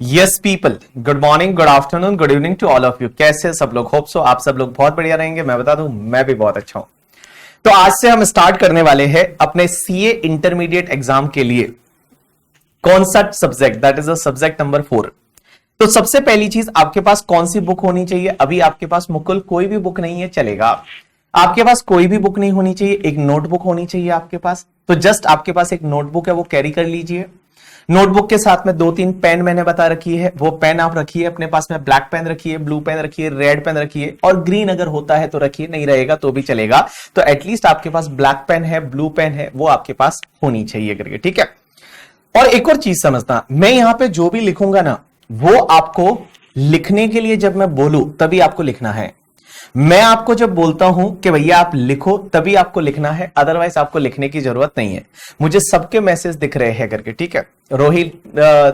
Yes people, good morning, good afternoon, good evening to all of you. कैसे सब लोग? Hope so आप सब लोग बहुत बढ़िया रहेंगे। मैं बता दूं, मैं भी बहुत अच्छा हूं। तो आज से हम स्टार्ट करने वाले हैं अपने सीए इंटरमीडिएट एग्जाम के लिए कौन सा subject, that is the subject number 4। तो सबसे पहली चीज, आपके पास कौन सी बुक होनी चाहिए? अभी आपके पास मुकुल कोई भी बुक नहीं है, चलेगा। आपके पास कोई भी बुक नहीं होनी चाहिए, एक नोटबुक होनी चाहिए आपके पास। तो जस्ट आपके पास एक नोटबुक है, वो कैरी कर लीजिए। नोटबुक के साथ में 2-3 पेन मैंने बता रखी है, वो पेन आप रखिए अपने पास में। ब्लैक पेन रखिए, ब्लू पेन रखिए, रेड पेन रखिए, और ग्रीन अगर होता है तो रखिए, नहीं रहेगा तो भी चलेगा। तो एटलीस्ट आपके पास ब्लैक पेन है, ब्लू पेन है, वो आपके पास होनी चाहिए करके, ठीक है। और एक और चीज समझना, मैं यहां पे जो भी लिखूंगा ना, वो आपको लिखने के लिए जब मैं बोलूं तभी आपको लिखना है। मैं आपको जब बोलता हूं कि भैया आप लिखो, तभी आपको लिखना है, अदरवाइज आपको लिखने की जरूरत नहीं है। मुझे सबके मैसेज दिख रहे हैं करके, ठीक है। रोहिल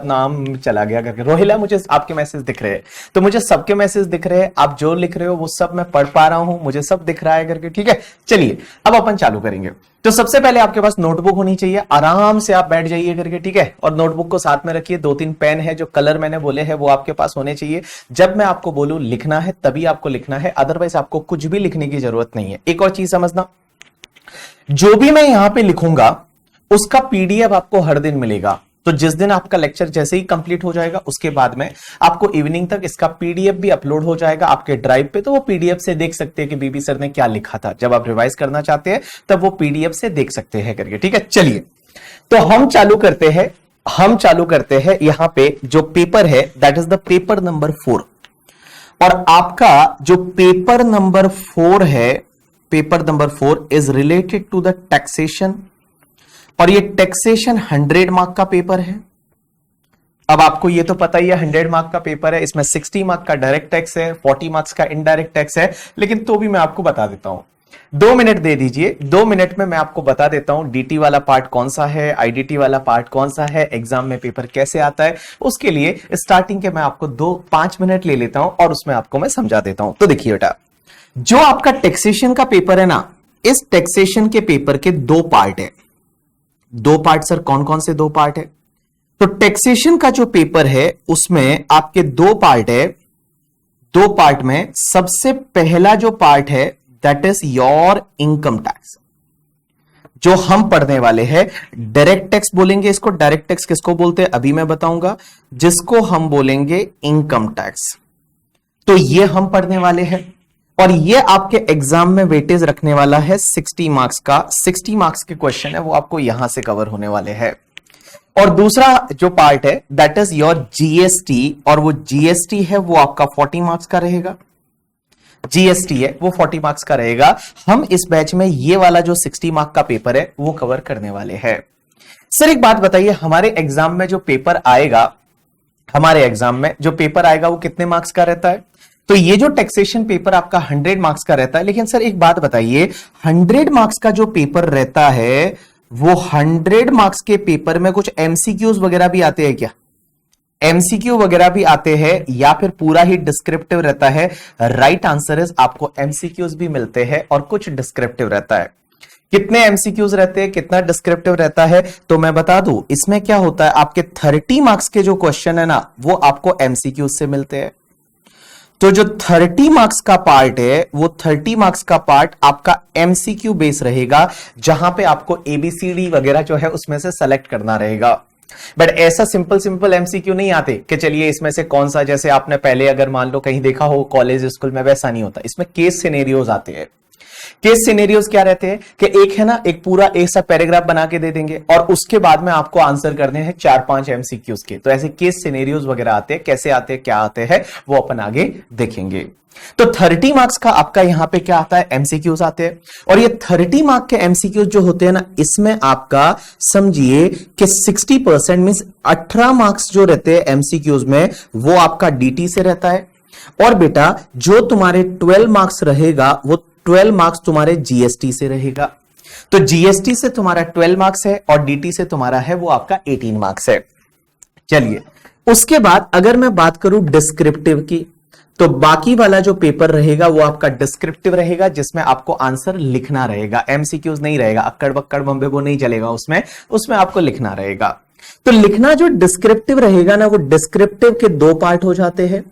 नाम चला गया करके, रोहिला, मुझे आपके मैसेज दिख रहे हैं। तो मुझे सबके मैसेज दिख रहे हैं, आप जो लिख रहे हो वो सब मैं पढ़ पा रहा हूं, मुझे सब दिख रहा है करके, ठीक है। चलिए अब अपन चालू करेंगे। तो सबसे पहले आपके पास नोटबुक होनी चाहिए, आराम से आप बैठ जाइए करके, ठीक है। और नोटबुक को साथ में रखिए। 2-3 पेन है, जो कलर मैंने बोले हैं वो आपके पास होने चाहिए। जब मैं आपको बोलूं लिखना है तभी आपको लिखना है, अदरवाइज आपको कुछ भी लिखने की जरूरत नहीं है। एक और चीज समझना, जो भी मैं यहां पे लिखूंगा उसका पीडीएफ आपको हर दिन मिलेगा। तो जिस दिन आपका लेक्चर जैसे ही कंप्लीट हो जाएगा, उसके बाद में आपको इवनिंग तक इसका पीडीएफ भी अपलोड हो जाएगा आपके ड्राइव पे। तो वो पीडीएफ से देख सकते हैं कि बीबी सर ने क्या लिखा था। जब आप रिवाइज करना चाहते हैं तब वो पीडीएफ से देख सकते हैं करके, ठीक है। चलिए तो हम चालू करते हैं यहां पे जो पेपर है, that is the paper number 4। और आपका जो पेपर नंबर 4 है, paper number 4 is related to the taxation. और ये टैक्सेशन 100 मार्क का पेपर है। अब आपको ये तो पता ही है 100 मार्क का पेपर है, इसमें 60 मार्क का डायरेक्ट टैक्स है, 40 मार्क्स का इनडायरेक्ट टैक्स है। लेकिन तो भी मैं आपको बता देता हूं, 2 मिनट दे दीजिए, 2 मिनट में मैं आपको बता देता हूं डीटी वाला पार्ट कौन सा है, आईडीटी वाला पार्ट कौन सा है, एग्जाम में पेपर कैसे आता है। उसके लिए स्टार्टिंग के मैं आपको 2-5 मिनट ले लेता हूं और उसमें आपको मैं समझा देता हूं। तो देखिए बेटा, जो आपका टैक्सेशन का पेपर है ना, इस टैक्सेशन के पेपर के 2 पार्ट है। 2 पार्ट सर, कौन कौन से 2 पार्ट है? तो टैक्सेशन का जो पेपर है उसमें आपके 2 पार्ट है। 2 पार्ट में सबसे पहला जो पार्ट है that is your income tax, जो हम पढ़ने वाले हैं। डायरेक्ट टैक्स बोलेंगे इसको। डायरेक्ट टैक्स किसको बोलते हैं अभी मैं बताऊंगा, जिसको हम बोलेंगे इनकम टैक्स। तो ये हम पढ़ने वाले हैं, और ये आपके एग्जाम में वेटेज रखने वाला है 60 मार्क्स का। 60 मार्क्स के क्वेश्चन है वो आपको यहां से कवर होने वाले हैं। और दूसरा जो पार्ट है दैट इज योर जीएसटी, और वो जीएसटी है वो आपका 40 मार्क्स का रहेगा। जीएसटी है वो 40 मार्क्स का रहेगा। हम इस बैच में ये वाला जो 60 मार्क्स का पेपर है वो कवर करने वाले हैं। सर एक बात बताइए, हमारे एग्जाम में जो पेपर आएगा, वो कितने मार्क्स का रहता है? तो ये जो टैक्सेशन पेपर आपका 100 मार्क्स का रहता है। लेकिन सर एक बात बताइए, 100 मार्क्स का जो पेपर रहता है वो 100 मार्क्स के पेपर में कुछ एमसीक्यूज वगैरह भी आते हैं क्या? एमसीक्यू वगैरह भी आते हैं या फिर पूरा ही डिस्क्रिप्टिव रहता है? राइट आंसर इज आपको एमसीक्यूज भी मिलते हैं और कुछ डिस्क्रिप्टिव रहता है। कितने एमसीक्यूज रहते हैं, कितना डिस्क्रिप्टिव रहता है? तो मैं बता दूं, इसमें क्या होता है, आपके 30 मार्क्स के जो क्वेश्चन है ना, वो आपको एमसीक्यूज से मिलते हैं। तो जो 30 मार्क्स का पार्ट है, वो 30 मार्क्स का पार्ट आपका एमसीक्यू बेस रहेगा, जहां पे आपको एबीसीडी वगैरह जो है उसमें से सेलेक्ट करना रहेगा। बट ऐसा सिंपल एमसीक्यू नहीं आते कि चलिए इसमें से कौन सा, जैसे आपने पहले अगर मान लो कहीं देखा हो कॉलेज स्कूल में, वैसा नहीं होता। इसमें केस सिनेरियोज आते हैं। केस सिनेरियोज क्या रहते हैं कि एक है ना, एक पूरा ऐसा पैराग्राफ बना के दे देंगे और उसके बाद में आपको आंसर करने हैं 4-5 एमसीक्यूज के। तो ऐसे केस सिनेरियोज वगैरह आते हैं, कैसे आते हैं, क्या आते हैं, वो अपन आगे देखेंगे। तो 30 मार्क्स का आपका यहां पे क्या आता है, एमसीक्यूज आते हैं। और ये 30 मार्क्स के एमसीक्यूज जो होते हैं ना, इसमें आपका समझिए कि 60% मींस 18 मार्क्स जो रहते हैं एमसीक्यूज में, वो आपका डीटी से रहता है। और बेटा जो तुम्हारे 12 मार्क्स रहेगा, वो 12 मार्क्स तुम्हारे जीएसटी से रहेगा। तो जीएसटी से तुम्हारा 12 मार्क्स है और डीटी से तुम्हारा है वो आपका 18 मार्क्स है। चलिए उसके बाद अगर मैं बात करूं डिस्क्रिप्टिव की, तो बाकी वाला जो पेपर रहेगा वो आपका डिस्क्रिप्टिव रहेगा, जिसमें आपको आंसर लिखना रहेगा, एमसीक्यूज नहीं रहेगा। अक्कड़ बक्कड़ बम्बे वो नहीं चलेगा उसमें आपको लिखना रहेगा। तो लिखना जो डिस्क्रिप्टिव रहेगा ना, वो डिस्क्रिप्टिव के दो पार्ट हो जाते हैं,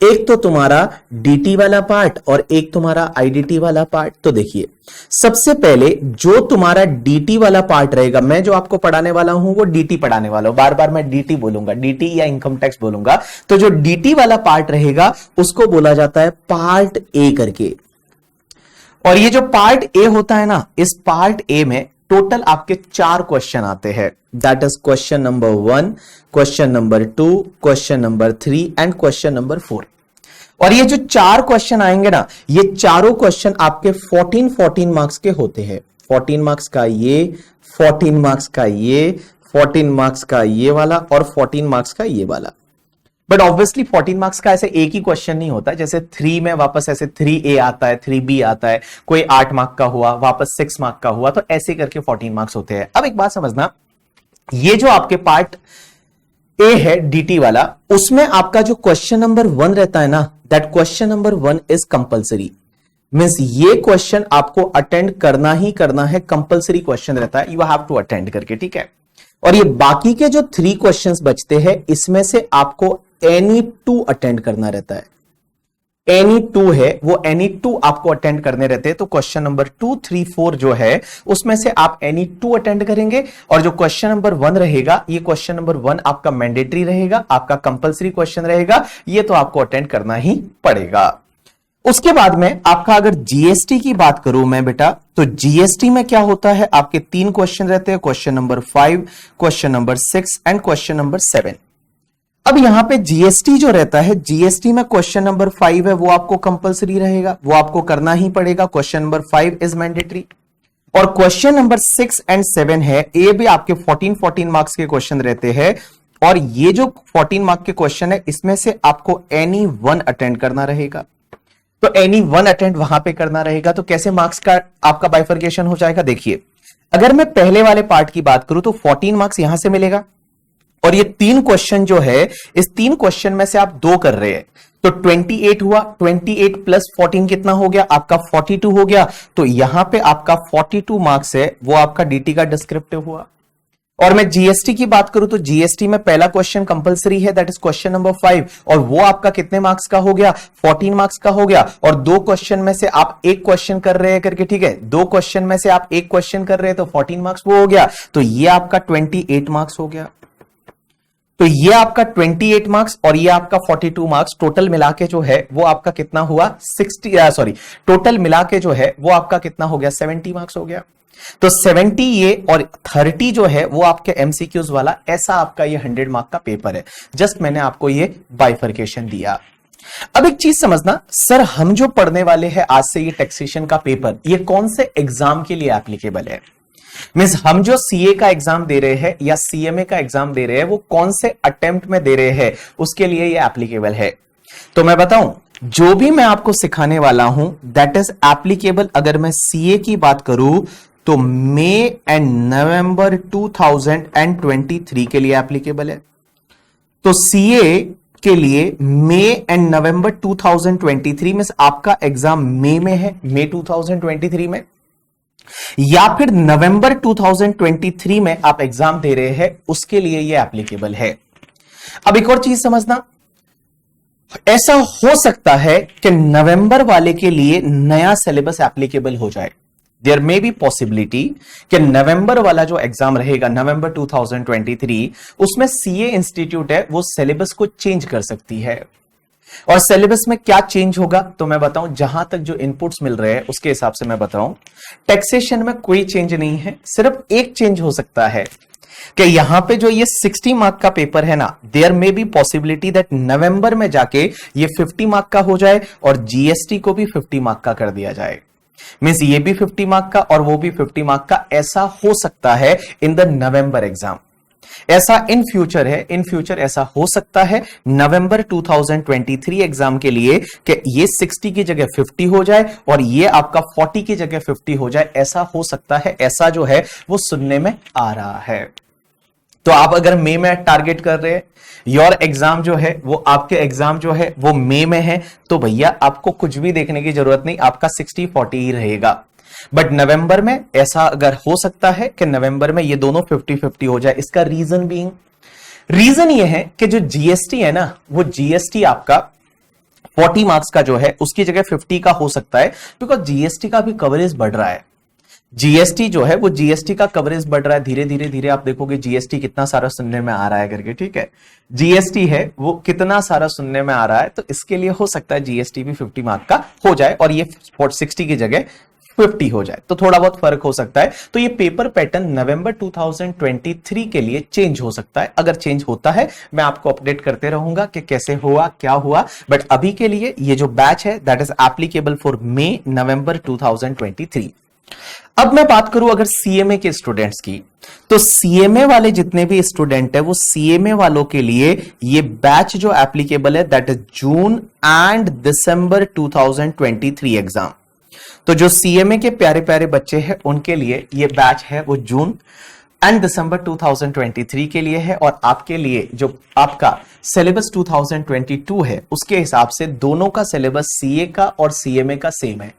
एक तो तुम्हारा डीटी वाला पार्ट और एक तुम्हारा आईडीटी वाला पार्ट। तो देखिए, सबसे पहले जो तुम्हारा डीटी वाला पार्ट रहेगा, मैं जो आपको पढ़ाने वाला हूं वो डीटी पढ़ाने वाला हूं, बार बार मैं डीटी बोलूंगा, डीटी या इनकम टैक्स बोलूंगा। तो जो डीटी वाला पार्ट रहेगा उसको बोला जाता है पार्ट ए करके। और ये जो पार्ट ए होता है ना, इस पार्ट ए में टोटल आपके 4 क्वेश्चन आते हैं। That is question number 1, question number 2, question number 3 and question number 4। और ये जो 4 क्वेश्चन आएंगे ना, ये चारों क्वेश्चन आपके 14 मार्क्स के होते हैं। 14 मार्क्स का ये, 14 मार्क्स का ये, 14 मार्क्स का ये वाला और 14 मार्क्स का ये वाला। बट ऑब्वियसली 14 मार्क्स का ऐसे एक ही क्वेश्चन नहीं होता, जैसे 3 में वापस ऐसे 3A आता है, 3B आता है, कोई 8 मार्क का हुआ, वापस 6 मार्क का हुआ, तो ऐसे करके 14 मार्क्स होते हैं। अब एक बात समझना, ये जो आपके पार्ट ए है डीटी वाला, उसमें आपका जो क्वेश्चन नंबर 1 रहता है ना, that question number 1 is compulsory. Means ये क्वेश्चन आपको अटेंड करना ही करना है, कंपल्सरी क्वेश्चन रहता है, यू हैव टू अटेंड करके, ठीक है। और ये बाकी के जो 3 क्वेश्चंस बचते हैं, इसमें से आपको एनी 2 अटेंड करना रहता है। एनी 2 है, वो एनी 2 आपको अटेंड करने रहते हैं। तो क्वेश्चन नंबर 2, 3, 4 जो है, उसमें से आप एनी 2 अटेंड करेंगे। और जो क्वेश्चन नंबर 1 रहेगा, ये क्वेश्चन नंबर 1 आपका मैंडेटरी रहेगा, आपका कंपल्सरी क्वेश्चन रहेगा, ये तो आपको अटेंड करना ही पड़ेगा। उसके बाद में आपका अगर जीएसटी की बात करूं मैं बेटा, तो जीएसटी में क्या होता है, आपके 3 क्वेश्चन रहते हैं, question number 5, question number 6 and question number 7। अब यहां पे जीएसटी जो रहता है, जीएसटी में क्वेश्चन नंबर 5 है, वो आपको कंपल्सरी रहेगा, वो आपको करना ही पड़ेगा। Question number 5 is mandatory. और क्वेश्चन नंबर 6 एंड 7 है, ये भी आपके 14 मार्क्स के क्वेश्चन रहते हैं। और ये जो 14 मार्क्स के क्वेश्चन है, इसमें से आपको एनी 1 अटेंड करना रहेगा। तो एनी 1 अटेंड वहां पे करना रहेगा। तो कैसे मार्क्स का आपका बाइफर्केशन हो जाएगा, देखिए, अगर मैं पहले वाले पार्ट की बात करूं तो 14 मार्क्स यहां से मिलेगा। और ये 3 क्वेश्चन जो है, इस 3 क्वेश्चन में से आप 2 कर रहे हैं, तो 28 हुआ। 28 प्लस 14 कितना हो गया, आपका 42 हो गया। तो यहां पे आपका 42 मार्क्स है, वो आपका डीटी का डिस्क्रिप्टिव हुआ। और मैं जीएसटी की बात करूं तो जीएसटी में पहला क्वेश्चन कंपलसरी है, दैट इज क्वेश्चन नंबर 5, और वो आपका कितने मार्क्स का हो गया, 14 मार्क्स का हो गया। और 2 क्वेश्चन में से आप एक क्वेश्चन कर रहे हैं करके, ठीक है, 2 क्वेश्चन में से आप एक क्वेश्चन कर रहे हैं, तो 14 मार्क्स वो हो गया। तो ये आपका 28 मार्क्स हो गया। तो ये आपका 28 मार्क्स और ये आपका 42 मार्क्स, टोटल मिला के जो है वो आपका कितना हुआ, टोटल मिला के जो है वो आपका कितना हो गया, 70 मार्क्स हो गया। तो 70 ये और 30 जो है वो आपके एमसीक्यूज वाला, ऐसा आपका ये 100 मार्क का पेपर है। जस्ट मैंने आपको ये बाइफर्केशन दिया। अब एक चीज समझना, सर हम जो पढ़ने वाले हैं आज से ये टैक्सेशन का पेपर, ये कौन से एग्जाम के लिए एप्लीकेबल है? मींस हम जो सीए का एग्जाम दे रहे हैं या सीएमए का एग्जाम दे रहे हैं, वो कौन से अटेम्प्ट में दे रहे हैं, उसके लिए ये एप्लीकेबल है। तो मैं बताऊं, जो भी मैं आपको सिखाने वाला हूं दैट इज एप्लीकेबल। अगर मैं सीए की बात करूं तो मई एंड नवंबर 2023 के लिए एप्लीकेबल है। तो सीए के लिए मई एंड नवंबर 2023 में आपका एग्जाम मई में है, मई 2023 में, या फिर नवंबर 2023 में आप एग्जाम दे रहे हैं, उसके लिए ये एप्लीकेबल है। अब एक और चीज समझना, ऐसा हो सकता है कि नवंबर वाले के लिए नया सिलेबस एप्लीकेबल हो जाए। देयर मे बी पॉसिबिलिटी कि नवंबर वाला जो एग्जाम रहेगा, नवंबर 2023, उसमें सीए इंस्टीट्यूट है, वो सिलेबस को चेंज कर सकती है। और सिलेबस में क्या चेंज होगा तो मैं बताऊं, जहां तक जो इनपुट्स मिल रहे हैं उसके हिसाब से मैं बताऊं, टैक्सेशन में कोई चेंज नहीं है। सिर्फ एक चेंज हो सकता है कि यहां पे जो ये 60 मार्क का पेपर है ना, there may be possibility that November में जाके ये 50 मार्क का हो जाए और जीएसटी को भी 50 मार्क का कर दिया जाए। मींस ये भी 50 मार्क का और वो भी 50 मार्क का, ऐसा हो सकता है इन द नवंबर एग्जाम। ऐसा इन फ्यूचर है, इन फ्यूचर ऐसा हो सकता है नवंबर 2023 एग्जाम के लिए कि ये 60 की जगह 50 हो जाए और ये आपका 40 की जगह 50 हो जाए। ऐसा हो सकता है, ऐसा जो है वो सुनने में आ रहा है। तो आप अगर मई में टारगेट कर रहे हैं, योर एग्जाम जो है वो, आपके एग्जाम जो है वो मई में है, तो भैया आपको कुछ भी देखने की जरूरत नहीं, आपका 60-40 ही रहेगा। बट नवंबर में ऐसा अगर हो सकता है कि नवंबर में ये दोनों 50-50 हो जाए। इसका रीजन ये है कि जो जीएसटी है ना, वो जीएसटी आपका 40 मार्क्स का जो है उसकी जगह 50 का हो सकता है, बिकॉज जीएसटी का भी कवरेज बढ़ रहा है। जीएसटी जो है वो जीएसटी का कवरेज बढ़ रहा है, धीरे धीरे धीरे आप देखोगे जीएसटी कितना सारा सुनने में आ रहा है करके, ठीक है। जीएसटी है वो कितना सारा सुनने में आ रहा है, तो इसके लिए हो सकता है जीएसटी भी 50 मार्क का हो जाए और ये 60 की जगह 50 हो जाए, तो थोड़ा बहुत फर्क हो सकता है। तो ये पेपर पैटर्न नवंबर 2023 के लिए चेंज हो सकता है। अगर चेंज होता है मैं आपको अपडेट करते रहूंगा कि कैसे हुआ क्या हुआ, बट अभी के लिए ये जो बैच है दैट इज एप्लीकेबल फॉर मे नवंबर 2023। अब मैं बात करूं अगर सीएमए के स्टूडेंट्स की, तो सीएमए वाले जितने भी स्टूडेंट है वो सीएमए वालों के लिए ये बैच जो एप्लीकेबल है that is June and December 2023 exam. तो जो सीएमए के प्यारे प्यारे बच्चे हैं उनके लिए ये बैच है वो जून एंड दिसंबर 2023 के लिए है, और आपके लिए जो आपका सिलेबस 2022 है उसके हिसाब से दोनों का सिलेबस सीए का और सीएमए का सेम है।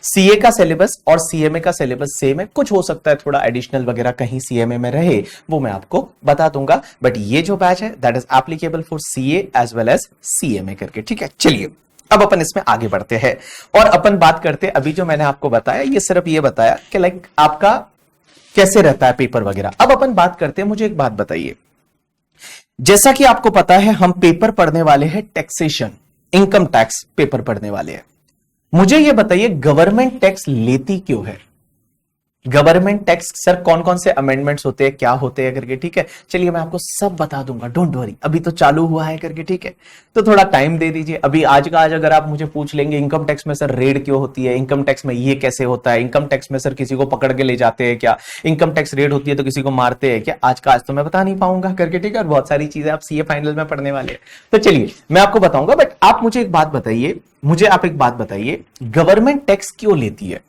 सीए का सिलेबस और सीएमए का सिलेबस सेम है, कुछ हो सकता है थोड़ा एडिशनल वगैरह कहीं सीएमए में रहे, वो मैं आपको बता दूंगा, बट ये जो बैच है that is applicable for CA as well as CMA करके, ठीक है। चलिए अब अपन इसमें आगे बढ़ते हैं और अपन बात करते हैं, अभी जो मैंने आपको बताया ये सिर्फ ये बताया कि लाइक आपका कैसे रहता है पेपर वगैरह। अब अपन बात करते हैं, मुझे एक बात बताइए, जैसा कि आपको पता है हम पेपर पढ़ने वाले हैं टैक्सेशन, इनकम टैक्स पेपर पढ़ने वाले हैं। मुझे यह बताइए गवर्नमेंट टैक्स लेती क्यों है? गवर्नमेंट टैक्स सर कौन कौन से अमेंडमेंट्स होते हैं, क्या होते हैं करके, ठीक है। चलिए मैं आपको सब बता दूंगा, डोंट वरी, अभी तो चालू हुआ है करके, ठीक है। तो थोड़ा टाइम दे दीजिए। अभी आज का आज अगर आप मुझे पूछ लेंगे इनकम टैक्स में सर रेड क्यों होती है, इनकम टैक्स में ये कैसे होता है, इनकम टैक्स में सर किसी को पकड़ के ले जाते हैं क्या, इनकम टैक्स रेड होती है तो किसी को मारते हैं क्या, आज का आज तो मैं बता नहीं पाऊंगा करके, ठीक है। और बहुत सारी चीजें आप सीए फाइनल में पढ़ने वाले हैं, तो चलिए मैं आपको बताऊंगा। बट आप मुझे एक बात बताइए, गवर्नमेंट टैक्स क्यों लेती है?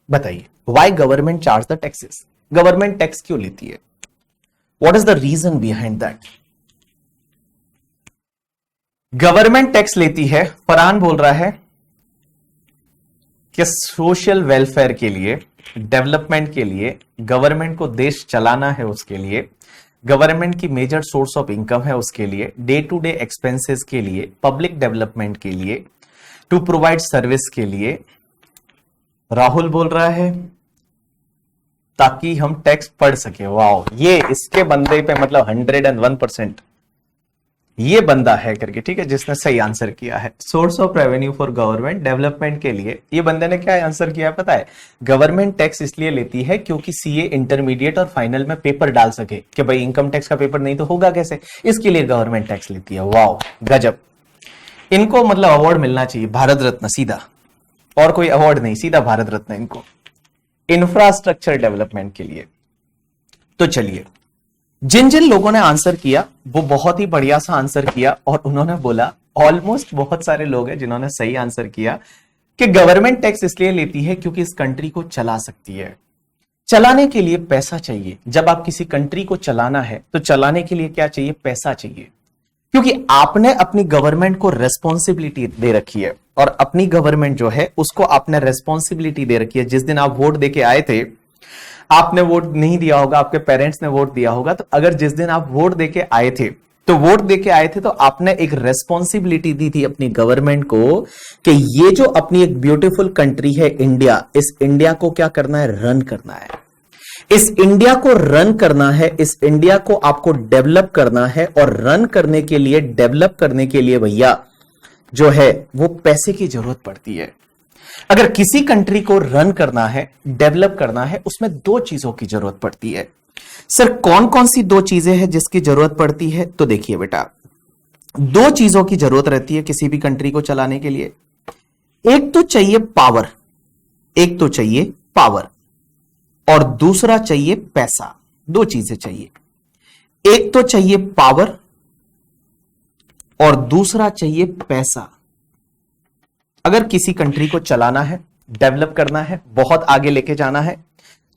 बताइए, why government charge the taxes? Government tax क्यों लेती है? What is the reason behind that? Government tax लेती है, फरहान बोल रहा है कि सोशल वेलफेयर के लिए, डेवलपमेंट के लिए, गवर्नमेंट को देश चलाना है उसके लिए, गवर्नमेंट की मेजर सोर्स ऑफ इनकम है उसके लिए, डे टू डे एक्सपेंसेस के लिए, पब्लिक डेवलपमेंट के लिए, टू प्रोवाइड सर्विस के लिए। राहुल बोल रहा है ताकि हम टैक्स पढ़ सके। वाओ, ये इसके बंदे पे मतलब 101% ये बंदा है करके, ठीक है, जिसने सही आंसर किया है। Source of revenue for government development के लिए ये बंदे ने क्या आंसर किया है पता है? गवर्नमेंट टैक्स इसलिए लेती है क्योंकि सीए इंटरमीडिएट और फाइनल में पेपर डाल सके कि भाई इनकम टैक्स का पेपर नहीं तो होगा कैसे, इसके लिए गवर्नमेंट टैक्स लेती है। वाओ गजब, इनको मतलब अवार्ड मिलना चाहिए, भारत रत्न सीधा, और कोई अवार्ड नहीं, सीधा भारत रत्न इनको, इंफ्रास्ट्रक्चर डेवलपमेंट के लिए। तो चलिए, जिन जिन लोगों ने आंसर किया वो बहुत ही बढ़िया सा आंसर किया, और उन्होंने बोला, ऑलमोस्ट बहुत सारे लोग हैं जिन्होंने सही आंसर किया कि गवर्नमेंट टैक्स इसलिए लेती है क्योंकि इस कंट्री को चला सकती है। चलाने के लिए पैसा चाहिए। जब आप किसी कंट्री को चलाना है तो चलाने के लिए क्या चाहिए? पैसा चाहिए, क्योंकि आपने अपनी गवर्नमेंट को रेस्पॉन्सिबिलिटी दे रखी है, और अपनी गवर्नमेंट जो है उसको आपने रेस्पॉन्सिबिलिटी दे रखी है। जिस दिन आप वोट देके आए थे, आपने वोट नहीं दिया होगा, आपके पेरेंट्स ने वोट दिया होगा, तो अगर जिस दिन आप वोट देके आए थे तो आपने एक रेस्पॉन्सिबिलिटी दी थी अपनी गवर्नमेंट को कि ये जो अपनी एक ब्यूटीफुल कंट्री है इंडिया, इस इंडिया को क्या करना है? रन करना है। इस इंडिया को रन करना है, इस इंडिया को आपको डेवलप करना है, और रन करने के लिए, डेवलप करने के लिए भैया जो है वो पैसे की जरूरत पड़ती है। अगर किसी कंट्री को रन करना है, डेवलप करना है, उसमें दो चीजों की जरूरत पड़ती है। सर कौन कौन सी दो चीजें हैं जिसकी जरूरत पड़ती है? तो देखिए बेटा, दो चीजों की जरूरत रहती है किसी भी कंट्री को चलाने के लिए। एक तो चाहिए पावर, और दूसरा चाहिए पैसा। दो चीजें चाहिए, एक तो चाहिए पावर और दूसरा चाहिए पैसा। अगर किसी कंट्री को चलाना है, डेवलप करना है, बहुत आगे लेके जाना है,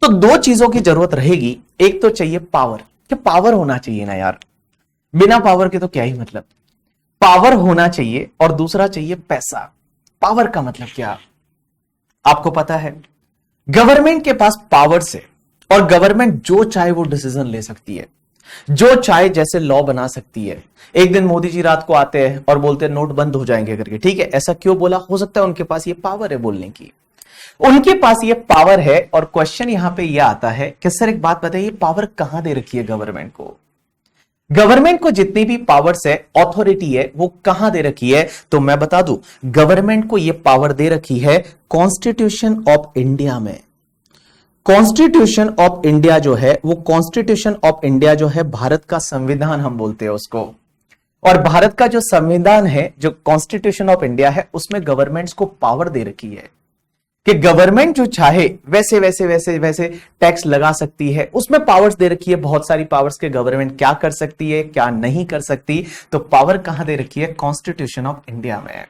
तो दो चीजों की जरूरत रहेगी। एक तो चाहिए पावर, कि पावर होना चाहिए ना यार, बिना पावर के तो क्या ही मतलब, पावर होना चाहिए, और दूसरा चाहिए पैसा। पावर का मतलब क्या आपको पता है? गवर्नमेंट के पास पावर्स है और गवर्नमेंट जो चाहे वो डिसीजन ले सकती है, जो चाहे जैसे लॉ बना सकती है। एक दिन मोदी जी रात को आते हैं और बोलते हैं नोट बंद हो जाएंगे करके, ठीक है, ऐसा क्यों बोला? हो सकता है उनके पास ये पावर है बोलने की, उनके पास ये पावर है। और क्वेश्चन यहां पे ये आता है कि सर एक बात बताइए, पावर कहां दे रखी है गवर्नमेंट को? गवर्नमेंट को जितनी भी पावर्स है, अथॉरिटी है, वो कहां दे रखी है? तो मैं बता दूं, गवर्नमेंट को यह पावर दे रखी है कॉन्स्टिट्यूशन ऑफ इंडिया में। कॉन्स्टिट्यूशन ऑफ इंडिया जो है, वो कॉन्स्टिट्यूशन ऑफ इंडिया जो है, भारत का संविधान हम बोलते हैं उसको। और भारत का जो संविधान है, जो कॉन्स्टिट्यूशन ऑफ इंडिया है, उसमें गवर्नमेंट्स को पावर दे रखी है कि गवर्नमेंट जो चाहे वैसे वैसे वैसे वैसे टैक्स लगा सकती है। उसमें पावर्स दे रखी है, बहुत सारी पावर्स के गवर्नमेंट क्या कर सकती है, क्या नहीं कर सकती। तो पावर कहां दे रखी है? कॉन्स्टिट्यूशन ऑफ इंडिया में।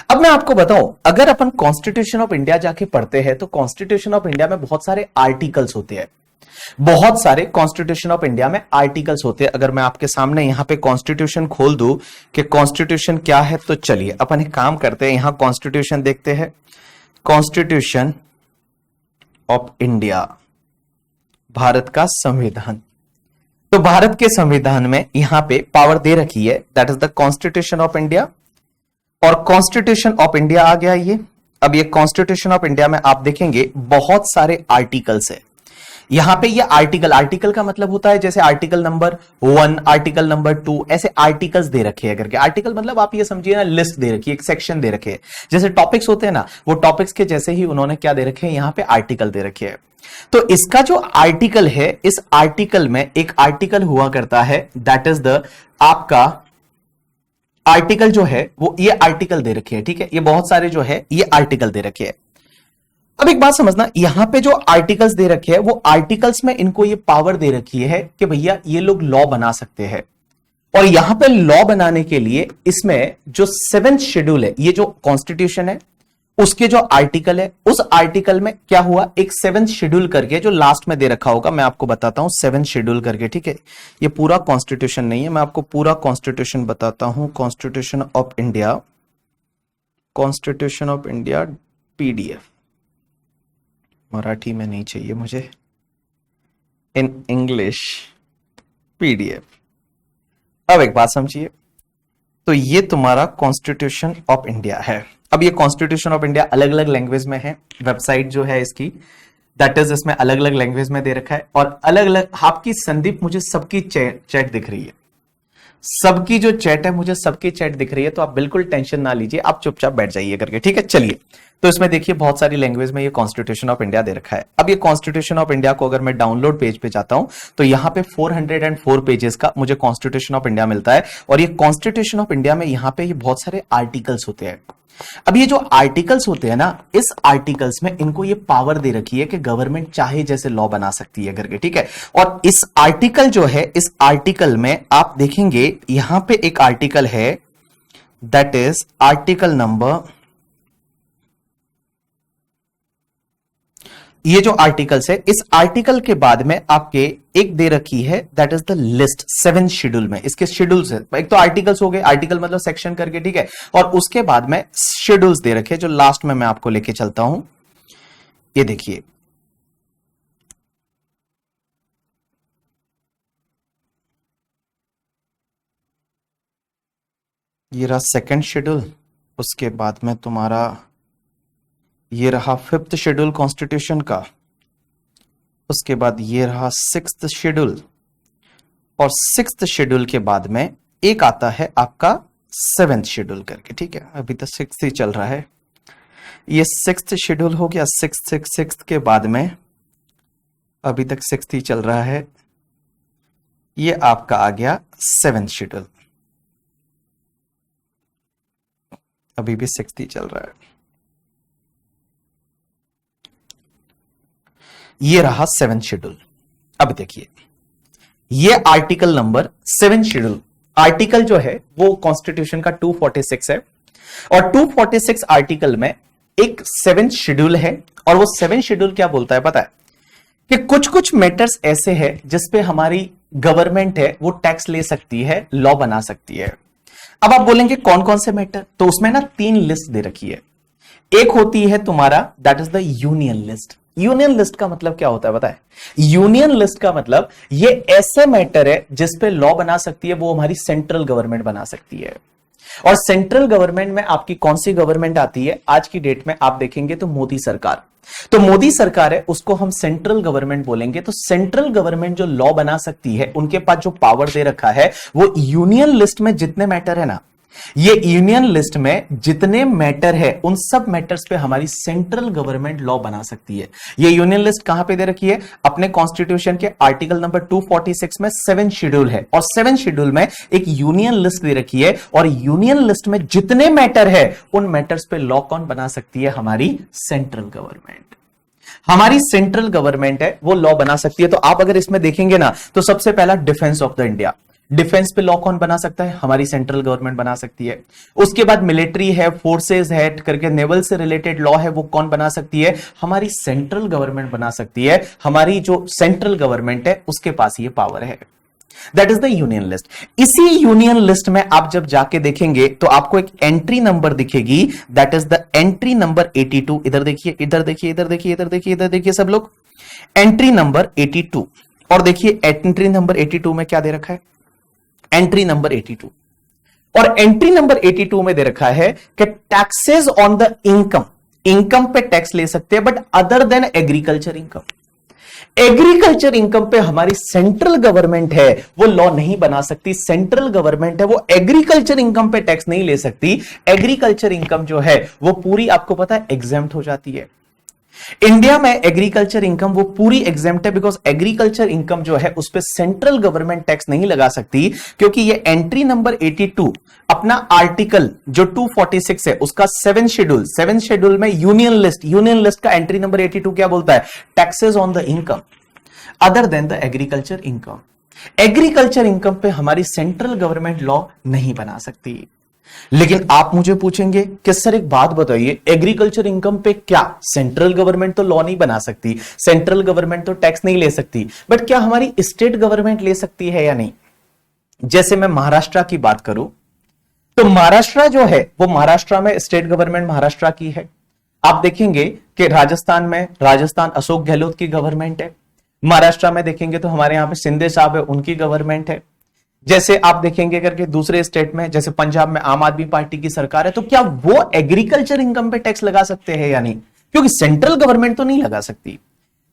अब मैं आपको बताऊं, अगर अपन कॉन्स्टिट्यूशन ऑफ इंडिया जाके पढ़ते हैं तो कॉन्स्टिट्यूशन ऑफ इंडिया में बहुत सारे आर्टिकल्स होते हैं, बहुत सारे कॉन्स्टिट्यूशन ऑफ इंडिया में आर्टिकल्स होते हैं। अगर मैं आपके सामने यहां पे कॉन्स्टिट्यूशन खोल दूं कि कॉन्स्टिट्यूशन क्या है, तो चलिए अपन एक काम करते हैं, यहां कॉन्स्टिट्यूशन देखते हैं। कॉन्स्टिट्यूशन ऑफ इंडिया, भारत का संविधान। तो भारत के संविधान में यहां पे पावर दे रखी है, that is the constitution of India. और कॉन्स्टिट्यूशन ऑफ इंडिया आ गया ये। अब ये कॉन्स्टिट्यूशन ऑफ इंडिया में आप देखेंगे बहुत सारे आर्टिकल्स है। यहां पे ये आर्टिकल का मतलब होता है जैसे आर्टिकल नंबर 1, आर्टिकल नंबर 2, ऐसे आर्टिकल्स दे रखे हैं करके। आर्टिकल मतलब आप ये समझिए ना, लिस्ट दे रखी है, एक सेक्शन दे रखे हैं। जैसे टॉपिक्स होते हैं ना, वो टॉपिक्स के जैसे ही उन्होंने क्या दे रखे हैं, यहां पे आर्टिकल दे रखे हैं। तो इसका जो आर्टिकल है, इस आर्टिकल में एक आर्टिकल हुआ करता है, दैट इज द आपका आर्टिकल जो है वो ये आर्टिकल दे रखे हैं, ठीक है। ये बहुत सारे जो है ये आर्टिकल दे रखे हैं। अब एक बात समझना, यहां पे जो आर्टिकल्स दे रखे हैं, वो आर्टिकल्स में इनको ये पावर दे रखी है कि भैया ये लोग लॉ बना सकते हैं। और यहां पे लॉ बनाने के लिए इसमें जो 7th शेड्यूल है, ये जो कॉन्स्टिट्यूशन है उसके जो आर्टिकल है, उस आर्टिकल में क्या हुआ, एक 7th शेड्यूल करके जो लास्ट में दे रखा होगा, मैं आपको बताता हूं 7th शेड्यूल करके, ठीक है। ये पूरा कॉन्स्टिट्यूशन नहीं है, मैं आपको पूरा कॉन्स्टिट्यूशन बताता हूं। Constitution of India, constitution of India PDF, Marathi में नहीं चाहिए मुझे, इन इंग्लिश पीडीएफ। अब एक बात समझिए, तो ये तुम्हारा कॉन्स्टिट्यूशन ऑफ इंडिया है। अब ये कॉन्स्टिट्यूशन ऑफ इंडिया अलग अलग लैंग्वेज में है, वेबसाइट जो है इसकी, दैट इज इसमें अलग अलग लैंग्वेज में दे रखा है। और अलग अलग आपकी संदीप, मुझे सबकी चैट दिख रही है, सबकी जो चैट है मुझे सबकी चैट दिख रही है, तो आप बिल्कुल टेंशन ना लीजिए, आप चुपचाप बैठ जाइए करके, ठीक है। चलिए, तो इसमें देखिए बहुत सारी लैंग्वेज में ये कॉन्स्टिट्यूशन ऑफ इंडिया दे रखा है। अब ये कॉन्स्टिट्यूशन ऑफ इंडिया को अगर मैं डाउनलोड पेज पे जाता हूं तो यहां पे 404 पेजेस का मुझे कॉन्स्टिट्यूशन ऑफ इंडिया मिलता है। और ये कॉन्स्टिट्यूशन ऑफ इंडिया में यहां पे ये बहुत सारे आर्टिकल्स होते हैं। अब ये जो आर्टिकल्स होते हैं ना, इस आर्टिकल्स में इनको ये पावर दे रखी है कि गवर्नमेंट चाहे जैसे लॉ बना सकती है करके, ठीक है। और इस आर्टिकल जो है, इस आर्टिकल में आप देखेंगे यहां पे एक आर्टिकल है, दैट इज आर्टिकल नंबर, ये जो आर्टिकल्स है, इस आर्टिकल के बाद में आपके एक दे रखी है, that is the list 7th schedule में। इसके शेड्यूल्स है, एक तो आर्टिकल्स हो गए, आर्टिकल मतलब सेक्शन करके, ठीक है। और उसके बाद में शेड्यूल्स दे रखे, जो लास्ट में मैं आपको लेके चलता हूं। ये देखिए, ये रहा 2nd शेड्यूल, उसके बाद में तुम्हारा ये रहा 5th शेड्यूल कॉन्स्टिट्यूशन का, उसके बाद ये रहा 6th शेड्यूल, और 6th शेड्यूल के बाद में एक आता है आपका 7th शेड्यूल करके, ठीक है। अभी तो 6th ही चल रहा है, ये 6th शेड्यूल हो गया। 6th के बाद में अभी तक 6th ही चल रहा है, ये आपका आ गया 7th शेड्यूल, अभी भी 6th ही चल रहा है। ये रहा 7th शेड्यूल। अब देखिए, ये article number 7th schedule, article जो है वो कॉन्स्टिट्यूशन का 246 है। और 246 आर्टिकल में एक 7th शेड्यूल है। और वो 7th शेड्यूल क्या बोलता है पता है, कि कुछ कुछ मैटर्स ऐसे हैं जिसपे हमारी गवर्नमेंट है वो टैक्स ले सकती है, लॉ बना सकती है। अब आप बोलेंगे कौन कौन से मैटर, तो उसमें ना 3 लिस्ट दे रखी है। एक होती है तुम्हारा, that is the union list, union list का मतलब क्या होता है बताए? यूनियन लिस्ट का मतलब ये ऐसे मैटर है जिस पे लॉ बना सकती है वो हमारी सेंट्रल गवर्नमेंट बना सकती है। और सेंट्रल गवर्नमेंट में आपकी कौन सी गवर्नमेंट आती है आज की डेट में? आप देखेंगे तो मोदी सरकार। तो मोदी सरकार है उसको हम सेंट्रल गवर्नमेंट बोलेंगे। तो सेंट्रल गवर्नमेंट जो लॉ बना सकती है उनके पास जो पावर दे रखा है वो यूनियन लिस्ट में जितने मैटर है ना, ये यूनियन लिस्ट में जितने मैटर है उन सब मैटर्स पे हमारी सेंट्रल गवर्नमेंट लॉ बना सकती है। ये यूनियन लिस्ट कहां पे दे रखी है? अपने कॉन्स्टिट्यूशन के आर्टिकल नंबर 246 में 7 शेड्यूल है और 7 शेड्यूल में एक यूनियन लिस्ट दे रखी है और यूनियन लिस्ट में जितने मैटर है उन मैटर्स पे लॉ कौन बना सकती है? हमारी सेंट्रल गवर्नमेंट। हमारी सेंट्रल गवर्नमेंट है वो लॉ बना सकती है। तो आप अगर इसमें देखेंगे ना तो सबसे पहला defence of the India, defence पे लॉ कौन बना सकता है? हमारी सेंट्रल गवर्नमेंट बना सकती है। उसके बाद मिलिट्री है, फोर्सेस है करके नेवल से रिलेटेड लॉ है वो कौन बना सकती है? हमारी सेंट्रल गवर्नमेंट बना सकती है। हमारी जो सेंट्रल गवर्नमेंट है उसके पास ये पावर है। That is the union list. इसी यूनियन लिस्ट में आप जब जाके देखेंगे तो आपको एक एंट्री नंबर दिखेगी, that is the entry number 82। इधर देखिए, इधर देखिए, इधर देखिए, इधर देखिए, इधर देखिए सब लोग, एंट्री नंबर 82। और देखिए एंट्री नंबर 82 में क्या दे रखा है? Entry number 82। और एंट्री नंबर 82 में दे रखा है कि taxes on the income, income पे टैक्स ले सकते हैं but other than agriculture income. Agriculture income पे हमारी सेंट्रल गवर्नमेंट है वो लॉ नहीं बना सकती। सेंट्रल गवर्नमेंट है वो एग्रीकल्चर इनकम पे टैक्स नहीं ले सकती। एग्रीकल्चर इनकम जो है वो पूरी आपको पता है एग्जेम्प्ट हो जाती है। इंडिया में एग्रीकल्चर इनकम वो पूरी एग्जेम्प्ट है बिकॉज एग्रीकल्चर इनकम जो है उस पर सेंट्रल गवर्नमेंट टैक्स नहीं लगा सकती, क्योंकि ये एंट्री नंबर 82 अपना आर्टिकल जो 246 है उसका 7 शेड्यूल में यूनियन लिस्ट का एंट्री नंबर 82 क्या बोलता है? Taxes on the income other than the agriculture income. Agriculture income पे हमारी सेंट्रल गवर्नमेंट लॉ नहीं बना सकती। लेकिन आप मुझे पूछेंगे कि सर एक बात बताइए, एग्रीकल्चर इनकम पे क्या सेंट्रल गवर्नमेंट तो लॉ नहीं बना सकती, सेंट्रल गवर्नमेंट तो टैक्स नहीं ले सकती, बट क्या हमारी स्टेट गवर्नमेंट ले सकती है या नहीं? जैसे मैं महाराष्ट्र की बात करूं तो महाराष्ट्र जो है वो महाराष्ट्र में स्टेट गवर्नमेंट महाराष्ट्र की है। आप देखेंगे कि राजस्थान अशोक गहलोत की गवर्नमेंट है। महाराष्ट्र में देखेंगे तो हमारे यहां पे शिंदे साहब है, उनकी गवर्नमेंट है। जैसे आप देखेंगे करके दूसरे स्टेट में जैसे पंजाब में आम आदमी पार्टी की सरकार है। तो क्या वो एग्रीकल्चर इनकम पे टैक्स लगा सकते हैं या नहीं? क्योंकि सेंट्रल गवर्नमेंट तो नहीं लगा सकती,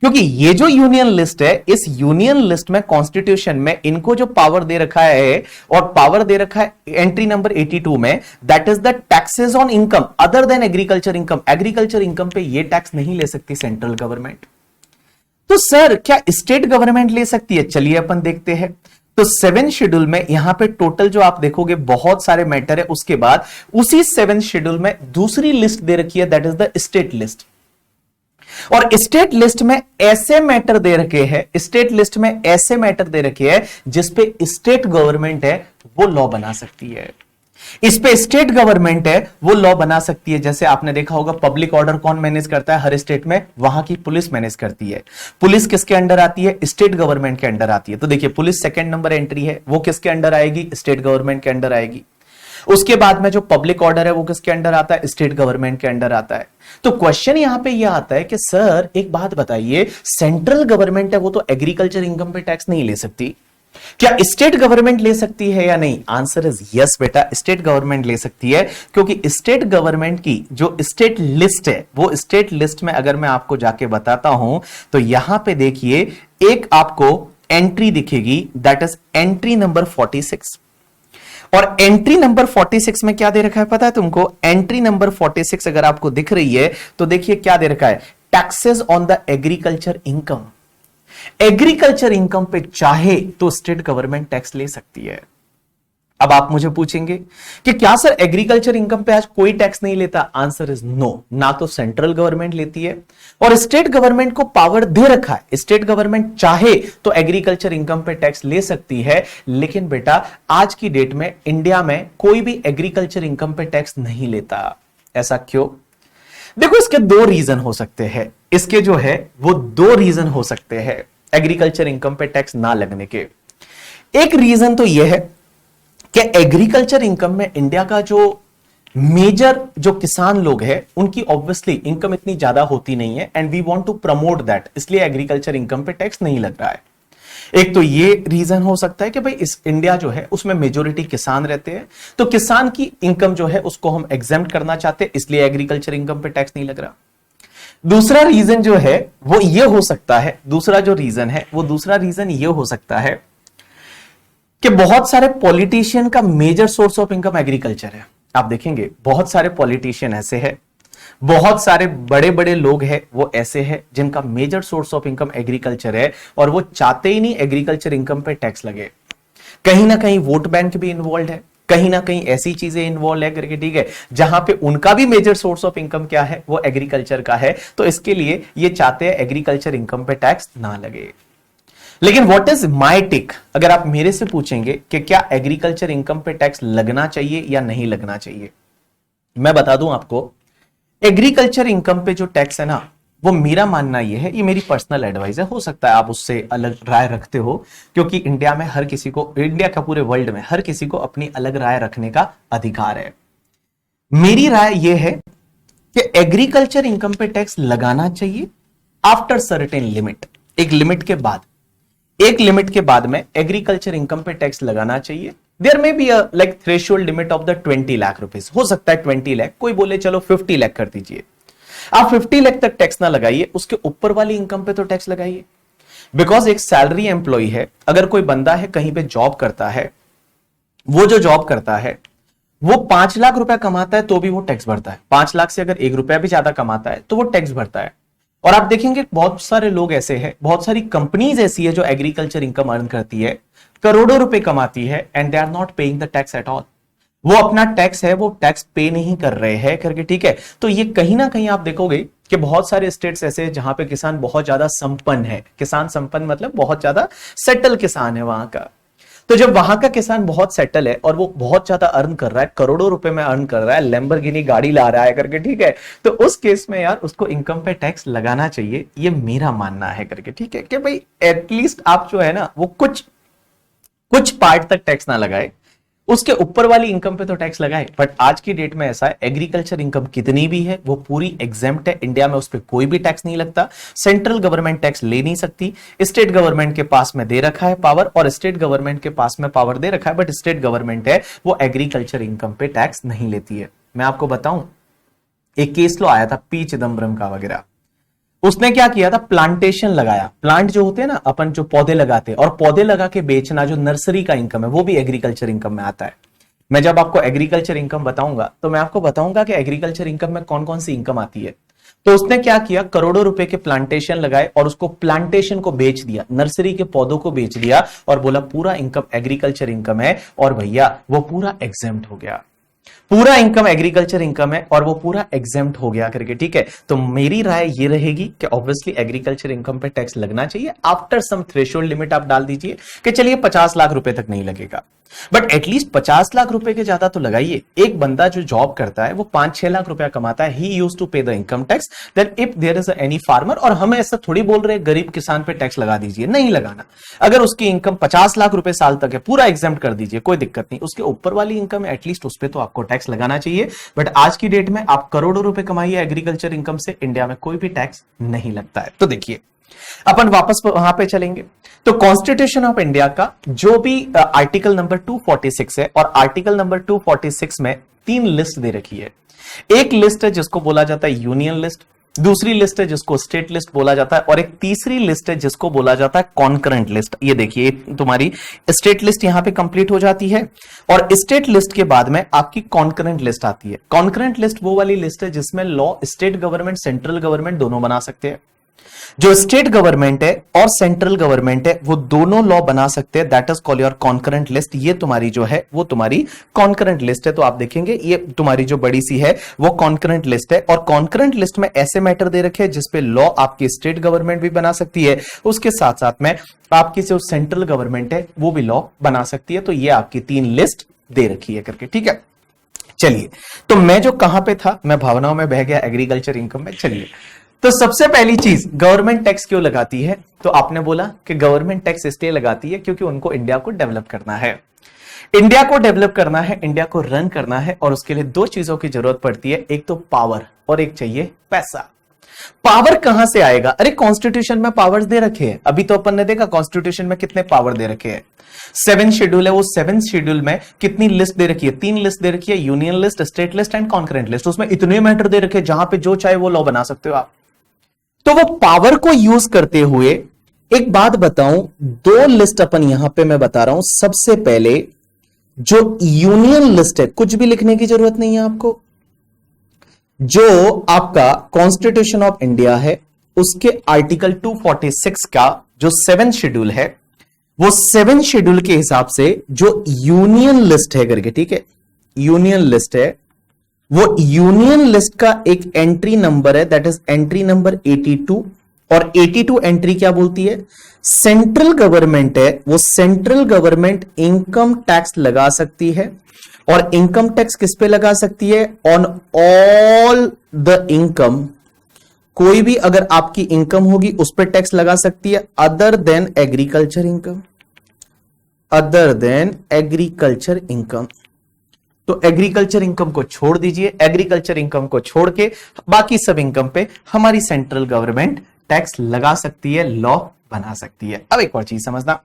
क्योंकि ये जो यूनियन लिस्ट है इस यूनियन लिस्ट में कॉन्स्टिट्यूशन में इनको जो पावर दे रखा है और पावर दे रखा है एंट्री नंबर 82 में, that is the taxes on income other than agriculture income. Agriculture income पे ये टैक्स नहीं ले सकती सेंट्रल गवर्नमेंट। तो सर क्या स्टेट गवर्नमेंट ले सकती है? चलिए अपन देखते हैं। तो 7 शेड्यूल में यहां पे टोटल जो आप देखोगे बहुत सारे मैटर है। उसके बाद उसी 7 शेड्यूल में दूसरी लिस्ट दे रखी है, that is the state list. और स्टेट लिस्ट में ऐसे मैटर दे रखे हैं, स्टेट लिस्ट में ऐसे मैटर दे रखे हैं जिसपे स्टेट गवर्नमेंट है वो लॉ बना सकती है। इस पे स्टेट गवर्नमेंट है वो लॉ बना सकती है। जैसे आपने देखा होगा पब्लिक ऑर्डर कौन मैनेज करता है हर स्टेट में? वहां की पुलिस मैनेज करती है। पुलिस किसके अंडर आती है? स्टेट गवर्नमेंट के अंडर आती है। तो देखिए पुलिस सेकंड नंबर एंट्री है, वो किसके अंडर आएगी? स्टेट गवर्नमेंट के अंडर आएगी। उसके बाद में जो पब्लिक ऑर्डर है वो किसके अंडर आता है? स्टेट गवर्नमेंट के अंडर आता है। तो क्वेश्चन यहां पे यह आता है कि सर एक बात बताइए, सेंट्रल गवर्नमेंट है वो तो एग्रीकल्चर इनकम पे टैक्स नहीं ले सकती, क्या स्टेट गवर्नमेंट ले सकती है या नहीं? आंसर इज यस बेटा, स्टेट गवर्नमेंट ले सकती है। क्योंकि स्टेट गवर्नमेंट की जो स्टेट लिस्ट है वो स्टेट लिस्ट में अगर मैं आपको जाके बताता हूं तो यहां पे देखिए एक आपको एंट्री दिखेगी, दैट इज एंट्री नंबर 46। और एंट्री नंबर 46 में क्या दे रखा है पता है तुमको? एंट्री नंबर 46 अगर आपको दिख रही है तो देखिए क्या दे रखा है? Taxes on the agriculture income. Agriculture income पे चाहे तो स्टेट गवर्नमेंट टैक्स ले सकती है। अब आप मुझे पूछेंगे कि क्या सर एग्रीकल्चर इनकम पे आज कोई टैक्स नहीं लेता? आंसर इज नो, ना तो सेंट्रल गवर्नमेंट लेती है और स्टेट गवर्नमेंट को पावर दे रखा है। स्टेट गवर्नमेंट चाहे तो एग्रीकल्चर इनकम पे टैक्स ले सकती है, लेकिन बेटा आज की डेट में इंडिया में कोई भी एग्रीकल्चर इनकम पे टैक्स नहीं लेता। ऐसा क्यों? देखो इसके 2 रीजन हो सकते हैं। इसके जो है वो 2 रीजन हो सकते हैं एग्रीकल्चर इनकम पे टैक्स ना लगने के। एक रीजन तो यह है कि एग्रीकल्चर इनकम में इंडिया का जो मेजर जो किसान लोग हैं उनकी ऑब्वियसली इनकम इतनी ज्यादा होती नहीं है and we want to promote that, इसलिए एग्रीकल्चर इनकम पे टैक्स नहीं लग रहा है। एक तो ये रीजन हो सकता है कि भाई इस इंडिया जो है उसमें मेजोरिटी किसान रहते हैं, तो किसान की इनकम जो है उसको हम एग्जेम्प्ट करना चाहते हैं, इसलिए एग्रीकल्चर इनकम पे टैक्स नहीं लग रहा। दूसरा रीजन जो है वो ये हो सकता है, दूसरा रीजन ये हो सकता है कि बहुत सारे पॉलिटिशियन का major source of income agriculture है। आप देखेंगे बहुत सारे पॉलिटिशियन ऐसे हैं, बहुत सारे बड़े बड़े लोग हैं वो ऐसे हैं जिनका major source of income agriculture है और वो चाहते ही नहीं एग्रीकल्चर इनकम पे टैक्स लगे। कहीं ना कहीं वोट बैंक भी इन्वॉल्व है, कहीं ना कहीं ऐसी चीजें इन्वॉल्व है करके, ठीक है, जहां पे उनका भी मेजर सोर्स ऑफ इनकम क्या है, वो एग्रीकल्चर का है, तो इसके लिए ये चाहते हैं एग्रीकल्चर इनकम पे टैक्स ना लगे। लेकिन व्हाट इज माय टेक, अगर आप मेरे से पूछेंगे कि क्या एग्रीकल्चर इनकम पे टैक्स लगना चाहिए या नहीं लगना चाहिए, मैं बता दूं आपको, एग्रीकल्चर इनकम पे जो टैक्स है ना, वो मेरा मानना ये है, ये मेरी पर्सनल एडवाइस है, हो सकता है आप उससे अलग राय रखते हो, क्योंकि इंडिया में हर किसी को, इंडिया का पूरे वर्ल्ड में हर किसी को अपनी अलग राय रखने का अधिकार है। मेरी राय ये है कि एग्रीकल्चर इनकम पे टैक्स लगाना चाहिए आफ्टर सर्टेन लिमिट, एक लिमिट के बाद में एग्रीकल्चर इनकम पे टैक्स लगाना चाहिए। There may be like threshold limit of the 20 lakh rupees, हो सकता है 20 लाख, कोई बोले चलो 50 लाख कर दीजिए, आप 50 लाख तक टैक्स ना लगाइए, उसके ऊपर वाली इनकम पे तो टैक्स लगाइए। बिकॉज एक सैलरी एम्प्लॉय है, अगर कोई बंदा है कहीं पे जॉब करता है, वो जो जॉब करता है वो 5 लाख रुपया कमाता है तो भी वो टैक्स भरता है, 5 लाख से अगर 1 रुपया भी ज्यादा कमाता है तो वो टैक्स भरता है। और आप देखेंगे बहुत सारे लोग ऐसे हैं, बहुत सारी कंपनीज ऐसी है जो एग्रीकल्चर इनकम अर्न करती है, करोड़ों रुपए कमाती है and they are not paying the tax at all, वो अपना टैक्स है वो टैक्स पे नहीं कर रहे हैं करके, ठीक है। तो ये कहीं ना कहीं आप देखोगे कि बहुत सारे स्टेट्स ऐसे हैं जहां पे किसान बहुत ज्यादा संपन्न है, किसान संपन्न मतलब बहुत ज्यादा सेटल किसान है वहां का। तो जब वहां का किसान बहुत सेटल है और वो बहुत ज्यादा अर्न कर रहा है, करोड़ों रुपए में अर्न कर रहा है, लैम्बोर्गिनी गाड़ी ला रहा है करके, ठीक है, तो उस केस में यार उसको इनकम पे टैक्स लगाना चाहिए, ये मेरा मानना है करके, ठीक है, कि भाई एटलीस्ट आप जो है ना वो कुछ पार्ट तक टैक्स ना लगाए, उसके ऊपर वाली इनकम पे तो टैक्स लगाए। बट आज की डेट में ऐसा है, एग्रीकल्चर इनकम कितनी भी है वो पूरी एग्जेम्प्ट है, इंडिया में उस पर कोई भी टैक्स नहीं लगता, सेंट्रल गवर्नमेंट टैक्स ले नहीं सकती, स्टेट गवर्नमेंट के पास में दे रखा है पावर, और स्टेट गवर्नमेंट के पास में पावर दे रखा है, बट स्टेट गवर्नमेंट है वो एग्रीकल्चर इनकम पे टैक्स नहीं लेती है। मैं आपको बताऊं, एक केस लो आया था पी चिदम्बरम का वगैरह, उसने क्या किया था, प्लांटेशन लगाया, प्लांट जो होते हैं ना अपन जो पौधे लगाते हैं, और पौधे लगा के बेचना, जो नर्सरी का इनकम है वो भी एग्रीकल्चर इनकम में आता है। मैं जब आपको एग्रीकल्चर इनकम बताऊंगा तो मैं आपको बताऊंगा कि एग्रीकल्चर इनकम में कौन कौन सी इनकम आती है। तो उसने क्या किया, करोड़ों रुपए के प्लांटेशन लगाए और उसको प्लांटेशन को बेच दिया, नर्सरी के पौधों को बेच दिया और बोला पूरा इनकम एग्रीकल्चर इनकम है, और भैया वो पूरा एग्जेम्प्ट हो गया, पूरा इनकम एग्रीकल्चर इनकम है और वो पूरा एग्जेम्प्ट हो गया करके, ठीक है। तो मेरी राय ये रहेगी कि ऑब्वियसली एग्रीकल्चर इनकम पे टैक्स लगना चाहिए, आफ्टर सम थ्रेशोल्ड लिमिट आप डाल दीजिए कि चलिए 50 लाख रुपए तक नहीं लगेगा, बट एटलीस्ट 50 लाख रुपए के ज्यादा तो लगाइए। एक बंदा जो जॉब करता है वो 5-6 लाख रुपया कमाता है, he used to pay the income tax, then if there is any farmer, और हम ऐसा थोड़ी बोल रहे गरीब किसान पे टैक्स लगा दीजिए, नहीं लगाना। अगर उसकी इनकम 50 लाख रुपए साल तक है, पूरा एग्जेम्प्ट कर दीजिए, कोई दिक्कत नहीं, उसके ऊपर वाली इनकम है एटलीस्ट उस पर तो आपको टैक्स लगाना चाहिए। बट आज की डेट में आप करोड़ों रुपए कमाइए एग्रीकल्चर इनकम से, इंडिया में कोई भी टैक्स नहीं लगता है। तो देखिए अपन वापस वहां पे चलेंगे, तो कॉन्स्टिट्यूशन ऑफ इंडिया का जो भी आर्टिकल नंबर 246 है, और आर्टिकल नंबर 246 में 3 लिस्ट दे रखी है। एक लिस्ट है जिसको बोला जाता है यूनियन लिस्ट, दूसरी लिस्ट है जिसको स्टेट लिस्ट बोला जाता है, और एक तीसरी लिस्ट है जिसको बोला जाता है कॉन्करेंट लिस्ट। ये देखिए तुम्हारी स्टेट लिस्ट यहां पे कंप्लीट हो जाती है, और स्टेट लिस्ट के बाद में आपकी कॉन्करेंट लिस्ट आती है। कॉन्करेंट लिस्ट वो वाली लिस्ट है जिसमें law state government central government दोनों बना सकते हैं। जो स्टेट गवर्नमेंट है और सेंट्रल गवर्नमेंट है वो दोनों लॉ बना सकते हैं, that is called your concurrent list. ये तुम्हारी जो है वो तुम्हारी कॉन्करेंट लिस्ट है। तो आप देखेंगे ये तुम्हारी जो बड़ी सी है वो कॉन्करेंट लिस्ट है, और कॉन्करेंट लिस्ट में ऐसे मैटर दे रखे हैं जिसपे लॉ आपकी स्टेट गवर्नमेंट भी बना सकती है, उसके साथ साथ में आपकी जो सेंट्रल गवर्नमेंट है वो भी लॉ बना सकती है। तो ये आपकी 3 लिस्ट दे रखी है करके, ठीक है। चलिए, तो मैं जो कहां पे था, मैं भावनाओं में बह गया एग्रीकल्चर इनकम में। चलिए, तो सबसे पहली चीज, गवर्नमेंट टैक्स क्यों लगाती है? तो आपने बोला कि गवर्नमेंट टैक्स इसलिए लगाती है क्योंकि उनको इंडिया को डेवलप करना है। इंडिया को डेवलप करना है, इंडिया को रन करना है, और उसके लिए दो चीजों की जरूरत पड़ती है, एक तो पावर और एक चाहिए पैसा। पावर कहां से आएगा? अरे कॉन्स्टिट्यूशन में पावर्स दे रखे हैं, अभी तो अपन ने देखा कॉन्स्टिट्यूशन में कितने पावर दे रखे हैं। 7 शेड्यूल है, वो 7 शेड्यूल में कितनी लिस्ट दे रखी है? 3 लिस्ट दे रखी है, union list, state list and concurrent list. उसमें इतने मैटर दे रखे हैं जहां पे जो चाहे वो लॉ बना सकते हो आप। तो वो पावर को यूज करते हुए एक बात बताऊं, 2 लिस्ट अपन यहां पे मैं बता रहा हूं। सबसे पहले जो यूनियन लिस्ट है, कुछ भी लिखने की जरूरत नहीं है आपको, जो आपका कॉन्स्टिट्यूशन ऑफ इंडिया है उसके आर्टिकल 246 का जो 7 शेड्यूल है, वो 7 शेड्यूल के हिसाब से जो यूनियन लिस्ट है करके, ठीक है, यूनियन लिस्ट है, वो यूनियन लिस्ट का एक एंट्री नंबर है, दैट इज एंट्री नंबर 82। और 82 एंट्री क्या बोलती है? सेंट्रल गवर्नमेंट है, वो सेंट्रल गवर्नमेंट इनकम टैक्स लगा सकती है, और इनकम टैक्स किस पे लगा सकती है? On all the income. कोई भी अगर आपकी इनकम होगी उस पर टैक्स लगा सकती है, other than agriculture income, other than agriculture income. तो एग्रीकल्चर इनकम को छोड़ दीजिए, एग्रीकल्चर इनकम को छोड़ के बाकी सब इनकम पे हमारी सेंट्रल गवर्नमेंट टैक्स लगा सकती है, लॉ बना सकती है। अब एक और चीज समझना,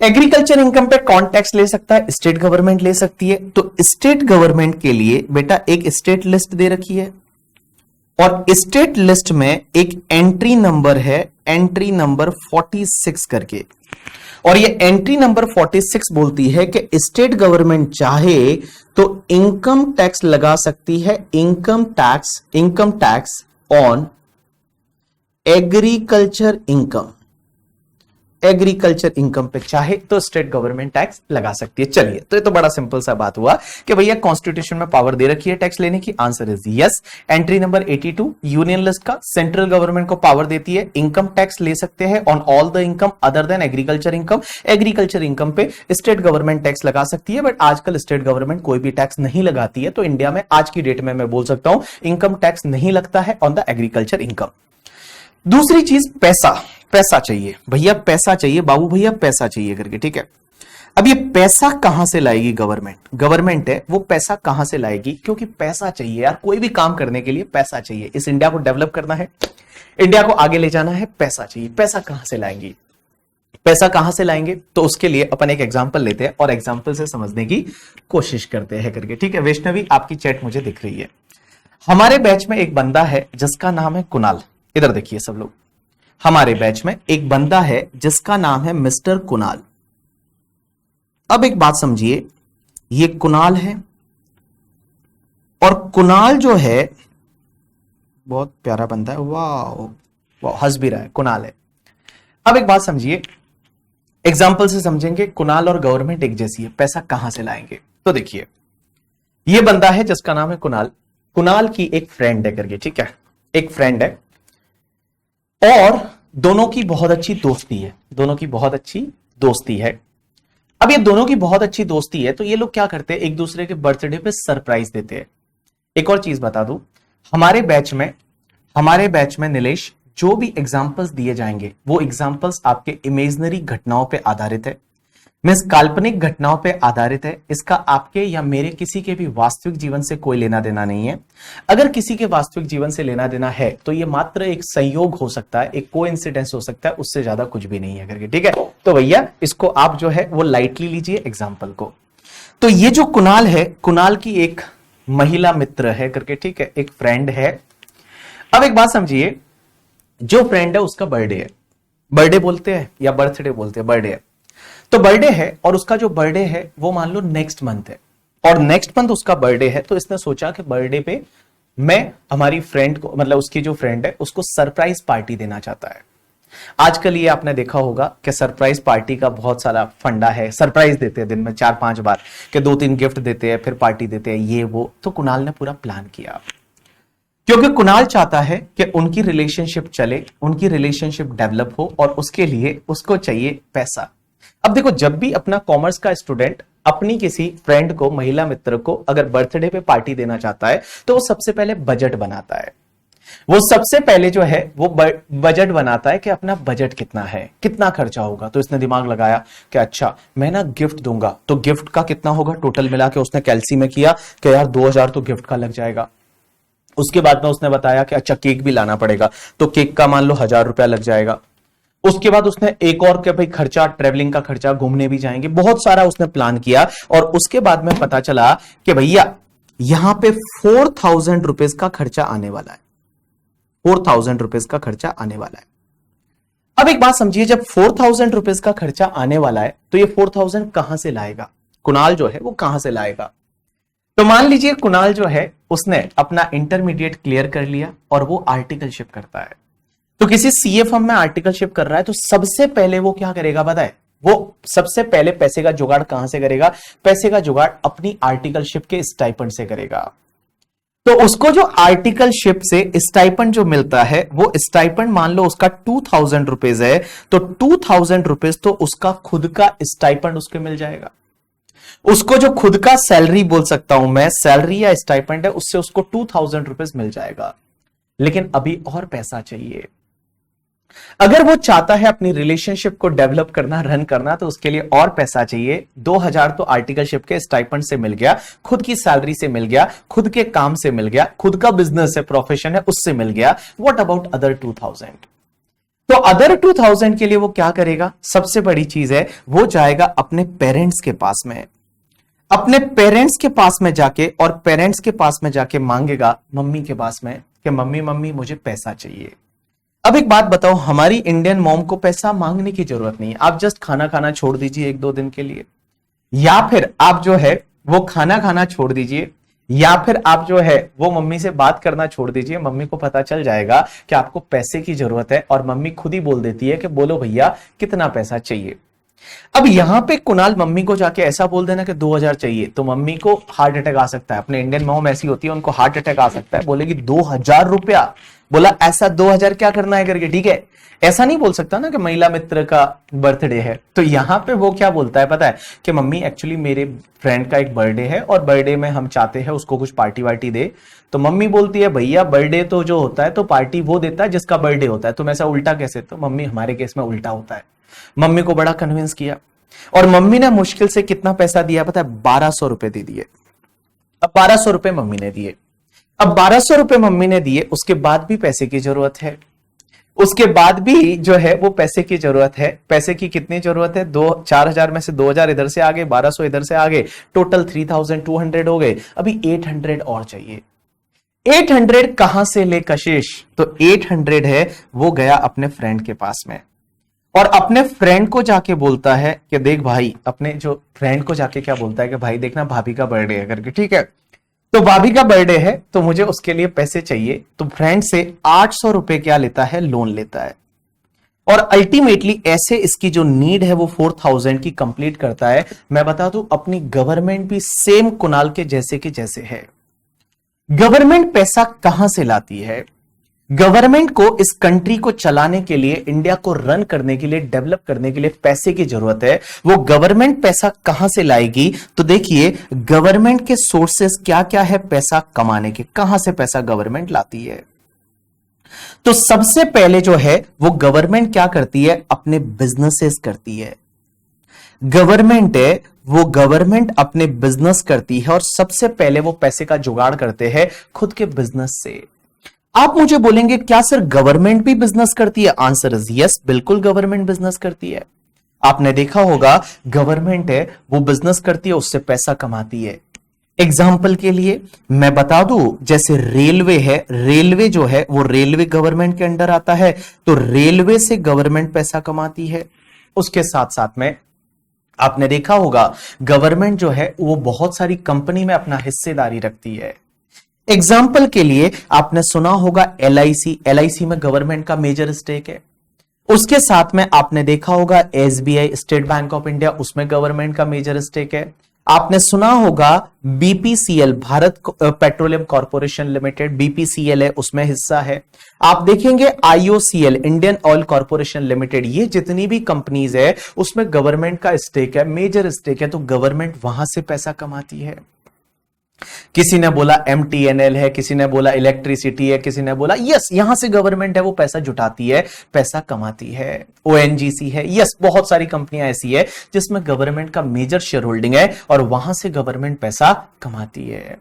एग्रीकल्चर इनकम पे कौन टैक्स ले सकता है? स्टेट गवर्नमेंट ले सकती है। तो स्टेट गवर्नमेंट के लिए बेटा एक स्टेट लिस्ट दे रखी है, और स्टेट लिस्ट में एक एंट्री नंबर है, एंट्री नंबर 46 करके, और ये एंट्री नंबर 46 बोलती है कि स्टेट गवर्नमेंट चाहे तो इनकम टैक्स लगा सकती है, income tax on agriculture income. Agriculture income पे चाहे तो स्टेट गवर्नमेंट टैक्स लगा सकती है। चलिए, तो ये तो बड़ा सिंपल सा बात हुआ कि भैया कॉन्स्टिट्यूशन में पावर दे रखी है टैक्स लेने की। Answer is yes. Entry number 82 union list का सेंट्रल गवर्नमेंट को पावर देती है, इनकम टैक्स ले सकते हैं on all the income other than agriculture income. Agriculture income पे स्टेट गवर्नमेंट टैक्स लगा सकती है, बट आजकल स्टेट गवर्नमेंट कोई भी टैक्स नहीं लगाती है। तो इंडिया में आज की डेट में मैं बोल सकता हूं इनकम टैक्स नहीं लगता है ऑन द एग्रीकल्चर इनकम। दूसरी चीज पैसा चाहिए भैया, पैसा चाहिए बाबू भैया, पैसा चाहिए करके, ठीक है। अब ये पैसा कहां से लाएगी गवर्नमेंट है, वो पैसा कहां से लाएगी? क्योंकि पैसा चाहिए यार, कोई भी काम करने के लिए पैसा चाहिए। इस इंडिया को डेवलप करना है, इंडिया को आगे ले जाना है, पैसा चाहिए। पैसा कहां से लाएंगे? पैसा कहां से लाएंगे? तो उसके लिए अपन एक एग्जांपल लेते हैं और एग्जांपल से समझने की कोशिश करते हैं करके, ठीक है। वैष्णवी, आपकी चैट मुझे दिख रही है। हमारे बैच में एक बंदा है जिसका नाम है कुणाल। इधर देखिए सब लोग, हमारे बैच में एक बंदा है जिसका नाम है मिस्टर कुणाल। अब एक बात समझिए, ये कुणाल है और कुणाल जो है बहुत प्यारा बंदा है, वाह वाह, हंस भी रहा है, कुणाल है। अब एक बात समझिए, एग्जाम्पल से समझेंगे, कुणाल और गवर्नमेंट एक जैसी है, पैसा कहां से लाएंगे? तो देखिए, ये बंदा है जिसका नाम है कुणाल, कुणाल की एक फ्रेंड है करके, ठीक है, एक फ्रेंड है और दोनों की बहुत अच्छी दोस्ती है, दोनों की बहुत अच्छी दोस्ती है। अब ये दोनों की बहुत अच्छी दोस्ती है तो ये लोग क्या करते हैं, एक दूसरे के बर्थडे पे सरप्राइज देते हैं। एक और चीज बता दूं, हमारे बैच में नीलेश, जो भी एग्जाम्पल्स दिए जाएंगे वो एग्जाम्पल्स आपके इमेजिनरी घटनाओं पे आधारित है, मींस काल्पनिक घटनाओं पे आधारित है। इसका आपके या मेरे किसी के भी वास्तविक जीवन से कोई लेना देना नहीं है। अगर किसी के वास्तविक जीवन से लेना देना है तो ये मात्र एक संयोग हो सकता है, एक कोइंसिडेंस हो सकता है, उससे ज्यादा कुछ भी नहीं है करके, ठीक है। तो भैया इसको आप जो है वो लाइटली लीजिए एग्जाम्पल को। तो ये जो कुणाल है, कुणाल की एक महिला मित्र है करके, ठीक है, एक फ्रेंड है। अब एक बात समझिए, जो फ्रेंड है उसका बर्थडे है, बर्थडे बोलते हैं या बर्थडे बोलते हैं, बर्थडे है। तो बर्थडे है और उसका जो बर्थडे है वो मान लो नेक्स्ट मंथ है, और नेक्स्ट मंथ उसका बर्थडे है। तो इसने सोचा कि बर्थडे पे मैं हमारी फ्रेंड को, मतलब उसकी जो फ्रेंड है उसको सरप्राइज पार्टी देना चाहता है। आजकल ये आपने देखा होगा कि सरप्राइज पार्टी का बहुत सारा फंडा है, सरप्राइज देते हैं दिन में 4-5 बार, कि 2-3 गिफ्ट देते हैं, फिर पार्टी देते हैं, ये वो। तो कुणाल ने पूरा प्लान किया, क्योंकि कुणाल चाहता है कि उनकी रिलेशनशिप चले, उनकी रिलेशनशिप डेवलप हो, और उसके लिए उसको चाहिए पैसा। अब देखो, जब भी अपना कॉमर्स का स्टूडेंट अपनी किसी फ्रेंड को, महिला मित्र को अगर बर्थडे पे पार्टी देना चाहता है तो वो सबसे पहले बजट बनाता है। वो सबसे पहले जो है वो बजट बनाता है कि अपना बजट कितना है, कितना खर्चा होगा। तो इसने दिमाग लगाया कि अच्छा मैं ना गिफ्ट दूंगा, तो गिफ्ट का कितना होगा टोटल मिला के उसने कैलसी में किया कि यार 2000 तो गिफ्ट का लग जाएगा। उसके बाद में उसने बताया कि अच्छा केक भी लाना पड़ेगा, तो केक का मान लो 1000 रुपया लग जाएगा। उसके बाद उसने एक और के भाई खर्चा, ट्रेवलिंग का खर्चा, घूमने भी जाएंगे, बहुत सारा उसने प्लान किया। और उसके बाद में पता चला कि भैया यहां पे 4000 रुपीज का खर्चा आने वाला है, 4000 रुपीज का खर्चा आने वाला है। अब एक बात समझिए, जब 4000 रुपीज का खर्चा आने वाला है तो ये 4000 कहां से लाएगा कुणाल जो है, वो कहां से लाएगा? तो मान लीजिए कुणाल जो है उसने अपना इंटरमीडिएट क्लियर कर लिया और वो आर्टिकलशिप करता है। तो किसी सीए फर्म में आर्टिकलशिप कर रहा है, तो सबसे पहले वो क्या करेगा पता है? वो सबसे पहले पैसे का जुगाड़ कहां से करेगा? पैसे का जुगाड़ अपनी आर्टिकलशिप के स्टाइपेंड से करेगा। तो उसको जो आर्टिकलशिप से स्टाइपेंड जो मिलता है, वो स्टाइपेंड मान लो उसका 2000 रुपीज है, तो 2000 रुपीज तो उसका खुद का स्टाइपेंड उसके मिल जाएगा। उसको जो खुद का सैलरी बोल सकता हूं मैं, सैलरी या स्टाइपेंड है, उससे उसको 2000 रुपीज मिल जाएगा। लेकिन अभी और पैसा चाहिए। अगर वो चाहता है अपनी रिलेशनशिप को डेवलप करना, रन करना, तो उसके लिए और पैसा चाहिए। 2000 तो आर्टिकलशिप के स्टाइपेंड से मिल गया, खुद की सैलरी से मिल गया, खुद के काम से मिल गया, खुद का बिजनेस है, प्रोफेशन है, उससे मिल गया। What about other 2000? तो अदर 2000 के लिए वो क्या करेगा? सबसे बड़ी चीज है, वो जाएगा अपने पेरेंट्स के पास में, अपने पेरेंट्स के पास में जाके, और पेरेंट्स के पास में जाके मांगेगा मम्मी के पास में कि मम्मी मुझे पैसा चाहिए। अब एक बात बताओ, हमारी इंडियन मॉम को पैसा मांगने की जरूरत नहीं है। आप जस्ट खाना खाना छोड़ दीजिए 1-2 दिन के लिए, या फिर आप जो है वो खाना खाना छोड़ दीजिए, या फिर आप जो है वो मम्मी से बात करना छोड़ दीजिए। मम्मी को पता चल जाएगा कि आपको पैसे की जरूरत है, और मम्मी खुद ही बोल देती है कि बोलो भैया कितना पैसा चाहिए। अब यहां पे कुणाल मम्मी को जाके ऐसा बोल देना कि 2000 चाहिए, तो मम्मी को हार्ट अटैक आ सकता है। अपने इंडियन मॉम ऐसी होती है, उनको हार्ट अटैक आ सकता है, बोलेगी 2000 रुपया, बोला ऐसा 2000 क्या करना है करके, ठीक है। ऐसा नहीं बोल सकता ना कि महिला मित्र का बर्थडे है। तो यहां पे वो क्या बोलता है पता है कि मम्मी एक्चुअली मेरे फ्रेंड का एक बर्थडे है, और बर्थडे में हम चाहते हैं उसको कुछ पार्टी वार्टी दे। तो मम्मी बोलती है भैया बर्थडे तो जो होता है तो पार्टी वो देता है जिसका बर्थडे होता है, तुम ऐसा उल्टा कैसे? तो मम्मी हमारे केस में उल्टा होता है। मम्मी को बड़ा कन्विंस किया, और मम्मी ने मुश्किल से कितना पैसा दिया पता है? 1200 रुपए दे दिए। अब 1200 रुपए मम्मी ने दिए। अब 1200 रुपए मम्मी ने दिए, उसके बाद भी पैसे की जरूरत है, उसके बाद भी जो है वो पैसे की जरूरत है। पैसे की कितनी जरूरत है? 4000 में से 2000 इधर से आगे, 1200 इधर से आगे, टोटल 3200 हो गए। अभी 800 और चाहिए। 800 कहां से ले कशिश? तो 800 है वो गया अपने फ्रेंड के पास में, और अपने फ्रेंड को जाके बोलता है कि देख भाई, अपने जो फ्रेंड को जाके क्या बोलता है कि भाई देखना भाभी का बर्थडे है करके, ठीक है। तो भाभी का बर्थडे है तो मुझे उसके लिए पैसे चाहिए। तो फ्रेंड से 800 रुपए क्या लेता है? लोन लेता है, और अल्टीमेटली ऐसे इसकी जो नीड है वो 4000 की कंप्लीट करता है। मैं बता दूं, अपनी गवर्नमेंट भी सेम कुणाल के जैसे के जैसे है। गवर्नमेंट पैसा कहां से लाती है? गवर्नमेंट को इस कंट्री को चलाने के लिए, इंडिया को रन करने के लिए, डेवलप करने के लिए पैसे की जरूरत है। वो गवर्नमेंट पैसा कहां से लाएगी? तो देखिए गवर्नमेंट के सोर्सेस क्या क्या है पैसा कमाने के, कहां से पैसा गवर्नमेंट लाती है। तो सबसे पहले जो है वो गवर्नमेंट क्या करती है? अपने बिजनेसेस करती है। गवर्नमेंट है वो गवर्नमेंट अपने बिजनेस करती है, और सबसे पहले वो पैसे का जुगाड़ करते हैं खुद के बिजनेस से। आप मुझे बोलेंगे क्या सर गवर्नमेंट भी बिजनेस करती है? आंसर इज यस, बिल्कुल गवर्नमेंट बिजनेस करती है। आपने देखा होगा गवर्नमेंट है वो बिजनेस करती है, उससे पैसा कमाती है। एग्जाम्पल के लिए मैं बता दूं, जैसे रेलवे है, रेलवे जो है वो रेलवे गवर्नमेंट के अंडर आता है, तो रेलवे से गवर्नमेंट पैसा कमाती है। उसके साथ साथ में आपने देखा होगा गवर्नमेंट जो है वो बहुत सारी कंपनी में अपना हिस्सेदारी रखती है। एग्जाम्पल के लिए आपने सुना होगा एलआईसी, एलआईसी में गवर्नमेंट का मेजर स्टेक है। उसके साथ में आपने देखा होगा SBI, state bank of India, उसमें गवर्नमेंट का मेजर स्टेक है। आपने सुना होगा BPCL, Bharat petroleum corporation limited, BPCL है उसमें हिस्सा है। आप देखेंगे IOCL, Indian oil corporation limited, ये जितनी भी कंपनीज है उसमें गवर्नमेंट का स्टेक है, मेजर स्टेक है। तो गवर्नमेंट वहां से पैसा कमाती है। किसी ने बोला MTNL है, किसी ने बोला इलेक्ट्रिसिटी है, किसी ने बोला यस यहां से गवर्नमेंट है वो पैसा जुटाती है, पैसा कमाती है। ONGC है, यस बहुत सारी कंपनियां ऐसी है जिसमें गवर्नमेंट का मेजर शेयर होल्डिंग है और वहां से गवर्नमेंट पैसा कमाती है।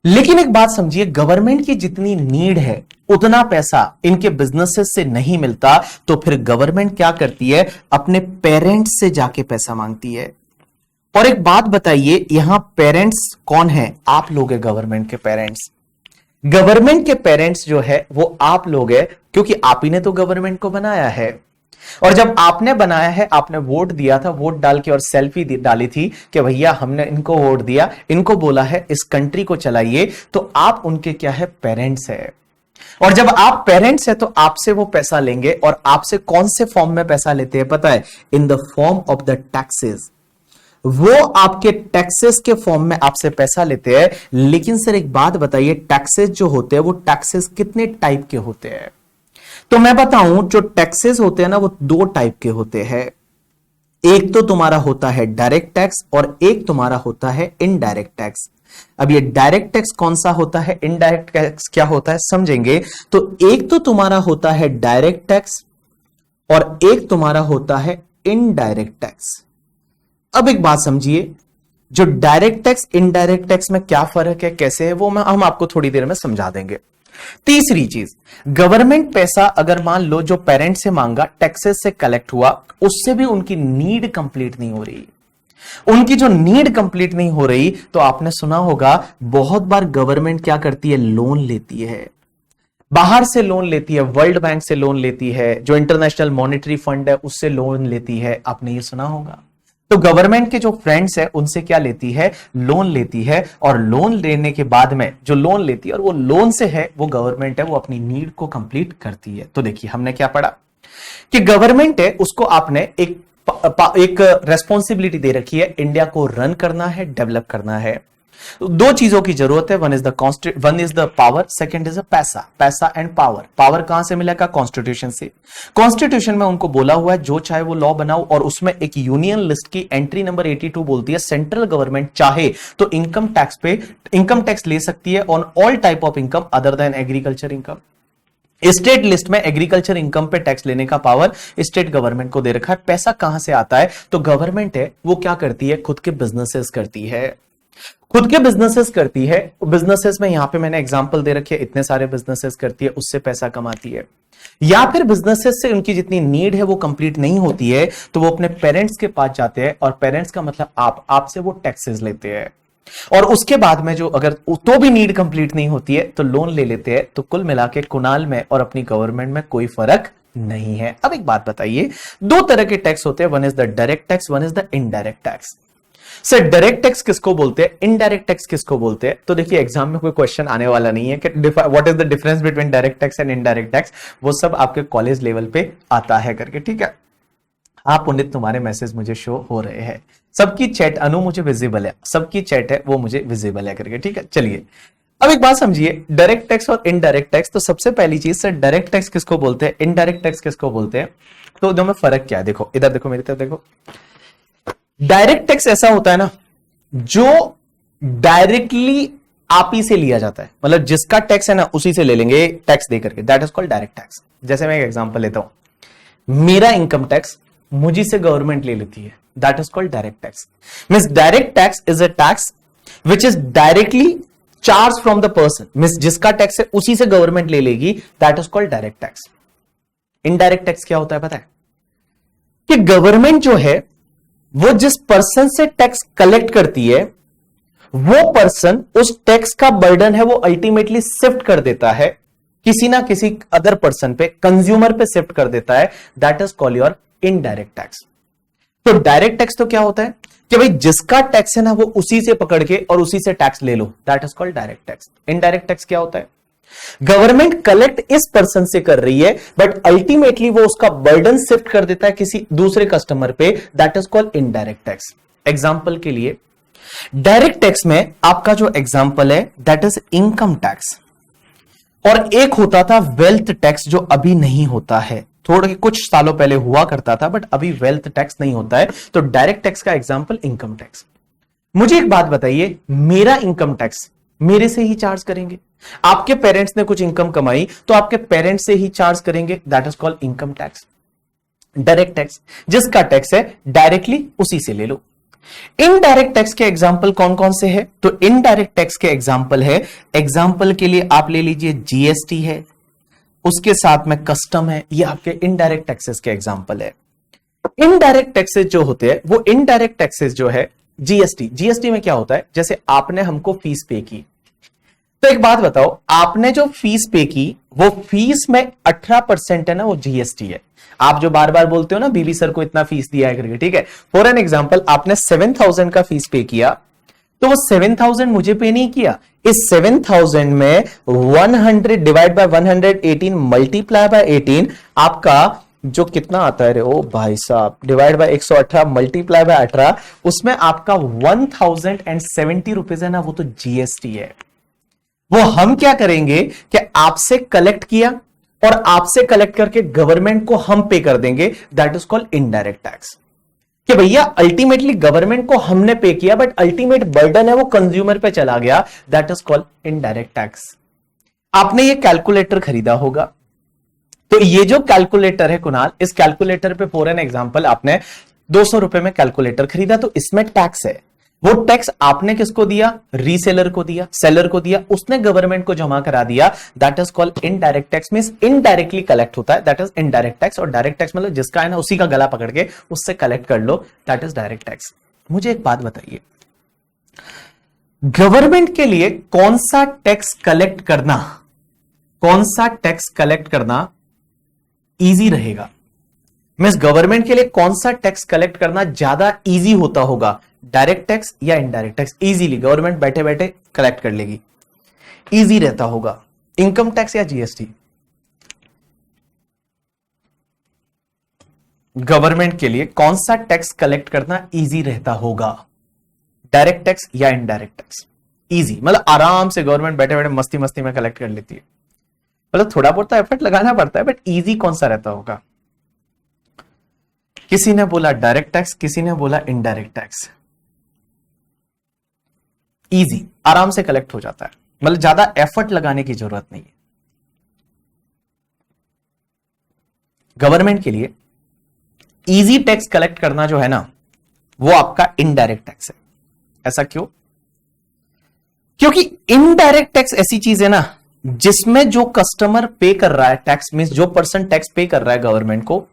लेकिन एक बात समझिए, गवर्नमेंट की जितनी नीड है उतना पैसा इनके बिजनेसेस से नहीं मिलता, तो फिर गवर्नमेंट क्या करती है, अपने पेरेंट्स से जाके पैसा मांगती है। और एक बात बताइए, यहां पेरेंट्स कौन है? आप लोग हैं गवर्नमेंट के पेरेंट्स। गवर्नमेंट के पेरेंट्स जो है वो आप लोग हैं, क्योंकि आप ही ने तो गवर्नमेंट को बनाया है। और जब आपने बनाया है, आपने वोट दिया था, वोट डाल के और सेल्फी डाली थी कि भैया हमने इनको वोट दिया, इनको बोला है इस कंट्री को चलाइए, तो आप उनके क्या है, पेरेंट्स है। और जब आप पेरेंट्स है तो आपसे वो पैसा लेंगे, और आपसे कौन से फॉर्म में पैसा लेते हैं पता है? In the form of the taxes. वो आपके टैक्सेस के फॉर्म में आपसे पैसा लेते हैं। लेकिन सर एक बात बताइए, टैक्सेस जो होते हैं वो टैक्सेस कितने टाइप के होते हैं? तो मैं बताऊं, जो टैक्सेस होते हैं ना वो दो टाइप के होते हैं। एक तो तुम्हारा होता है डायरेक्ट टैक्स और एक तुम्हारा होता है इनडायरेक्ट टैक्स। अब ये डायरेक्ट टैक्स कौन सा होता है, इनडायरेक्ट टैक्स क्या होता है, समझेंगे। तो एक तो तुम्हारा होता है डायरेक्ट टैक्स और एक तुम्हारा होता है इनडायरेक्ट टैक्स। अब एक बात समझिए, जो डायरेक्ट टैक्स इनडायरेक्ट टैक्स में क्या फर्क है, कैसे है, वो हम आपको थोड़ी देर में समझा देंगे। तीसरी चीज, गवर्नमेंट पैसा अगर मान लो जो पेरेंट से मांगा, टैक्सेस से कलेक्ट हुआ, उससे भी उनकी नीड कंप्लीट नहीं हो रही। उनकी जो नीड कंप्लीट नहीं हो रही, तो आपने सुना होगा बहुत बार गवर्नमेंट क्या करती है, लोन लेती है। बाहर से लोन लेती है, वर्ल्ड बैंक से लोन लेती है, जो इंटरनेशनल मॉनेटरी फंड है उससे लोन लेती है। आपने ये सुना होगा। तो गवर्नमेंट के जो फ्रेंड्स है उनसे क्या लेती है, लोन लेती है। और लोन लेने के बाद में जो लोन लेती है और वो लोन से है, वो गवर्नमेंट है वो अपनी नीड को कंप्लीट करती है। तो देखिए हमने क्या पढ़ा कि गवर्नमेंट है उसको आपने एक रेस्पॉन्सिबिलिटी दे रखी है, इंडिया को रन करना है, डेवलप करना है। दो चीजों की जरूरत है, one is the power, second is पैसा। पैसा एंड पावर। पावर कहां से मिलेगा, कॉन्स्टिट्यूशन से। कॉन्स्टिट्यूशन में उनको बोला हुआ है जो चाहे वो लॉ बनाओ, और उसमें एक यूनियन लिस्ट की एंट्री नंबर 82 बोलती है सेंट्रल गवर्नमेंट चाहे तो इनकम टैक्स ले सकती है on all type of income other than agriculture income. State list में एग्रीकल्चर इनकम पे टैक्स लेने का पावर स्टेट गवर्नमेंट को दे रखा है। पैसा कहां से आता है, तो गवर्नमेंट है वो क्या करती है, खुद के बिजनेसेस करती है। खुद के बिजनेसेस करती है। बिजनेसेस में यहां पे मैंने एग्जांपल दे रखी है, इतने सारे बिजनेसेस करती है, उससे पैसा कमाती है। या फिर बिजनेसेस से उनकी जितनी नीड है वो कंप्लीट नहीं होती है, तो वो अपने पेरेंट्स के पास जाते हैं, और पेरेंट्स का मतलब आपसे वो टैक्सेस लेते हैं। और उसके बाद में जो अगर तो भी नीड कंप्लीट नहीं होती है तो लोन ले लेते हैं। तो कुल मिला के कुणाल में और अपनी गवर्नमेंट में कोई फर्क नहीं है। अब एक बात बताइए, दो तरह के टैक्स होते हैं, one is the direct tax, one is the indirect tax. Sir direct tax किसको बोलते हैं, इनडायरेक्ट टैक्स किसको बोलते हैं? तो देखिए एग्जाम में कोई क्वेश्चन आने वाला नहीं है कि what is the difference between direct tax and indirect tax. वो सब आपके कॉलेज लेवल पे आता है करके, ठीक है। हाँ पुनित, तुम्हारे मैसेज मुझे शो हो रहे हैं। सबकी चैट, अनु मुझे विजिबल है, सबकी चैट है वो मुझे विजिबल है करके, ठीक है। चलिए अब एक बात समझिए, डायरेक्ट टैक्स और इनडायरेक्ट टैक्स। तो सबसे पहली चीज सर, डायरेक्ट टैक्स किसको बोलते हैं, इनडायरेक्ट टैक्स किसको बोलते हैं? तो दोनों में फर्क क्या है, देखो इधर देखो, मेरी तरफ देखो। डायरेक्ट टैक्स ऐसा होता है ना जो डायरेक्टली आप ही से लिया जाता है, मतलब जिसका टैक्स है ना उसी से ले लेंगे टैक्स दे करके, that is called direct tax. जैसे मैं एक एग्जांपल लेता हूं, मेरा इनकम टैक्स मुझी से गवर्नमेंट ले लेती है, that is called direct tax. Means direct tax is a tax which is directly charge from the person, means जिसका टैक्स है उसी से गवर्नमेंट ले लेगी, that is called direct tax. Indirect tax क्या होता है पता है? कि गवर्नमेंट जो है वो जिस पर्सन से टैक्स कलेक्ट करती है, वो पर्सन उस टैक्स का बर्डन है वो अल्टीमेटली शिफ्ट कर देता है किसी ना किसी अदर पर्सन पे, कंज्यूमर पे शिफ्ट कर देता है, that is called your indirect tax. तो डायरेक्ट टैक्स तो क्या होता है कि भाई जिसका टैक्स है ना वो उसी से पकड़ के और उसी से टैक्स ले लो, that is called direct tax. Indirect tax क्या होता है? गवर्नमेंट कलेक्ट इस पर्सन से कर रही है, बट अल्टीमेटली वो उसका बर्डन शिफ्ट कर देता है किसी दूसरे कस्टमर पे, that is called indirect tax. Example के लिए, डायरेक्ट टैक्स में आपका जो एग्जांपल है दैट इज इनकम टैक्स, और एक होता था वेल्थ टैक्स जो अभी नहीं होता है, थोड़े कुछ सालों पहले हुआ करता था, बट अभी वेल्थ टैक्स नहीं होता है। तो डायरेक्ट टैक्स का एग्जांपल इनकम टैक्स। मुझे एक बात बताइए, मेरा इनकम टैक्स मेरे से ही चार्ज करेंगे, आपके पेरेंट्स ने कुछ इनकम कमाई तो आपके पेरेंट्स से ही चार्ज करेंगे, that is called income tax. Direct tax, जिसका टैक्स है डायरेक्टली उसी से ले लो। इनडायरेक्ट टैक्स के एग्जाम्पल कौन कौन से हैं? तो इनडायरेक्ट टैक्स के एग्जाम्पल है, एग्जाम्पल के लिए आप ले लीजिए जीएसटी है, उसके साथ में कस्टम है, ये आपके इनडायरेक्ट टैक्सेस के एग्जाम्पल है। इनडायरेक्ट टैक्सेस जो होते हैं वो इनडायरेक्ट टैक्सेस जो है, जीएसटी में क्या होता है, जैसे आपने हमको फीस पे की, तो एक बात बताओ, आपने जो फीस पे की वो फीस में 18% है ना, वो जीएसटी है। आप जो बार बार बोलते हो ना बीबी सर को इतना फीस दिया है करके, ठीक है, फॉर एन एग्जांपल आपने 7,000 का फीस पे किया, तो वो 7,000 मुझे पे नहीं किया, इस 7,000 में 100 डिवाइड बाय 118 मल्टीप्लाई बाय 18 आपका जो कितना आता है रे, ओ भाई साहब, डिवाइड बाय 118 मल्टीप्लाई बाय 18, उसमें आपका 1070 रुपीज है ना, वो तो जीएसटी है। वो हम क्या करेंगे कि आपसे कलेक्ट किया और आपसे कलेक्ट करके गवर्नमेंट को हम पे कर देंगे, that is called indirect tax. कि भैया अल्टीमेटली गवर्नमेंट को हमने पे किया बट अल्टीमेट बर्डन है वो कंज्यूमर पे चला गया, that is called indirect tax. आपने ये कैलकुलेटर खरीदा होगा, तो ये जो कैलकुलेटर है कुणाल, इस कैलकुलेटर पे फॉर एन एग्जांपल आपने 200 रुपए में कैलकुलेटर खरीदा, तो इसमें टैक्स है। वो टैक्स आपने किसको दिया? रीसेलर को दिया, सेलर को दिया, उसने गवर्नमेंट को जमा करा दिया, that is called indirect tax. Means indirectly collect होता है, दैट इज इनडायरेक्ट टैक्स। और डायरेक्ट टैक्स मतलब जिसका है ना उसी का गला पकड़ के उससे कलेक्ट कर लो, दैट इज डायरेक्ट टैक्स। मुझे एक बात बताइए, गवर्नमेंट के लिए कौन सा टैक्स कलेक्ट करना इजी रहेगा? मींस गवर्नमेंट के लिए कौन सा टैक्स कलेक्ट करना ज्यादा इजी होता होगा, डायरेक्ट टैक्स या इनडायरेक्ट टैक्स? इजीली गवर्नमेंट बैठे बैठे कलेक्ट कर लेगी, इजी रहता होगा, इनकम टैक्स या जीएसटी? गवर्नमेंट के लिए कौन सा टैक्स कलेक्ट करना इजी रहता होगा, डायरेक्ट टैक्स या इनडायरेक्ट टैक्स? इजी मतलब आराम से गवर्नमेंट बैठे बैठे मस्ती मस्ती में कलेक्ट कर लेती है, मतलब थोड़ा बहुत एफर्ट लगाना पड़ता है, बट इजी कौन सा रहता होगा? किसी ने बोला डायरेक्ट टैक्स, किसी ने बोला इनडायरेक्ट टैक्स। इजी, आराम से कलेक्ट हो जाता है, मतलब ज्यादा एफर्ट लगाने की जरूरत नहीं है। गवर्नमेंट के लिए इजी टैक्स कलेक्ट करना जो है ना, वो आपका इनडायरेक्ट टैक्स है। ऐसा क्यों? क्योंकि इनडायरेक्ट टैक्स ऐसी चीज है ना जिसमें जो कस्टमर पे कर रहा है टैक्स, मींस जो पर्सन टैक्स पे कर रहा है गवर्नमेंट को,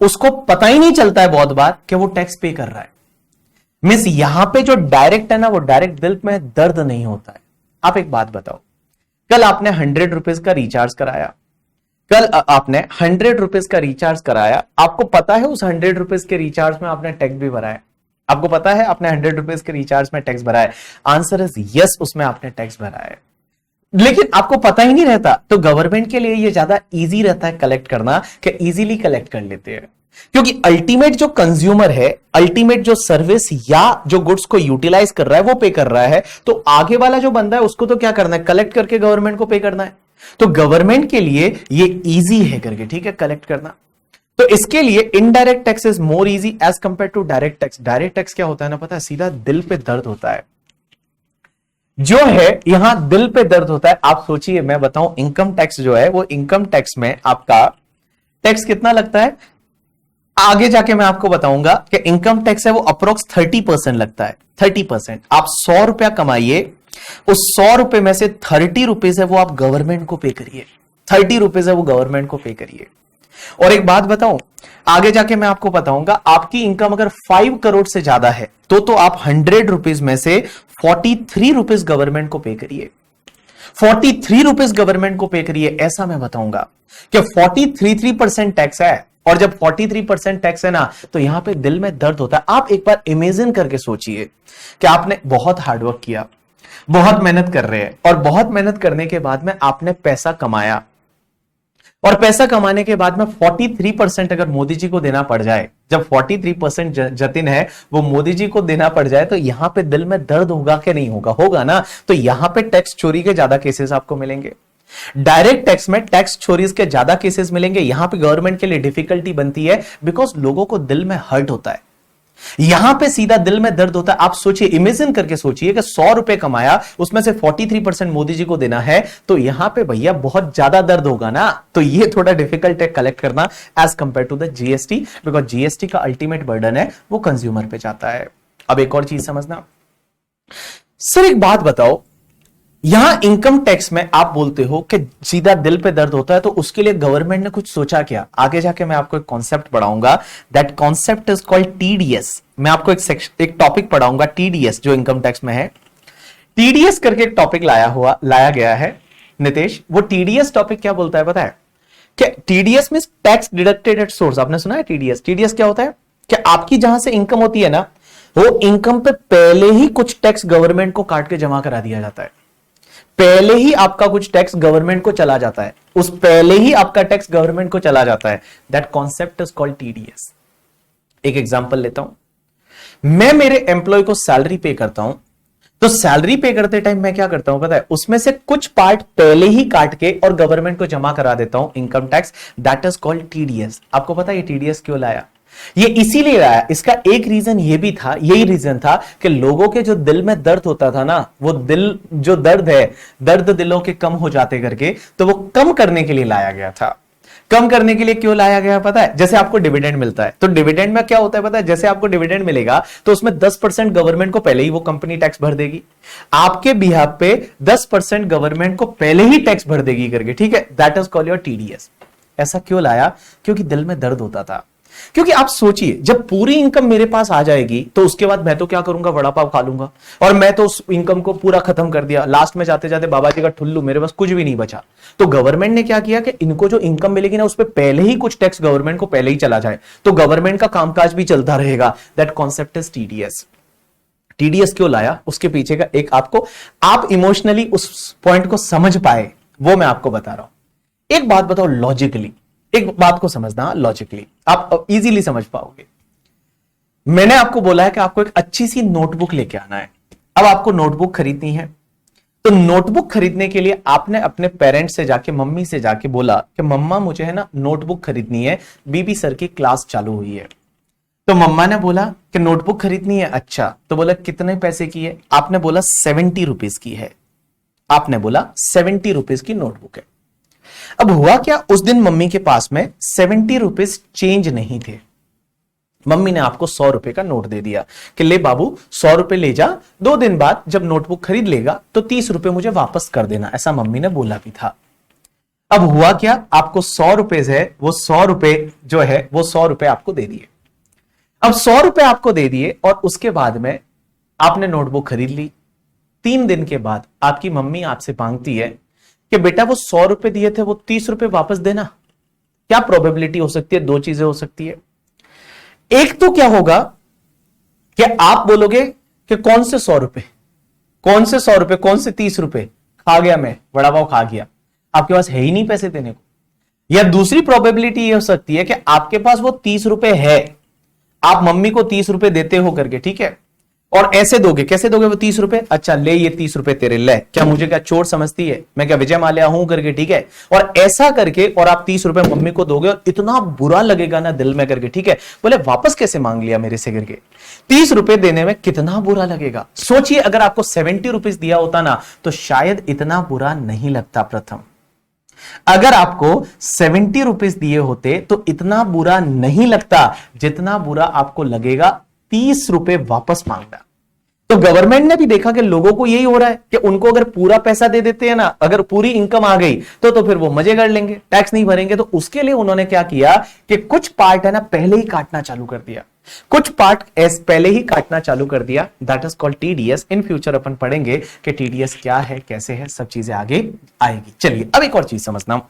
उसको पता ही नहीं चलता है बहुत बार कि वो टैक्स पे कर रहा है। मींस यहां पे जो डायरेक्ट है ना, वो डायरेक्ट दिल में दर्द नहीं होता है। आप एक बात बताओ, कल आपने 100 रुपीज का रिचार्ज कराया, आपको पता है उस 100 रुपीज के रिचार्ज में आपने टैक्स भी भरा है? आपको पता है आपने 100 रुपीज के रिचार्ज में टैक्स भरा है? आंसर इज यस, उसमें आपने टैक्स भरा है, लेकिन आपको पता ही नहीं रहता। तो गवर्नमेंट के लिए ये ज्यादा इजी रहता है कलेक्ट करना, कि इजीली कलेक्ट कर लेते हैं, क्योंकि अल्टीमेट जो कंज्यूमर है, अल्टीमेट जो सर्विस या जो गुड्स को यूटिलाइज कर रहा है वो पे कर रहा है, तो आगे वाला जो बंदा है उसको तो क्या करना है? कलेक्ट करके गवर्नमेंट को पे करना है। तो गवर्नमेंट के लिए ये इजी है करके, ठीक है, कलेक्ट करना। तो इसके लिए indirect tax is more easy as compare to direct tax. Direct tax क्या होता है ना, पता है? सीधा दिल पे दर्द होता है, जो है यहां दिल पे दर्द होता है। आप सोचिए, मैं बताऊं, इनकम टैक्स जो है वो इनकम टैक्स में आपका टैक्स कितना लगता है, आगे जाके मैं आपको बताऊंगा कि इनकम टैक्स है वो अप्रोक्स 30% लगता है। 30%। आप 100 रुपया कमाइए, उस 100 रुपए में से 30 रुपीज है वो आप गवर्नमेंट को पे करिए, 30 रुपीज है वो गवर्नमेंट को पे करिए। और एक बात बताऊं, आगे जाके मैं आपको बताऊंगा, आपकी इनकम अगर 5 करोड़ से ज्यादा है तो आप 100 रुपीज में से 43 रुपीज गवर्नमेंट को पे करिए, 43 रुपीज गवर्नमेंट को पे करिए। ऐसा मैं बताऊंगा कि 43% टैक्स है, और जब 43% टैक्स है ना, तो यहां पे दिल में दर्द होता है। आप एक बार इमेजिन करके सोचिए कि आपने बहुत हार्डवर्क किया, बहुत मेहनत कर रहे हैं, और बहुत मेहनत करने के बाद में आपने पैसा कमाया, और पैसा कमाने के बाद में 43% अगर मोदी जी को देना पड़ जाए, जब 43% जतिन है वो मोदी जी को देना पड़ जाए, तो यहां पे दिल में दर्द होगा कि नहीं होगा? होगा ना। तो यहां पे टैक्स चोरी के ज्यादा केसेस आपको मिलेंगे, डायरेक्ट टैक्स में टैक्स चोरी के ज्यादा केसेस मिलेंगे। यहां पे गवर्नमेंट के लिए डिफिकल्टी बनती है, बिकॉज लोगों को दिल में हर्ट होता है। यहां पे सीधा दिल में दर्द होता है। आप सोचिए, इमेजिन करके सोचिए कि 100 रुपए कमाया, उसमें से 43% मोदी जी को देना है, तो यहां पे भैया बहुत ज्यादा दर्द होगा ना। तो ये थोड़ा डिफिकल्ट है कलेक्ट करना as compare to the GST, because GST का अल्टीमेट बर्डन है वो कंज्यूमर पे जाता है। अब एक और चीज समझना सर, एक बात बताओ, यहां इनकम टैक्स में आप बोलते हो कि सीधा दिल पे दर्द होता है, तो उसके लिए गवर्नमेंट ने कुछ सोचा क्या? आगे जाके मैं आपको एक कॉन्सेप्ट पढ़ाऊंगा, that concept is called TDS. मैं आपको एक टॉपिक पढ़ाऊंगा टीडीएस, जो इनकम टैक्स में है। टीडीएस करके एक टॉपिक लाया गया है नितेश। वो टीडीएस टॉपिक क्या बोलता है पता है? क्या TDS means tax deducted at source. आपने सुना है टीडीएस? टीडीएस क्या होता है? कि आपकी जहां से इनकम होती है ना, वो इनकम पे पहले ही कुछ टैक्स गवर्नमेंट को काट के जमा करा दिया जाता है। पहले ही आपका कुछ टैक्स गवर्नमेंट को चला जाता है, उस पहले ही आपका टैक्स गवर्नमेंट को चला जाता है। That concept is called TDS. एक एग्जांपल लेता हूं, मैं मेरे एम्प्लॉय को सैलरी पे करता हूं, तो सैलरी पे करते टाइम मैं क्या करता हूं पता है? उसमें से कुछ पार्ट पहले ही काट के और गवर्नमेंट को जमा करा देता हूं, income tax. That is called TDS. आपको पता है ये टीडीएस क्यों लाया? ये इसीलिए आया, इसका एक रीजन ये भी था, यही रीजन था कि लोगों के जो दिल में दर्द होता था ना, वो दिल जो दर्द है, दर्द दिलों के कम हो जाते करके, तो वो कम करने के लिए लाया गया था। कम करने के लिए क्यों लाया गया पता है? जैसे आपको डिविडेंड मिलता है, तो डिविडेंड में क्या होता है पता है? जैसे आपको डिविडेंड मिलेगा तो उसमें 10% गवर्नमेंट को पहले ही वो कंपनी टैक्स भर देगी, आपके बिहाफ पे 10% गवर्नमेंट को पहले ही टैक्स भर देगी करके, ठीक है? That is called your TDS. ऐसा क्यों लाया? क्योंकि दिल में दर्द होता था। क्योंकि आप सोचिए, जब पूरी इनकम मेरे पास आ जाएगी तो उसके बाद मैं तो क्या करूंगा? वड़ा पाव खा लूंगा, और मैं तो उस इनकम को पूरा खत्म कर दिया, लास्ट में जाते जाते बाबा जी का ठुल्लू, मेरे पास कुछ भी नहीं बचा। तो गवर्नमेंट ने क्या किया कि इनको जो इनकम मिलेगी ना, उस पर पहले ही कुछ टैक्स गवर्नमेंट को पहले ही चला जाए, तो गवर्नमेंट का कामकाज भी चलता रहेगा। That concept is TDS. TDS क्यों लाया, उसके पीछे का एक आपको, आप इमोशनली उस पॉइंट को समझ पाए, वो मैं आपको बता रहा हूं। एक बात बताओ लॉजिकली, एक बात को समझना लॉजिकली, आप इजीली समझ पाओगे। मैंने आपको बोला है कि आपको एक अच्छी सी नोटबुक लेके आना है। अब आपको नोटबुक खरीदनी है, तो नोटबुक खरीदने के लिए आपने अपने पेरेंट्स से जाके, मम्मी से जाके बोला कि मम्मा मुझे है ना नोटबुक खरीदनी है, बीबी सर की क्लास चालू हुई है। तो मम्मा ने बोला कि नोटबुक खरीदनी है, अच्छा, तो बोला कितने पैसे की है? आपने बोला 70 रुपीज की है। आपने बोला 70 रुपीज की नोटबुक है। अब हुआ क्या, उस दिन मम्मी के पास में 70 रुपीज चेंज नहीं थे। मम्मी ने आपको 100 रुपए का नोट दे दिया कि ले बाबू 100 रुपए ले जा, 2 दिन बाद जब नोटबुक खरीद लेगा तो 30 रुपए मुझे वापस कर देना, ऐसा मम्मी ने बोला भी था। अब हुआ क्या, आपको 100 रुपए है, वो 100 रुपए जो है वो 100 रुपए आपको दे दिए। अब 100 रुपए आपको दे दिए और उसके बाद में आपने नोटबुक खरीद ली। 3 दिन के बाद आपकी मम्मी आपसे मांगती है कि बेटा वो 100 रुपए दिए थे, वो 30 रुपए वापस देना। क्या प्रोबेबिलिटी हो सकती है? 2 चीजें हो सकती है। एक तो क्या होगा कि आप बोलोगे कि कौन से 100 रुपए, कौन से 100 रुपए, कौन से 30 रुपए? खा गया मैं, वड़ा पाव खा गया, आपके पास है ही नहीं पैसे देने को। या दूसरी प्रोबेबिलिटी यह हो सकती है कि आपके पास वो 30 रुपए है, आप मम्मी को 30 रुपए देते हो करके, ठीक है, और ऐसे दोगे, कैसे दोगे वो 30 रुपए? अच्छा ले ये 30 रुपए तेरे, ले, क्या मुझे क्या चोर समझती है? मैं क्या विजय माल्या हूं करके, ठीक है? और ऐसा करके और आप 30 रुपए मम्मी को दोगे और इतना बुरा लगेगा ना दिल में करके, ठीक है, बोले वापस कैसे मांग लिया मेरे से करके। 30 रुपए देने में कितना बुरा लगेगा। सोचिए अगर आपको 70 रुपीज दिया होता ना, तो शायद इतना बुरा नहीं लगता। प्रथम, अगर आपको 70 रुपीज दिए होते तो इतना बुरा नहीं लगता जितना बुरा आपको लगेगा 30 रुपए वापस मांगना। तो गवर्नमेंट ने भी देखा कि लोगों को यही हो रहा है कि उनको अगर पूरा पैसा दे देते हैं ना, अगर पूरी इनकम आ गई तो फिर वो मजे कर लेंगे, टैक्स नहीं भरेंगे। तो उसके लिए उन्होंने क्या किया कि कुछ पार्ट है ना पहले ही काटना चालू कर दिया, कुछ पार्ट पहले ही काटना चालू कर दिया। That is called TDS. In future अपन पढ़ेंगे कि टीडीएस क्या है, कैसे है, सब चीजें आगे आएगी। चलिए अब एक और चीज समझना।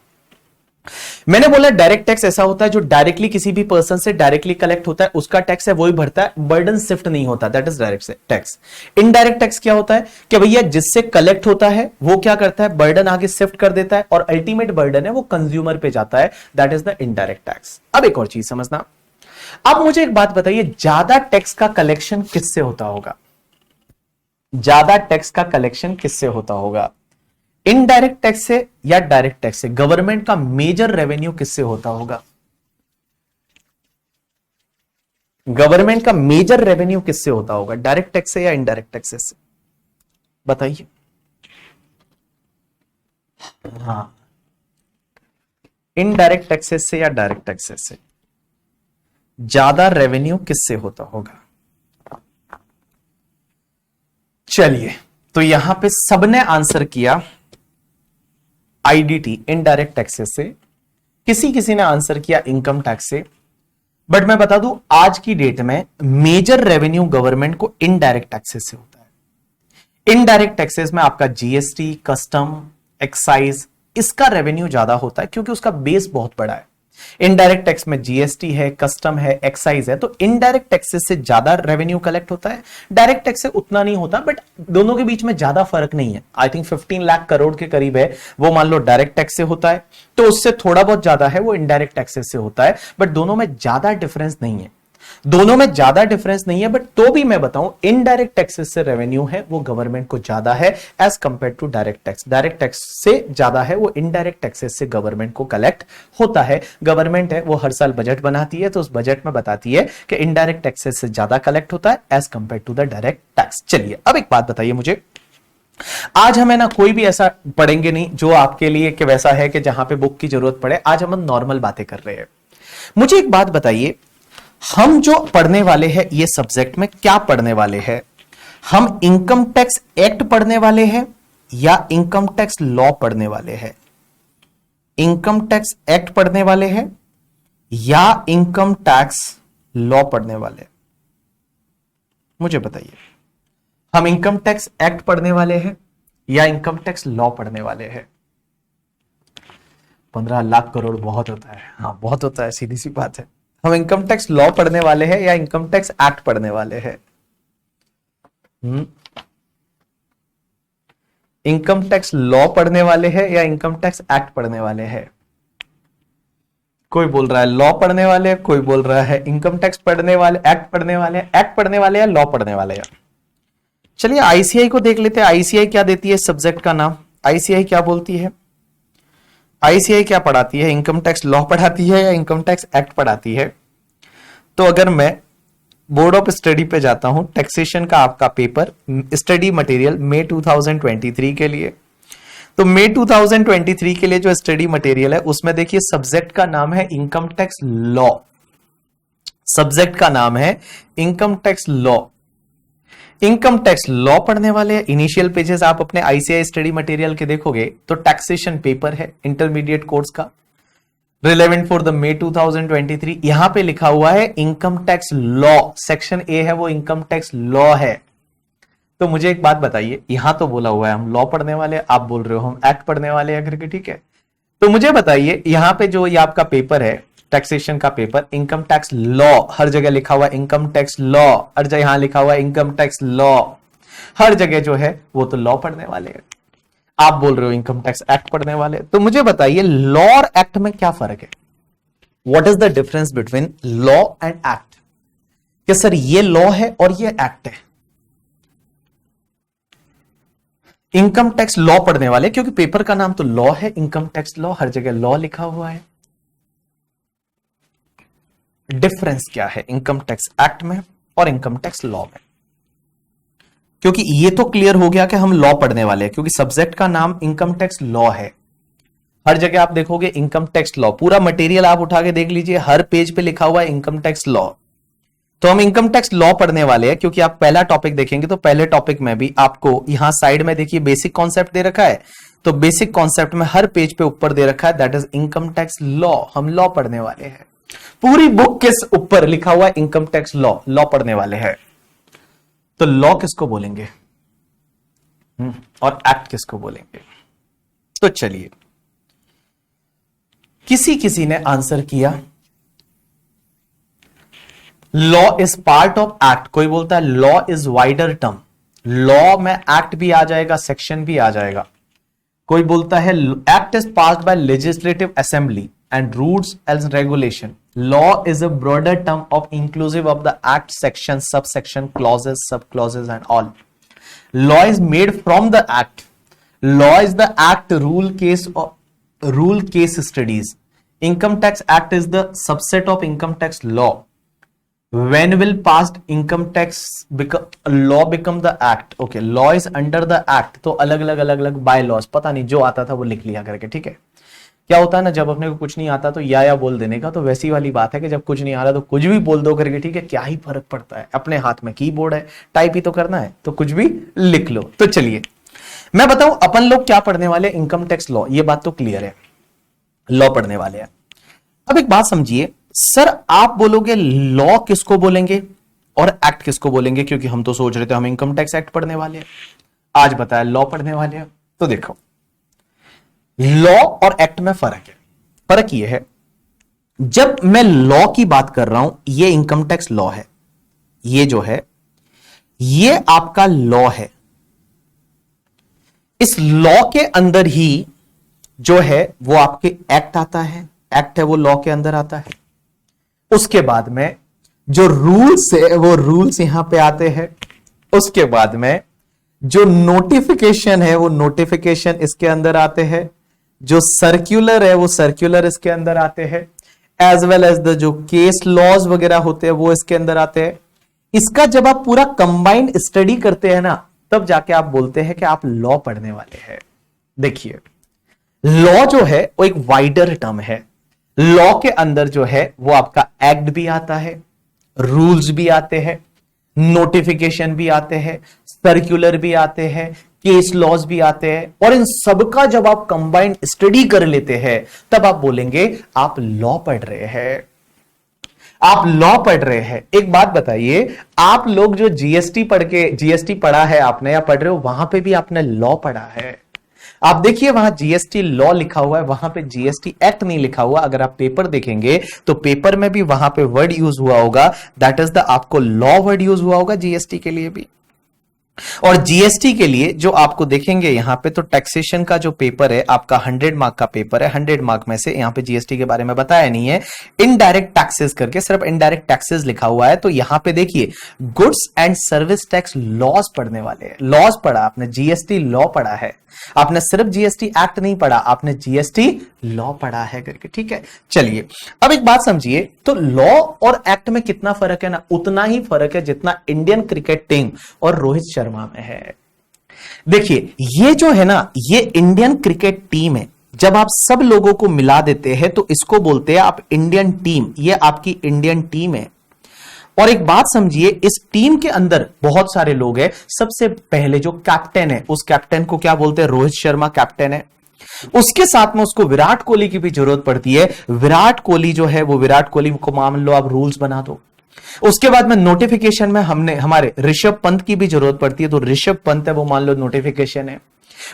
मैंने बोला डायरेक्ट टैक्स ऐसा होता है जो डायरेक्टली किसी भी पर्सन से डायरेक्टली कलेक्ट होता है, उसका टैक्स है वही भरता है, बर्डन शिफ्ट नहीं होता, that is direct tax. Indirect tax क्या होता है कि भैया जिससे कलेक्ट होता है वो क्या करता है, बर्डन आगे शिफ्ट कर देता है और अल्टीमेट बर्डन है वो कंज्यूमर पे जाता है, that is the indirect tax. अब एक और चीज समझना, अब मुझे एक बात बताइए, ज्यादा टैक्स का कलेक्शन किससे होता होगा? ज्यादा टैक्स का कलेक्शन किससे होता होगा? इनडायरेक्ट टैक्स से या डायरेक्ट टैक्स से? गवर्नमेंट का मेजर रेवेन्यू किससे होता होगा? गवर्नमेंट का मेजर रेवेन्यू किससे होता होगा, डायरेक्ट टैक्स से या इनडायरेक्ट टैक्सेस से, बताइए। हाँ, इनडायरेक्ट टैक्सेस से या डायरेक्ट टैक्सेस से ज्यादा रेवेन्यू किससे होता होगा। चलिए, तो यहां पे सबने आंसर किया आईडीटी, इनडायरेक्ट टैक्सेस से, किसी किसी ने आंसर किया इनकम टैक्स से। बट मैं बता दूं, आज की डेट में मेजर रेवेन्यू गवर्नमेंट को इनडायरेक्ट टैक्सेस से होता है। इनडायरेक्ट टैक्सेस में आपका जीएसटी, कस्टम, एक्साइज, इसका रेवेन्यू ज्यादा होता है क्योंकि उसका बेस बहुत बड़ा है। इनडायरेक्ट टैक्स में जीएसटी है, कस्टम है, एक्साइज है, तो इनडायरेक्ट टैक्सेस से ज्यादा रेवेन्यू कलेक्ट होता है। डायरेक्ट टैक्स से उतना नहीं होता, बट दोनों के बीच में ज्यादा फर्क नहीं है। आई थिंक 15 लाख करोड़ के करीब है, वो मान लो डायरेक्ट टैक्स से होता है, तो उससे थोड़ा बहुत ज्यादा है वो इनडायरेक्ट टैक्सेस से होता है। बट दोनों में ज्यादा डिफरेंस नहीं है, दोनों में ज्यादा डिफरेंस नहीं है। बट तो भी मैं बताऊं, इनडायरेक्ट टैक्सेस से रेवेन्यू है वो गवर्नमेंट को ज्यादा है as compare to direct tax. Direct tax से ज्यादा है वो इनडायरेक्ट टैक्सेस से गवर्नमेंट को कलेक्ट होता है। गवर्नमेंट है वो हर साल बजट बनाती है, तो उस बजट में बताती है कि इनडायरेक्ट टैक्सेस से ज्यादा कलेक्ट होता है as compare to the direct tax. चलिए, अब एक बात बताइए मुझे, आज हमें ना कोई भी ऐसा पढ़ेंगे नहीं जो आपके लिए कि वैसा है कि जहां पे बुक की जरूरत पड़े। आज हम नॉर्मल बातें कर रहे हैं। मुझे एक बात बताइए, हम जो पढ़ने वाले हैं ये सब्जेक्ट में क्या पढ़ने वाले हैं, हम इनकम टैक्स एक्ट पढ़ने वाले हैं या इनकम टैक्स लॉ पढ़ने वाले हैं? इनकम टैक्स एक्ट पढ़ने वाले हैं या इनकम टैक्स लॉ पढ़ने वाले हैं? मुझे बताइए, हम इनकम टैक्स एक्ट पढ़ने वाले हैं या इनकम टैक्स लॉ पढ़ने वाले हैं? 15 लाख करोड़ बहुत होता है। हाँ, बहुत होता है, सीधी सी बात है। हम इनकम टैक्स लॉ पढ़ने वाले हैं या इनकम टैक्स एक्ट पढ़ने वाले हैं? इनकम टैक्स लॉ पढ़ने वाले हैं या इनकम टैक्स एक्ट पढ़ने वाले हैं? कोई बोल रहा है लॉ पढ़ने वाले, कोई बोल रहा है इनकम टैक्स पढ़ने वाले, एक्ट पढ़ने वाले, एक्ट पढ़ने वाले या लॉ पढ़ने वाले हैं। चलिए आईसीआई को देख लेते हैं। आईसीआई क्या देती है सब्जेक्ट का नाम? आईसीआई क्या बोलती है? आईसीआई क्या पढ़ाती है? इनकम टैक्स लॉ पढ़ाती है या इनकम टैक्स एक्ट पढ़ाती है? तो अगर मैं बोर्ड ऑफ स्टडी पे जाता हूं, टैक्सेशन का आपका पेपर स्टडी मटेरियल मई 2023 के लिए, तो मई 2023 के लिए जो स्टडी मटेरियल है उसमें देखिए सब्जेक्ट का नाम है इनकम टैक्स लॉ। सब्जेक्ट का नाम है income tax law. Income tax law पढ़ने वाले इनिशियल पेजेस आप अपने आईसीआई स्टडी मटेरियल के देखोगे तो टैक्सेशन पेपर है इंटरमीडिएट कोर्स का, रिलेवेंट फॉर द मई 2023। यहां पे लिखा हुआ है income tax law, section A है वो इनकम टैक्स लॉ है। तो मुझे एक बात बताइए, यहां तो बोला हुआ है हम लॉ पढ़ने वाले, आप बोल रहे हो हम एक्ट पढ़ने वाले हैं करके, ठीक है? तो मुझे बताइए यहां पे जो ये आपका पेपर है टैक्सेशन का पेपर, इनकम टैक्स लॉ, हर जगह लिखा हुआ इनकम टैक्स लॉ, हर जगह यहां लिखा हुआ इनकम टैक्स लॉ, हर जगह जो है वो तो लॉ पढ़ने वाले हैं। आप बोल रहे हो इनकम टैक्स एक्ट पढ़ने वाले। तो मुझे बताइए लॉ और एक्ट में क्या फर्क है? What is the difference between law and act? क्या सर ये लॉ है और ये एक्ट है? इनकम टैक्स लॉ पढ़ने वाले, क्योंकि पेपर का नाम तो लॉ है, इनकम टैक्स लॉ, हर जगह लॉ लिखा हुआ है। डिफरेंस क्या है इनकम टैक्स एक्ट में और इनकम टैक्स लॉ में? क्योंकि ये तो क्लियर हो गया कि हम लॉ पढ़ने वाले हैं, क्योंकि सब्जेक्ट का नाम इनकम टैक्स लॉ है। हर जगह आप देखोगे इनकम टैक्स लॉ, पूरा मटेरियल आप उठा के देख लीजिए, हर पेज पे लिखा हुआ है इनकम टैक्स लॉ। तो हम इनकम टैक्स लॉ पढ़ने वाले हैं, क्योंकि आप पहला टॉपिक देखेंगे तो पहले टॉपिक में भी आपको यहां साइड में देखिए बेसिक कॉन्सेप्ट दे रखा है, तो बेसिक कॉन्सेप्ट में हर पेज पे ऊपर दे रखा है that is income tax law. हम लॉ पढ़ने वाले हैं, पूरी बुक के ऊपर लिखा हुआ है इनकम टैक्स लॉ, लॉ पढ़ने वाले हैं। तो लॉ किसको बोलेंगे और एक्ट किसको बोलेंगे? तो चलिए, किसी किसी ने आंसर किया law is part of act, कोई बोलता है law is wider term, law में एक्ट भी आ जाएगा, सेक्शन भी आ जाएगा। कोई बोलता है act is passed by legislative assembly and rules and regulation, law is a broader term of inclusive of the act, section, sub section, clauses, sub clauses and all. Law is made from the act, law is the act rule case studies. Income tax act is the subset of income tax law. When will past income tax law become the act? Okay, law is under the act. तो अलग अलग by loss, पता नहीं जो आता था वो लिख लिया करके, ठीक है। क्या होता है ना, जब अपने को कुछ नहीं आता तो या बोल देने का, तो वैसी वाली बात है कि जब कुछ नहीं आ रहा तो कुछ भी बोल दो करके, ठीक है। क्या ही फर्क पड़ता है, अपने हाथ में कीबोर्ड है, टाइप ही तो करना है, तो कुछ भी लिख लो। तो चलिए मैं बताऊं अपन लोग क्या पढ़ने वाले, इनकम टैक्स लॉ, ये बात तो क्लियर है, लॉ पढ़ने वाले हैं। अब एक बात समझिए, सर आप बोलोगे लॉ किसको बोलेंगे और एक्ट किसको बोलेंगे, क्योंकि हम तो सोच रहे थे हम इनकम टैक्स एक्ट पढ़ने वाले हैं, आज बताया लॉ पढ़ने वाले हैं। तो देखो लॉ और एक्ट में फर्क है। फर्क यह है, जब मैं लॉ की बात कर रहा हूं, ये इनकम टैक्स लॉ है, ये जो है ये आपका लॉ है। इस लॉ के अंदर ही जो है वो आपके एक्ट आता है, एक्ट है वो लॉ के अंदर आता है। उसके बाद में जो रूल्स है वो रूल्स यहां पे आते हैं। उसके बाद में जो नोटिफिकेशन है वो नोटिफिकेशन इसके अंदर आते हैं। जो सर्क्यूलर है वो सर्क्यूलर इसके अंदर आते हैं। एज वेल एज द जो केस लॉज वगैरह होते हैं वो इसके अंदर आते हैं। इसका जब आप पूरा कंबाइंड स्टडी करते हैं ना, तब जाके आप बोलते हैं कि आप लॉ पढ़ने वाले हैं। देखिए लॉ जो है वो एक वाइडर टर्म है। लॉ के अंदर जो है वो आपका एक्ट भी आता है, रूल्स भी आते हैं, नोटिफिकेशन भी आते हैं, सर्कुलर भी आते हैं, केस लॉज भी आते हैं, और इन सबका जब आप कंबाइंड स्टडी कर लेते हैं तब आप बोलेंगे आप लॉ पढ़ रहे हैं, आप लॉ पढ़ रहे हैं। एक बात बताइए, आप लोग जो जीएसटी पढ़ा है आपने या पढ़ रहे हो, वहां पे भी आपने लॉ पढ़ा है। आप देखिए वहां जीएसटी लॉ लिखा हुआ है, वहां पे जीएसटी एक्ट नहीं लिखा हुआ। अगर आप पेपर देखेंगे तो पेपर में भी वहां पे वर्ड यूज हुआ होगा, दैट इज द आपको लॉ वर्ड यूज हुआ होगा जीएसटी के लिए भी। और जीएसटी के लिए जो आपको देखेंगे यहां पे, तो टैक्सेशन का जो पेपर है आपका 100 मार्क का पेपर है। 100 मार्क में से यहां पे जीएसटी के बारे में बताया नहीं है, इनडायरेक्ट टैक्सेस करके सिर्फ इनडायरेक्ट टैक्सेस लिखा हुआ है। तो यहां पे देखिए goods and service tax laws पढ़ने वाले हैं। लॉज पढ़ा आपने, जीएसटी लॉ पढ़ा है, आपने सिर्फ जीएसटी एक्ट नहीं पढ़ा, आपने जीएसटी लॉ पढ़ा है करके, ठीक है। चलिए अब एक बात समझिए, तो लॉ और एक्ट में कितना फर्क है ना, उतना ही फर्क है जितना इंडियन क्रिकेट टीम और रोहित शर्मा में है। देखिए ये जो है ना, ये इंडियन क्रिकेट टीम है। जब आप सब लोगों को मिला देते हैं तो इसको बोलते हैं आप इंडियन टीम, ये आपकी इंडियन टीम है। और एक बात समझिए, इस टीम के अंदर बहुत सारे लोग हैं। सबसे पहले जो कैप्टन है, उस कैप्टन को क्या बोलते हैं, रोहित शर्मा कैप्टन है। उसके साथ में उसको विराट कोहली की भी जरूरत पड़ती है। विराट कोहली जो है वो, विराट कोहली को मान लो आप रूल्स बना दो। उसके बाद में नोटिफिकेशन में हमारे ऋषभ पंत की भी जरूरत पड़ती है, तो ऋषभ पंत है वो मान लो नोटिफिकेशन है।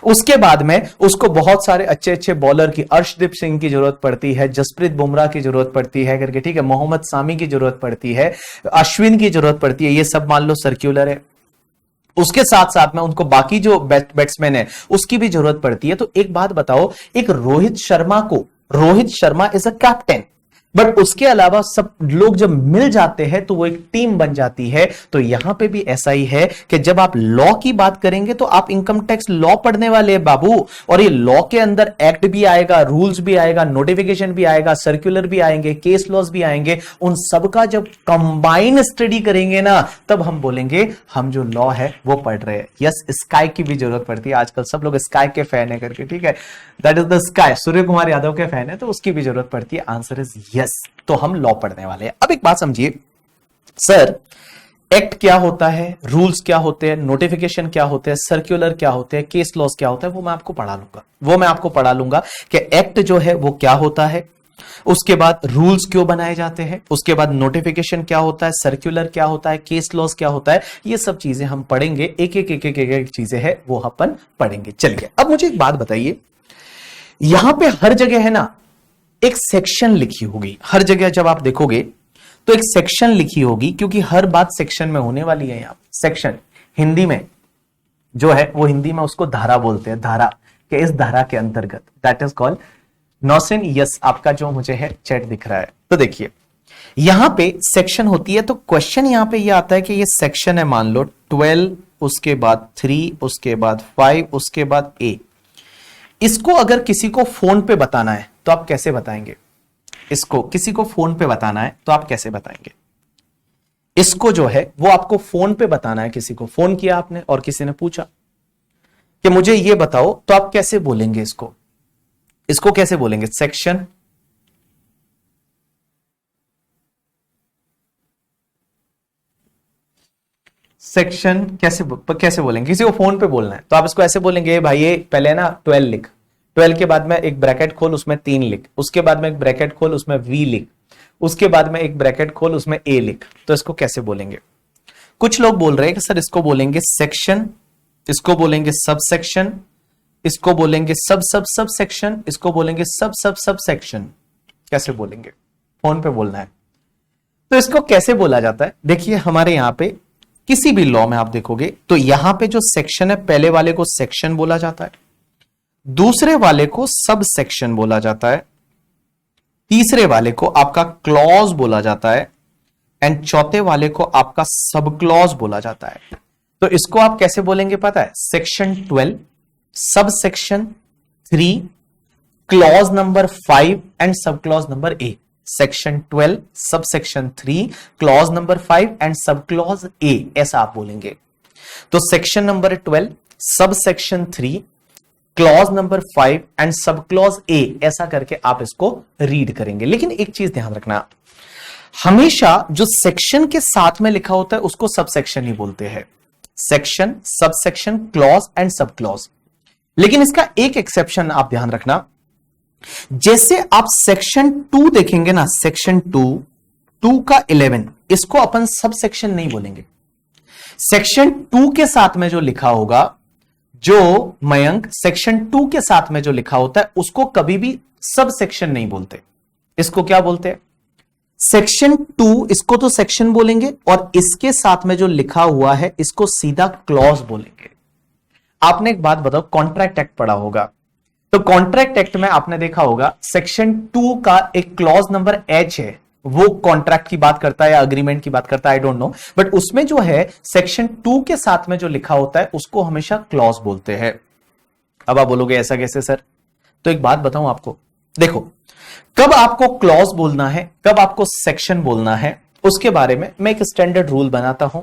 उसके बाद में उसको बहुत सारे अच्छे अच्छे बॉलर की, अर्शदीप सिंह की जरूरत पड़ती है, जसप्रीत बुमराह की जरूरत पड़ती है करके, ठीक है, मोहम्मद सामी की जरूरत पड़ती है, अश्विन की जरूरत पड़ती है। ये सब मान लो सर्क्यूलर है। उसके साथ साथ में उनको बाकी जो बैट्समैन है उसकी भी जरूरत पड़ती है। तो एक बात बताओ, एक Rohit Sharma is a captain, but उसके अलावा सब लोग जब मिल जाते हैं तो वो एक टीम बन जाती है। तो यहां पे भी ऐसा ही है कि जब आप लॉ की बात करेंगे तो आप इनकम टैक्स लॉ पढ़ने वाले हैं बाबू। और ये लॉ के अंदर एक्ट भी आएगा, रूल्स भी आएगा, नोटिफिकेशन भी आएगा, सर्कुलर भी आएंगे, केस लॉज भी आएंगे। उन सबका जब कंबाइन स्टडी करेंगे ना, तब हम बोलेंगे हम जो लॉ है वो पढ़ रहे हैं। यस, स्काई की भी जरूरत पड़ती है, आजकल सब लोग स्काई के फैन है करके, ठीक है, that is the sky, Surya Kumar Yadav के फैन है, तो उसकी भी जरूरत पड़ती है। Answer is yes. तो हम लॉ पढ़ने वाले हैं। अब एक बात समझिए, सर एक्ट क्या होता है, रूल्स क्या होते हैं, नोटिफिकेशन क्या होते हैं, सर्कुलर क्या होते हैं, केस लॉज क्या होता है, वो मैं आपको पढ़ा लूंगा कि एक्ट जो है वो क्या होता है, उसके बाद रूल्स क्यों बनाए जाते हैं, उसके बाद नोटिफिकेशन क्या होता है, सर्कुलर क्या होता है, केस लॉज क्या होता है। ये सब चीजें हम पढ़ेंगे, एक चीजें हैं वो अपन पढ़ेंगे। चलिए अब मुझे एक बात बताइए, यहां पे हर जगह है ना एक सेक्शन लिखी होगी, हर जगह जब आप देखोगे तो एक सेक्शन लिखी होगी, क्योंकि हर बात सेक्शन में होने वाली है। यहां सेक्शन हिंदी में जो है वो, हिंदी में उसको धारा बोलते हैं, धारा के इस धारा के अंतर्गत, that is called Nausheen. Yes, आपका जो मुझे है चैट दिख रहा है। तो देखिए यहां पे सेक्शन होती है, तो क्वेश्चन यहां पे ये आता है कि ये सेक्शन है मान लो 12, उसके बाद 3, उसके बाद 5, उसके बाद A। इसको अगर किसी को फोन पे बताना है तो आप कैसे बताएंगे? इसको किसी को फोन पे बताना है तो आप कैसे बताएंगे? इसको जो है वो आपको फोन पे बताना है। किसी को फोन किया आपने और किसी ने पूछा कि मुझे ये बताओ, तो आप कैसे बोलेंगे इसको? इसको कैसे बोलेंगे? सेक्शन, सेक्शन कैसे बोलेंगे? किसी को फोन पे बोलना है तो आप इसको ऐसे बोलेंगे, भाई ये पहले ना 12 लिख, 12 के बाद में एक ब्रैकेट खोल, उसमें 3 लिख, उसके बाद में एक ब्रैकेट खोल, उसमें वी लिख, उसके बाद में एक ब्रैकेट खोल, उसमें ए लिख। तो इसको कैसे बोलेंगे? कुछ लोग बोल रहे हैं कि सर इसको बोलेंगे सेक्शन, इसको बोलेंगे सब सेक्शन, इसको बोलेंगे सब सब सब सेक्शन, इसको बोलेंगे सब सब सब सेक्शन। कैसे बोलेंगे? फोन पे बोलना है तो इसको कैसे बोला जाता है? देखिए हमारे यहां पे किसी भी लॉ में आप देखोगे तो यहां पे जो सेक्शन है, पहले वाले को सेक्शन बोला जाता है, दूसरे वाले को सब सेक्शन बोला जाता है, तीसरे वाले को आपका क्लॉज बोला जाता है, एंड चौथे वाले को आपका सब क्लॉज बोला जाता है। तो इसको आप कैसे बोलेंगे पता है? Section 12, sub section 3, clause number 5 and sub clause number A. Section 12, sub section 3, clause number 5 and sub clause A, ऐसा आप बोलेंगे। तो section number 12, sub section 3, clause number 5 and sub clause A, ऐसा करके आप इसको रीड करेंगे। लेकिन एक चीज ध्यान रखना, हमेशा जो सेक्शन के साथ में लिखा होता है उसको सब सेक्शन ही बोलते हैं। Section, sub section, clause and sub clause. लेकिन इसका एक एक्सेप्शन आप ध्यान रखना, जैसे आप सेक्शन 2 देखेंगे ना, सेक्शन 2 का 11, इसको अपन सब सेक्शन नहीं बोलेंगे। सेक्शन 2 के साथ में जो लिखा होगा, जो मयंक सेक्शन 2 के साथ में जो लिखा होता है उसको कभी भी सब सेक्शन नहीं बोलते। इसको क्या बोलते हैं? सेक्शन 2, इसको तो सेक्शन बोलेंगे और इसके साथ में जो लिखा हुआ है इसको सीधा क्लॉज बोलेंगे। आपने एक बात बताओ, कॉन्ट्रैक्ट एक्ट पढ़ा होगा, तो कॉन्ट्रैक्ट एक्ट में आपने देखा होगा सेक्शन 2 का एक क्लॉज नंबर एच है, वो कॉन्ट्रैक्ट की बात करता है या अग्रीमेंट की बात करता है, आई डोंट नो, बट उसमें जो है सेक्शन 2 के साथ में जो लिखा होता है उसको हमेशा क्लॉज बोलते हैं। अब आप बोलोगे ऐसा कैसे सर? तो एक बात बताऊं आपको, देखो कब आपको क्लॉज बोलना है, कब आपको सेक्शन बोलना है, उसके बारे में मैं एक स्टैंडर्ड रूल बनाता हूं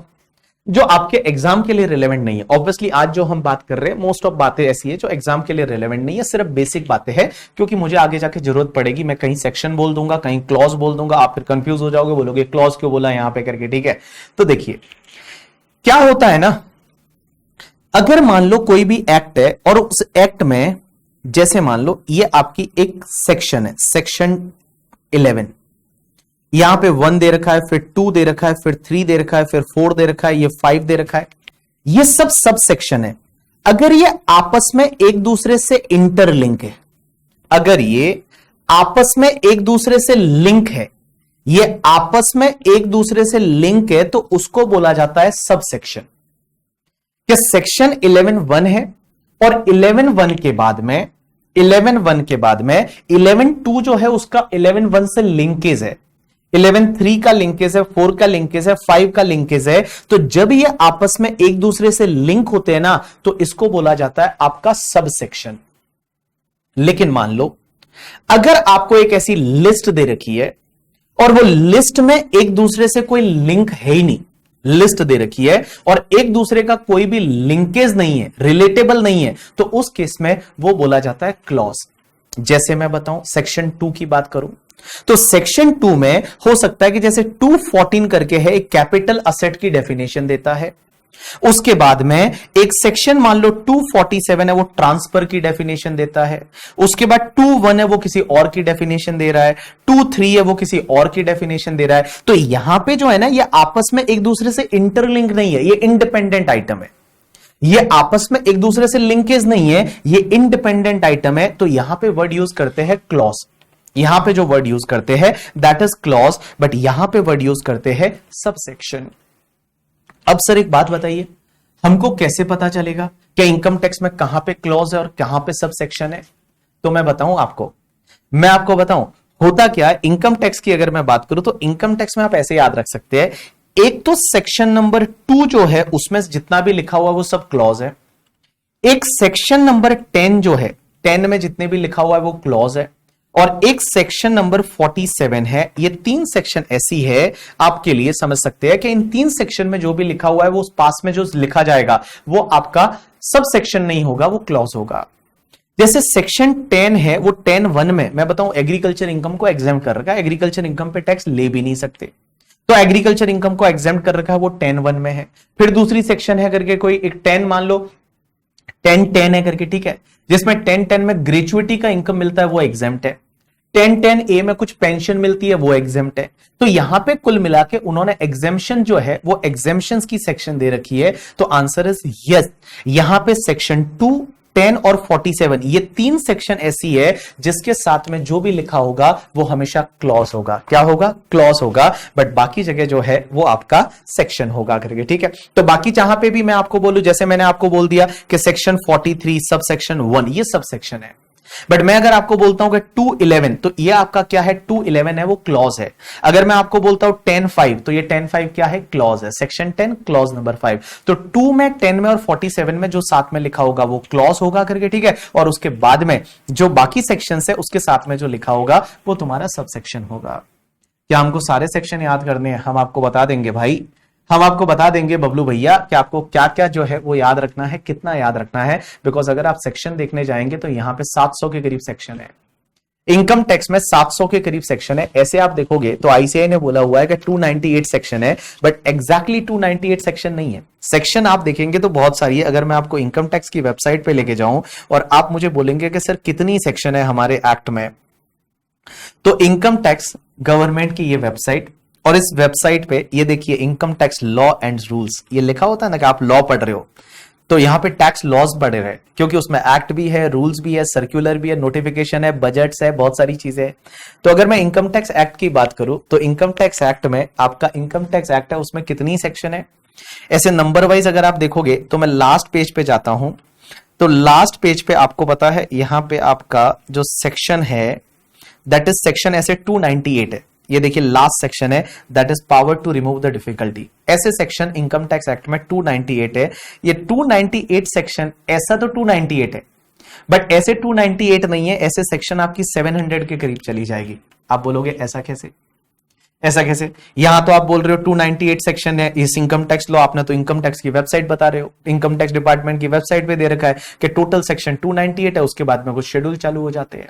जो आपके एग्जाम के लिए रिलेवेंट नहीं है। ऑब्वियसली आज जो हम बात कर रहे हैं मोस्ट ऑफ बातें ऐसी है जो एग्जाम के लिए रिलेवेंट नहीं है, सिर्फ बेसिक बातें हैं, क्योंकि मुझे आगे जाके जरूरत पड़ेगी। मैं कहीं सेक्शन बोल दूंगा, कहीं क्लॉज बोल दूंगा, आप फिर कंफ्यूज हो जाओगे, बोलोगे क्लॉज क्यों बोला यहां पे करके, ठीक है? तो देखिए क्या होता है ना, अगर मान लो कोई भी एक्ट है और उस एक्ट में जैसे मान लो ये आपकी एक सेक्शन है, सेक्शन 11, यहां पे 1 दे रखा है, फिर 2 दे रखा है, फिर 3 दे रखा है, फिर 4 दे रखा है, ये 5 दे रखा है, ये सब सेक्शन है। अगर ये आपस में एक दूसरे से इंटरलिंक है, अगर ये आपस में एक दूसरे से लिंक है, ये आपस में एक दूसरे से लिंक है, तो उसको बोला जाता है सब सेक्शन। क्या सेक्शन 11(1) है और 11(1) के बाद में 11(1) के बाद में 11(2) जो है उसका 11(1) से लिंकेज है, 11(3) का लिंकेज है, 4 का लिंकेज है, 5 का लिंकेज है। तो जब ये आपस में एक दूसरे से लिंक होते हैं ना, तो इसको बोला जाता है आपका सब सेक्शन। लेकिन मान लो अगर आपको एक ऐसी लिस्ट दे रखी है और वो लिस्ट में एक दूसरे से कोई लिंक है ही नहीं, लिस्ट दे रखी है और एक दूसरे का कोई भी लिंकेज नहीं है, रिलेटेबल नहीं है, तो उस केस में वो बोला जाता है क्लॉज। जैसे मैं बताऊं, सेक्शन 2 की बात करूं तो सेक्शन 2 में हो सकता है कि जैसे 214 करके है, एक कैपिटल असेट की डेफिनेशन देता है। उसके बाद में एक सेक्शन मान लो 247 है, वो ट्रांसफर की डेफिनेशन देता है। उसके बाद 21 है, वो किसी और की डेफिनेशन दे रहा है। 23 है, वो किसी और की डेफिनेशन दे रहा है। तो यहां पे जो है ना, ये आपस में एक दूसरे से इंटरलिंक नहीं है, ये इंडिपेंडेंट आइटम है। ये आपस में एक दूसरे से लिंकेज नहीं है, ये इंडिपेंडेंट आइटम है। तो यहां पे वर्ड यूज करते हैं क्लॉज, यहां पे जो वर्ड यूज करते हैं दैट इज क्लॉज, बट यहां पे वर्ड यूज करते हैं सबसेक्शन। अब सर एक बात बताइए, हमको कैसे पता चलेगा कि इनकम टैक्स में कहां पे क्लॉज है और कहां पे सबसेक्शन है? तो मैं बताऊं आपको, मैं आपको बताऊं होता क्या है। इनकम टैक्स की अगर मैं बात करूं तो इनकम टैक्स में आप ऐसे याद रख सकते हैं, एक तो सेक्शन नंबर 2 जो है उसमें जितना भी लिखा हुआ वो सब क्लॉज है। एक सेक्शन नंबर 10 जो है, 10 में जितने भी लिखा हुआ है वो क्लॉज है। और एक सेक्शन नंबर 47 है। ये 3 सेक्शन ऐसी है, आपके लिए समझ सकते हैं कि इन 3 सेक्शन में जो भी लिखा हुआ है वो उस पास में जो लिखा जाएगा वो आपका सब सेक्शन नहीं होगा, वो क्लॉज होगा। जैसे सेक्शन 10 है, वो 10(1) में मैं बताऊं एग्रीकल्चर इनकम को एग्जाम कर रखा है, एग्रीकल्चर इनकम पे टैक्स ले भी नहीं सकते, तो एग्रीकल्चर इनकम को एग्जाम कर रखा है, वो 10(1) में है। फिर दूसरी सेक्शन है करके कोई एक 10 मान लो 10(10) है करके, ठीक है, जिसमें 10(10) में ग्रेचुइटी का इनकम मिलता है, वो एग्जाम्प्ट है। 10(10)A में कुछ पेंशन मिलती है, वो एग्जाम्प्ट है। तो यहां पे कुल मिला के उन्होंने एग्जाम्पशन जो है वो एग्जाम्पशंस की सेक्शन दे रखी है, तो आंसर इज यस। यहां पे सेक्शन 2, 10 और 47 ये 3 सेक्शन ऐसी है जिसके साथ में जो भी लिखा होगा वो हमेशा क्लॉज होगा। क्या होगा? क्लॉज होगा। बट बाकी जगह जो है वो आपका सेक्शन होगा करके, ठीक है। तो बाकी जहां पे भी मैं आपको बोलूं, जैसे मैंने आपको बोल दिया कि सेक्शन 43 सब सेक्शन 1 ये सब सेक्शन है, बट मैं अगर आपको बोलता हूं कि 211 तो ये आपका क्या है? 211 है, वो क्लॉज है। अगर मैं आपको बोलता हूं 10(5) तो ये 10(5) क्या है? क्लॉज है। Section 10 clause number 5। तो 2 में, 10 में और 47 में जो साथ में लिखा होगा वो क्लॉज होगा करके, ठीक है। और उसके बाद में जो बाकी सेक्शन है उसके साथ में जो लिखा होगा वो तुम्हारा सब सेक्शन होगा। क्या हमको सारे सेक्शन याद करने हैं? हम आपको बता देंगे भाई, हम आपको बता देंगे बबलू भैया कि आपको क्या क्या जो है वो याद रखना है, कितना याद रखना है। बिकॉज अगर आप सेक्शन देखने जाएंगे तो यहां पे 700 के करीब सेक्शन है, इनकम टैक्स में 700 के करीब सेक्शन है। ऐसे आप देखोगे तो आईसीआई ने बोला हुआ है कि 298 सेक्शन है, बट एग्जैक्टली 298 सेक्शन नहीं है। सेक्शन आप देखेंगे तो बहुत सारी है। अगर मैं आपको इनकम टैक्स की वेबसाइट पे लेके जाऊं और आप मुझे बोलेंगे कि सर कितनी सेक्शन है हमारे एक्ट में, तो इनकम टैक्स गवर्नमेंट की ये वेबसाइट, और इस वेबसाइट पे ये देखिए income tax law and rules, ये लिखा होता है ना कि आप लॉ पढ़ रहे हो, तो यहां पे टैक्स लॉज पढ़े रहे, क्योंकि उसमें एक्ट भी है, रूल्स भी है, सर्कुलर भी है, नोटिफिकेशन है, बजट्स है, बहुत सारी चीजें हैं। तो अगर मैं इनकम टैक्स एक्ट की बात करूं तो इनकम टैक्स एक्ट में आपका इनकम टैक्स एक्ट है, उसमें कितनी सेक्शन है? ऐसे नंबर वाइज अगर आप देखोगे तो मैं लास्ट पेज पे जाता हूं, तो लास्ट पेज पे आपको पता है यहां पे आपका जो सेक्शन है दैट इज सेक्शन ऐसे 298 है। ये देखिए लास्ट सेक्शन है, that is power to remove the difficulty. ऐसे सेक्शन इनकम टैक्स एक्ट में 298 है। ये 298 सेक्शन, ऐसा तो 298 है बट ऐसे 298 नहीं है, ऐसे सेक्शन आपकी 700 के करीब चली जाएगी। आप बोलोगे ऐसा कैसे? ऐसा कैसे? यहां तो आप बोल रहे हो 298 सेक्शन है इस इनकम टैक्स लॉ, आपने तो इनकम टैक्स की वेबसाइट बता रहे हो, इनकम टैक्स डिपार्टमेंट की वेबसाइट पे दे रखा है कि टोटल सेक्शन 298 है, उसके बाद में कुछ शेड्यूल चालू हो जाते हैं।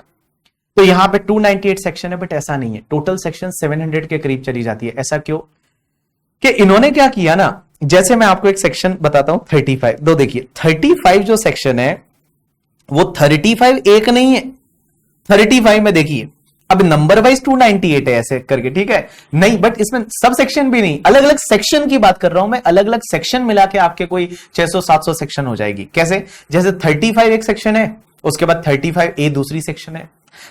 तो यहां पे 298 सेक्शन है, बट ऐसा नहीं है, टोटल सेक्शन 700 के करीब चली जाती है। ऐसा क्यों? कि इन्होंने क्या किया ना, जैसे मैं आपको एक सेक्शन बताता हूं 35, दो देखिए 35 जो सेक्शन है वो 35 एक नहीं है। 35 में देखिए अब नंबर वाइज 298 है ऐसे करके, ठीक है, नहीं बट इसमें सब सेक्शन भी नहीं, अलग अलग सेक्शन की बात कर रहा हूं मैं, अलग अलग सेक्शन मिला के आपके कोई 600-700 सेक्शन हो जाएगी। कैसे? जैसे 35 एक सेक्शन है, उसके बाद 35A दूसरी सेक्शन है,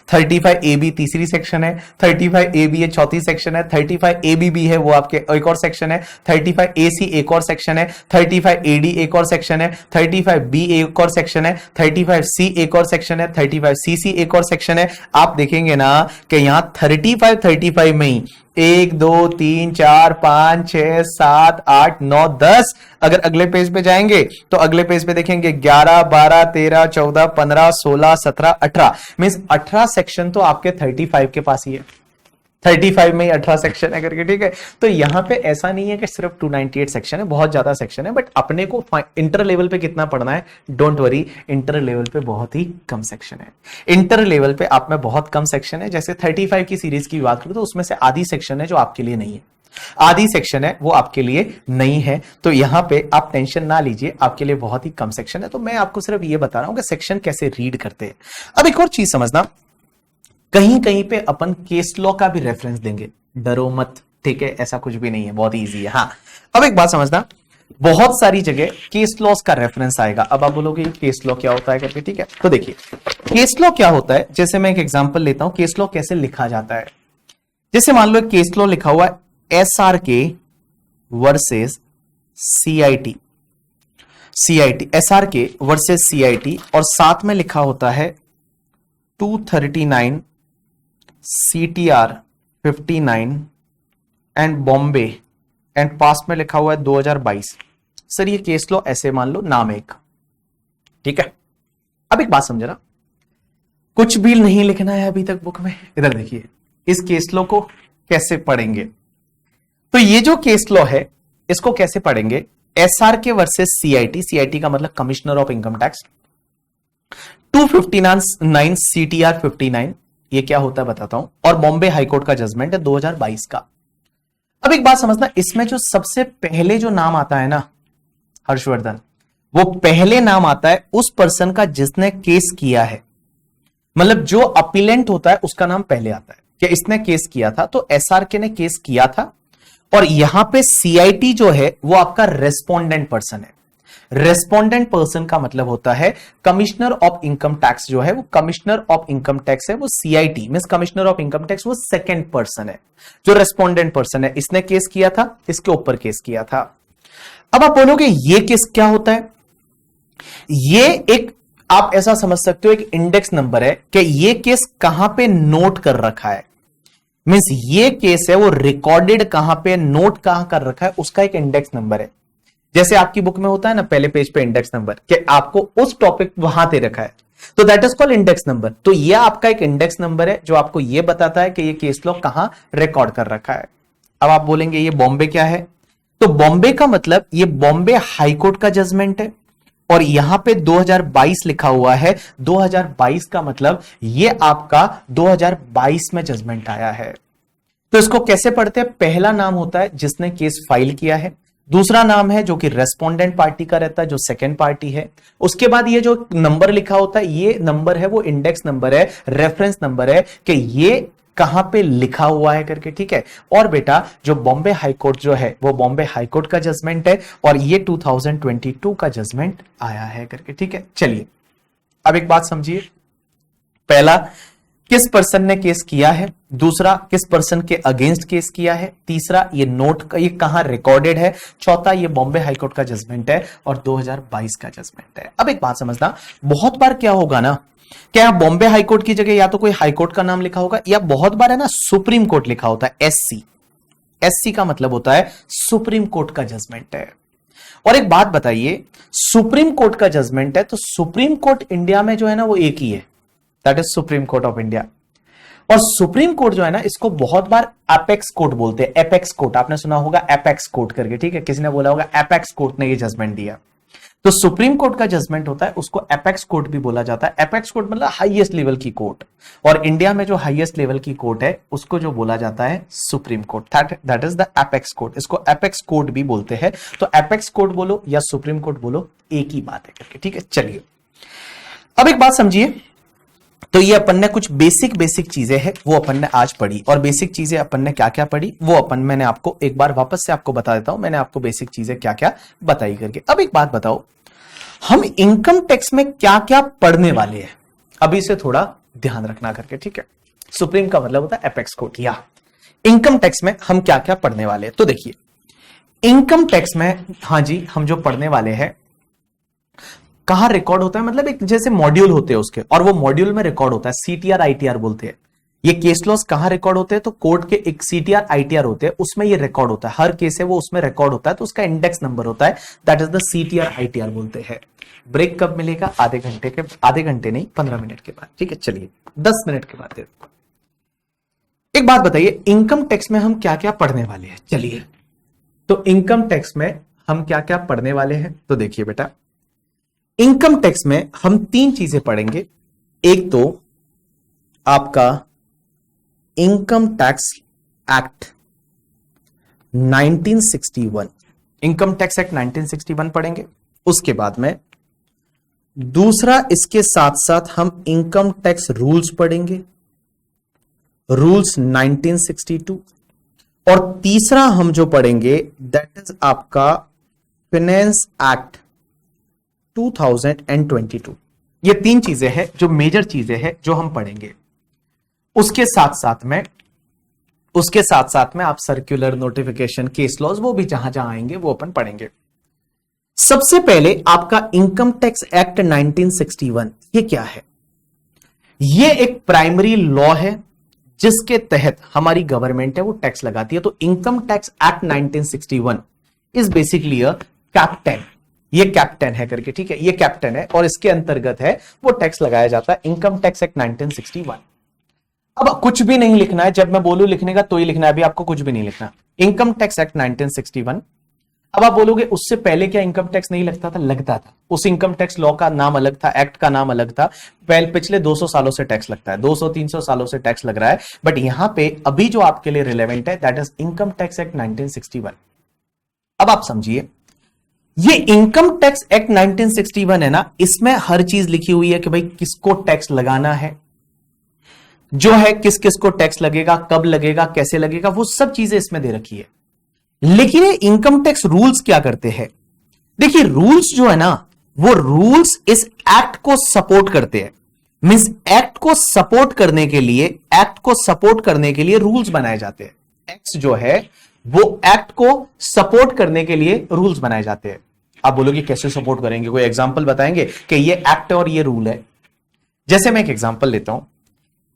35AB तीसरी सेक्शन है, 35AB ये चौथी सेक्शन है, 35ABB है वो आपके एक और सेक्शन है, 35AC एक और सेक्शन है, 35AD एक और सेक्शन है, 35B एक और सेक्शन है, 35C एक और सेक्शन है, 35CC एक और सेक्शन है। आप देखेंगे ना कि यहां 35 में ही 1 2 3 4 5 6 7 8 9 10, अगर अगले पेज पे जाएंगे तो अगले पेज पे देखेंगे 11 12 13 14 15 16 17 18, मींस 18 सेक्शन तो आपके 35 के पास ही है। 35 में ही 18 सेक्शन है करके, ठीक है। तो यहां पे ऐसा नहीं है कि सिर्फ 298 सेक्शन है, बहुत ज्यादा सेक्शन है, बट अपने को इंटर लेवल पे कितना पढ़ना है, डोंट वरी, इंटर लेवल पे बहुत ही कम सेक्शन है। इंटर लेवल पे आप में बहुत कम सेक्शन है। जैसे 35 की सीरीज की बात करूं तो उसमें से आधी सेक्शन है जो आपके लिए नहीं है, आधी सेक्शन है वो आपके लिए नहीं है। तो यहां पे आप टेंशन ना लीजिए, आपके लिए बहुत ही कम सेक्शन है। तो मैं आपको सिर्फ ये बता रहा हूं कि सेक्शन कैसे रीड करते हैं। अब एक और चीज समझना, कहीं कहीं पे अपन केस लॉ का भी रेफरेंस देंगे, डरो मत, ठीक है, ऐसा कुछ भी नहीं है, बहुत इजी है। हाँ, अब एक बात समझना, बहुत सारी जगह केस लॉस का रेफरेंस आएगा। अब आप बोलोगे केस लॉ क्या होता है करके, ठीक है, तो देखिए केस लॉ क्या होता है। जैसे मैं एक एग्जांपल लेता हूं, केस लॉ कैसे लिखा जाता है। जैसे मान लो केस लॉ लिखा हुआ है SRK versus CIT, SRK versus CIT, और साथ में लिखा होता है 239 CTR 59 एंड बॉम्बे, एंड पास में लिखा हुआ है 2022। सर ये केस लॉ ऐसे मान लो नाम एक, ठीक है। अब एक बात समझना, कुछ भी नहीं लिखना है अभी तक बुक में। इधर देखिए, इस केस लॉ को कैसे पढ़ेंगे। तो ये जो केस लॉ है इसको कैसे पढ़ेंगे, SRK वर्सेस CIT, CIT का मतलब commissioner of income tax, 259 CTR 59, ये क्या होता है बताता हूं, और बॉम्बे हाईकोर्ट का जजमेंट है 2022 का। अब एक बात समझना, इसमें जो सबसे पहले जो नाम आता है ना हर्षवर्धन, वो पहले नाम आता है उस पर्सन का जिसने केस किया है, मतलब जो अपीलेंट होता है उसका नाम पहले आता है कि इसने केस किया था। तो SRK ने केस किया था, और यहां पे CIT जो है वो आपका रेस्पोंडेंट पर्सन है। रेस्पोंडेंट पर्सन का मतलब होता है कमिश्नर ऑफ इनकम टैक्स जो है वो कमिश्नर ऑफ इनकम टैक्स है, वो CIT means commissioner of income tax वो सेकंड पर्सन है। जो रेस्पोंडेंट पर्सन है इसने केस किया था, इसके ऊपर केस किया था। अब आप बोलोगे ये केस क्या होता है, ये एक आप ऐसा समझ सकते हो एक इंडेक्स नंबर है कि ये केस कहां पे नोट कर रखा है, मींस ये केस है वो रिकॉर्डेड कहां पे, नोट कहां कर रखा है, उसका एक इंडेक्स नंबर है। जैसे आपकी बुक में होता है ना पहले पेज पे इंडेक्स नंबर, कि आपको उस टॉपिक वहां दे रखा है, तो that is called index number. तो ये आपका एक इंडेक्स नंबर है जो आपको ये बताता है कि ये केस लॉ कहां रिकॉर्ड कर रखा है। अब आप बोलेंगे ये बॉम्बे क्या है, तो बॉम्बे का मतलब ये बॉम्बे हाईकोर्ट का जजमेंट है, और यहां पे 2022 लिखा हुआ है। 2022 का मतलब ये आपका 2022 में जजमेंट आया है। तो इसको कैसे पढ़ते हैं, पहला नाम होता है जिसने केस फाइल किया है, दूसरा नाम है जो कि रेस्पोंडेंट पार्टी का रहता है जो सेकंड पार्टी है, उसके बाद ये जो नंबर लिखा होता है ये नंबर है वो इंडेक्स नंबर है, रेफरेंस नंबर है कि ये कहां पे लिखा हुआ है करके, ठीक है। और बेटा जो बॉम्बे हाईकोर्ट जो है वो बॉम्बे हाईकोर्ट का जजमेंट है, और ये 2022 का जजमेंट आया है करके, ठीक है। चलिए अब एक बात समझिए, पहला किस पर्सन ने केस किया है, दूसरा किस पर्सन के अगेंस्ट केस किया है, तीसरा ये नोट ये कहां रिकॉर्डेड है, चौथा ये बॉम्बे हाईकोर्ट का जजमेंट है, और 2022 का जजमेंट है। अब एक बात समझना, बहुत बार क्या होगा ना, क्या बॉम्बे हाईकोर्ट की जगह या तो कोई हाईकोर्ट का नाम लिखा होगा, या बहुत बार है ना सुप्रीम कोर्ट लिखा होता है, SC। SC का मतलब होता है सुप्रीम कोर्ट का जजमेंट है। और एक बात बताइए, सुप्रीम कोर्ट का जजमेंट है तो सुप्रीम कोर्ट इंडिया में जो है ना वो एक ही है, that is supreme court of India. और सुप्रीम कोर्ट जो है ना इसको बहुत बार एपेक्स कोर्ट बोलते हैं, एपेक्स कोर्ट आपने सुना होगा, एपेक्स कोर्ट करके, ठीक है, किसी ने बोला होगा एपेक्स कोर्ट ने ये जजमेंट दिया। तो सुप्रीम कोर्ट का जजमेंट होता है उसको एपेक्स कोर्ट भी बोला जाता है। एपेक्स कोर्ट मतलब हाईएस्ट लेवल की कोर्ट, और इंडिया में जो हाईएस्ट लेवल की कोर्ट है उसको जो बोला जाता है supreme court, that is the apex court, इसको एपेक्स कोर्ट भी बोलते हैं। तो एपेक्स कोर्ट बोलो या सुप्रीम कोर्ट बोलो एक ही बात है करके, ठीक है। चलिए अब एक बात समझिए, तो ये अपन ने कुछ बेसिक चीजें हैं वो अपन ने आज पढ़ी, और बेसिक चीजें अपन ने क्या क्या पढ़ी वो मैंने आपको एक बार वापस से आपको बता देता हूं, मैंने आपको बेसिक चीजें क्या क्या बताई करके। अब एक बात बताओ, हम इनकम टैक्स में क्या क्या पढ़ने वाले हैं, अभी से थोड़ा ध्यान रखना करके, ठीक है। सुप्रीम का मतलब होता है एपेक्स कोर्ट, या इनकम टैक्स में हम क्या क्या पढ़ने वाले हैं। तो देखिए इनकम टैक्स में, हाँ जी, हम जो पढ़ने वाले हैं कहां रिकॉर्ड होता है, मतलब एक जैसे मॉड्यूल होते हैं उसके, और वो मॉड्यूल में रिकॉर्ड होता है, CTR ITR बोलते हैं। ये केस लॉस कहां रिकॉर्ड होते हैं, तो कोर्ट के एक CTR ITR होते हैं, उसमें ये रिकॉर्ड होता है, हर केस है वो उसमें रिकॉर्ड होता है, तो उसका इंडेक्स नंबर होता है, that is the CTR ITR बोलते हैं। ब्रेक कब मिलेगा, आधे घंटे नहीं 15 मिनट के बाद, ठीक है। चलिए 10 मिनट के बाद। एक बात बताइए, इनकम टैक्स में हम क्या क्या पढ़ने वाले हैं। चलिए तो इनकम टैक्स में हम क्या क्या पढ़ने वाले हैं, तो देखिए बेटा इनकम टैक्स में हम 3 चीजें पढ़ेंगे। एक तो आपका income tax act 1961, income tax act 1961 पढ़ेंगे। उसके बाद में दूसरा इसके साथ साथ हम इनकम टैक्स रूल्स पढ़ेंगे, रूल्स 1962, और तीसरा हम जो पढ़ेंगे दैट इज आपका फाइनेंस एक्ट 2022। ये 3 चीजें हैं जो मेजर चीजें हैं जो हम पढ़ेंगे। उसके साथ साथ में आप सर्कुलर, नोटिफिकेशन, केस लॉज वो भी जहां जहां आएंगे वो अपन पढ़ेंगे। सबसे पहले आपका इनकम टैक्स एक्ट 1961, ये क्या है? ये एक प्राइमरी लॉ है जिसके तहत हमारी गवर्नमेंट है वो टैक्स लगाती है। तो income tax act 1961 is basically a captain, ये कैप्टन है करके, ठीक है, ये कैप्टन है और इसके अंतर्गत है वो टैक्स लगाया जाता है, इनकम टैक्स एक्ट 1961। अब कुछ भी नहीं लिखना है, जब मैं बोलूं लिखने का तो ही लिखना है, अभी आपको कुछ भी नहीं लिखना। Income tax act 1961। अब आप बोलोगे उससे पहले क्या इनकम टैक्स नहीं लगता था? लगता था। उस इनकम टैक्स लॉ का नाम अलग था, एक्ट का नाम अलग था। पिछले 200 सालों से टैक्स लगता है, 200-300 सालों से टैक्स लग रहा है, बट यहां पे अभी जो आपके लिए रिलेवेंट है that is income tax act 1961। अब आप समझिए, ये इनकम टैक्स एक्ट 1961 है ना, इसमें हर चीज लिखी हुई है कि भाई किसको टैक्स लगाना है, जो है किस किस को टैक्स लगेगा, कब लगेगा, कैसे लगेगा, वो सब चीजें इसमें दे रखी है। लेकिन ये इनकम टैक्स रूल्स क्या करते हैं? देखिए रूल्स जो है ना, वो रूल्स इस एक्ट को सपोर्ट करते हैं। मींस एक्ट को सपोर्ट करने के लिए, एक्ट को सपोर्ट करने के लिए रूल्स बनाए जाते हैं। एक्ट जो है वो एक्ट को सपोर्ट करने के लिए रूल्स बनाए जाते हैं। आप बोलोगे कैसे सपोर्ट करेंगे? कोई एग्जांपल बताएंगे कि ये एक्ट और ये रूल है? जैसे मैं एक एग्जांपल लेता हूं,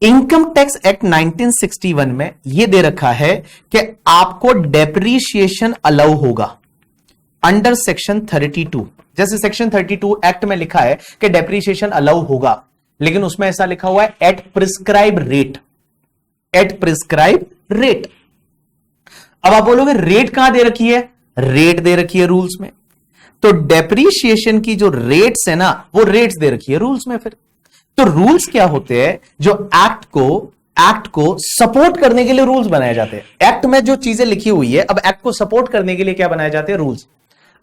इनकम टैक्स एक्ट 1961 में यह दे रखा है कि आपको डेप्रीशिएशन अलाउ होगा अंडर सेक्शन 32। जैसे सेक्शन 32 एक्ट में लिखा है कि डेप्रीशिएशन अलाउ होगा, लेकिन उसमें ऐसा लिखा हुआ है at prescribe rate, at prescribe rate. अब आप बोलोगे रेट कहां दे रखी है? रेट दे रखी है रूल्स में। तो डेप्रीशिएशन की जो रेट्स है ना, वो रेट्स दे रखी है रूल्स में। फिर तो रूल्स क्या होते हैं? जो एक्ट को सपोर्ट करने के लिए रूल्स बनाए जाते हैं। एक्ट में जो चीजें लिखी हुई है, अब एक्ट को सपोर्ट करने के लिए क्या बनाए जाते हैं? रूल्स।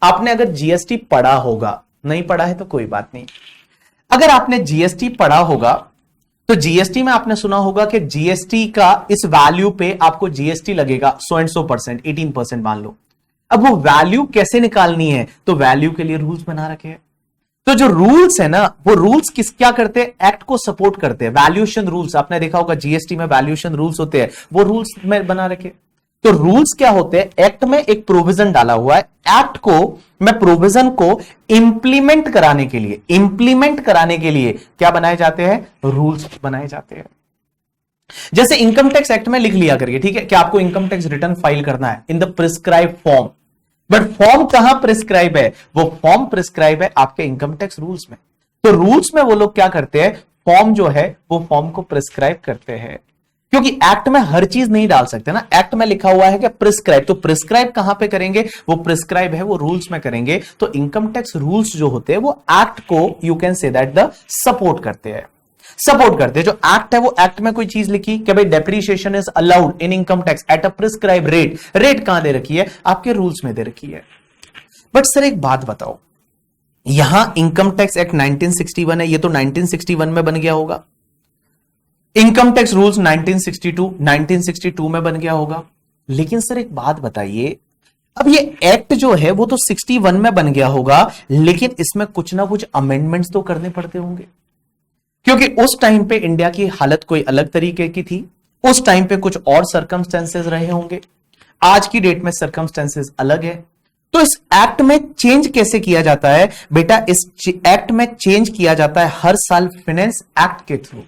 आपने अगर जीएसटी पढ़ा होगा, नहीं पढ़ा है तो कोई बात नहीं, अगर आपने जीएसटी पढ़ा होगा तो जीएसटी में आपने सुना होगा कि जीएसटी का इस वैल्यू पे आपको जीएसटी लगेगा 100%, 18% मान लो। अब वो वैल्यू कैसे निकालनी है? तो वैल्यू के लिए रूल्स बना रखे हैं। तो जो रूल्स है ना, वो रूल्स क्या करते हैं? एक्ट को सपोर्ट करते हैं। वैल्यूएशन रूल्स आपने देखा होगा, जीएसटी में वैल्यूएशन रूल्स होते हैं, वो रूल्स में बना रखे। तो रूल्स क्या होते हैं? एक्ट में एक प्रोविजन डाला हुआ है, एक्ट को मैं प्रोविजन को इंप्लीमेंट कराने के लिए क्या बनाए जाते हैं? रूल्स बनाए जाते हैं। जैसे इनकम टैक्स एक्ट में लिख लिया करके, ठीक है, कि आपको इनकम टैक्स रिटर्न फाइल करना है in the prescribe form, but form कहां प्रिस्क्राइब है? वो फॉर्म प्रिस्क्राइब है आपके इनकम टैक्स रूल्स में। तो रूल्स में वो लोग क्या करते हैं? फॉर्म जो है वो फॉर्म को प्रिस्क्राइब करते हैं, क्योंकि एक्ट में हर चीज नहीं डाल सकते ना। एक्ट में लिखा हुआ है कि प्रिस्क्राइब, तो प्रिस्क्राइब कहां पे करेंगे? वो प्रिस्क्राइब है वो रूल्स में करेंगे। तो इनकम टैक्स रूल्स जो होते हैं वो एक्ट को you can say that the support करते हैं, जो एक्ट है वो एक्ट में कोई चीज लिखी कि भाई depreciation is allowed in income tax at a prescribe rate. Rate कहां दे रखी है? आपके रूल्स में दे रखी है। बट सर एक बात बताओ, यहां इनकम टैक्स एक्ट 1961 है, ये तो 1961 में बन गया होगा। इनकम टैक्स रूल्स 1962 में बन गया होगा। लेकिन सर एक बात बताइए, अब ये एक्ट जो है वो तो 61 में बन गया होगा, लेकिन इसमें कुछ ना कुछ अमेंडमेंट्स तो करने पड़ते होंगे, क्योंकि उस टाइम पे इंडिया की हालत कोई अलग तरीके की थी। उस टाइम पे कुछ और सर्कमस्टेंसेस रहे होंगे, आज की डेट में सर्कमस्टेंसेस अलग है। तो इस एक्ट में चेंज कैसे किया जाता है? बेटा इस एक्ट में चेंज किया जाता है हर साल फाइनेंस एक्ट के थ्रू।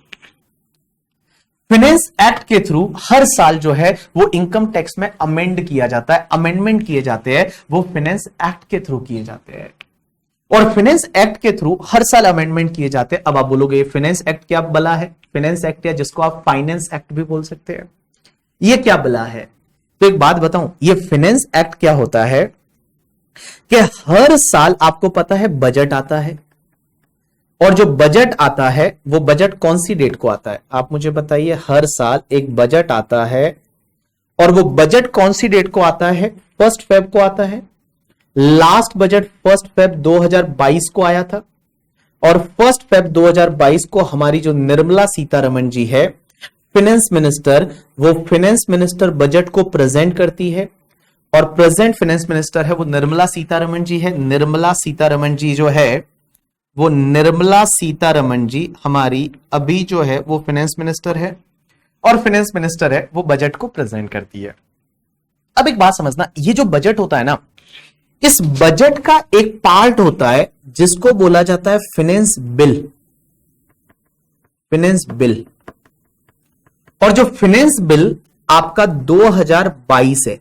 फाइनेंस एक्ट के थ्रू हर साल जो है वो इनकम टैक्स में अमेंड किया जाता है, अमेंडमेंट किए जाते हैं, वो फाइनेंस एक्ट के थ्रू किए जाते हैं। और फाइनेंस एक्ट के थ्रू हर साल अमेंडमेंट किए जाते हैं। अब आप बोलोगे फाइनेंस एक्ट क्या बला है? फाइनेंस एक्ट या जिसको आप फाइनेंस एक्ट भी बोल सकते हैं, ये क्या बला है? तो एक बात बताऊं, ये फाइनेंस एक्ट क्या होता है कि हर साल आपको पता है बजट आता है, और जो बजट आता है वो बजट कौन सी डेट को आता है? आप मुझे बताइए। हर साल एक बजट आता है, और वो बजट कौन सी डेट को आता है? 1 फेब को आता है। लास्ट बजट 1 फेब 2022 को आया था, और 1 फेब 2022 को हमारी जो निर्मला सीतारमण जी है फाइनेंस मिनिस्टर, वो फाइनेंस मिनिस्टर बजट को प्रेजेंट करती है, और प्रेजेंट फाइनेंस मिनिस्टर है वो निर्मला सीतारमण जी है। निर्मला सीतारमण जी जो है वो निर्मला सीतारमण जी हमारी अभी जो है वो फाइनेंस मिनिस्टर है, और फाइनेंस मिनिस्टर है वो बजट को प्रेजेंट करती है। अब एक बात समझना, ये जो बजट होता है ना, इस बजट का एक पार्ट होता है जिसको बोला जाता है फाइनेंस बिल। फाइनेंस बिल, और जो फाइनेंस बिल आपका 2022 है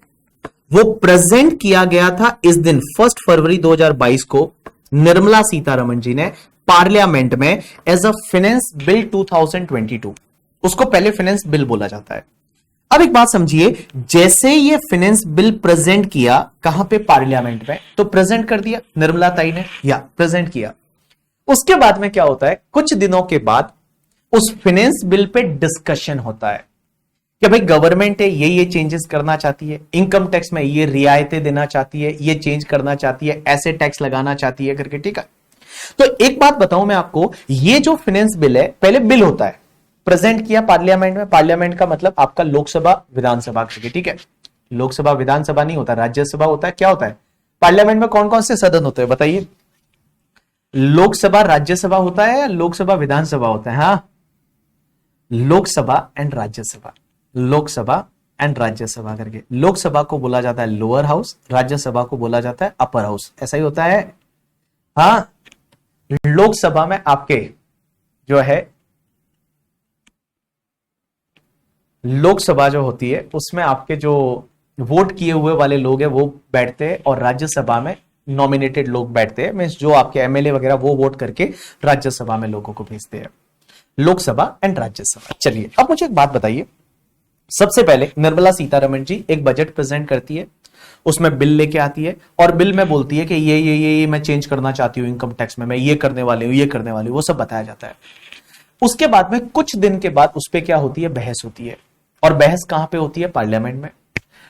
वो प्रेजेंट किया गया था इस दिन 1 फरवरी 2022 को निर्मला सीतारमण जी ने पार्लियामेंट में एज अ फाइनेंस बिल 2022, उसको पहले फाइनेंस बिल बोला जाता है। अब एक बात समझिए, जैसे ये फाइनेंस बिल प्रेजेंट किया कहां पे, पार्लियामेंट में, तो प्रेजेंट कर दिया निर्मला ताई ने या प्रेजेंट किया। उसके बाद में क्या होता है, कुछ दिनों के बाद उस फाइनेंस बिल पे डिस्कशन होता है कि भाई गवर्नमेंट है ये चेंजेस करना चाहती है, इनकम टैक्स में ये रियायतें देना चाहती है, ये चेंज करना चाहती है, ऐसे टैक्स लगाना चाहती है करके, ठीक है। तो एक बात बताऊं मैं आपको, ये जो फाइनेंस बिल है पहले बिल होता है, प्रेजेंट किया पार्लियामेंट में, पार्लियामेंट का मतलब आपका लोकसभा विधानसभा करके, ठीक है। लोकसभा विधानसभा नहीं होता, राज्यसभा होता है। क्या होता है पार्लियामेंट में, कौन कौन से सदन होते हैं बताइए? लोकसभा राज्यसभा होता है या लोकसभा विधानसभा होता है? हाँ, लोकसभा एंड राज्यसभा, लोकसभा एंड राज्यसभा करके। लोकसभा को बोला जाता है लोअर हाउस, राज्यसभा को बोला जाता है अपर हाउस, ऐसा ही होता है। हाँ, लोकसभा में आपके जो है, लोकसभा जो होती है उसमें आपके जो वोट किए हुए वाले लोग हैं वो बैठते हैं, और राज्यसभा में नॉमिनेटेड लोग बैठते हैं, मींस जो आपके एमएलए वगैरह वो वोट करके राज्यसभा में लोगों को भेजते हैं। लोकसभा एंड राज्यसभा। चलिए अब मुझे एक बात बताइए, सबसे पहले निर्मला सीतारमण जी एक बजट प्रेजेंट करती है, उसमें बिल लेके आती है और बिल में बोलती है कि ये मैं चेंज करना चाहती हूं इनकम टैक्स में, मैं ये करने वाली हूं, ये करने वाली हूं, वो सब बताया जाता है। उसके बाद में कुछ दिन के बाद उस पर क्या होती है, बहस होती है, और बहस कहां पे होती है, पार्लियामेंट में।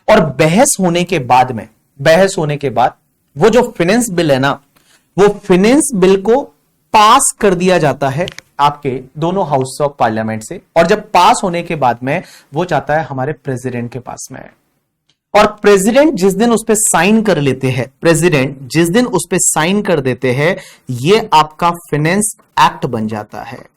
और बहस होने के बाद में, बहस होने के बाद वो जो फाइनेंस बिल है ना, वो फाइनेंस बिल को पास कर दिया जाता है आपके दोनों हाउस ऑफ पार्लियामेंट से, और जब पास होने के बाद में वो जाता है हमारे प्रेसिडेंट के पास में, और प्रेसिडेंट जिस दिन उस पर साइन कर लेते हैं, प्रेसिडेंट जिस दिन उस पर साइन कर देते हैं, ये आपका फाइनेंस एक्ट बन जाता है,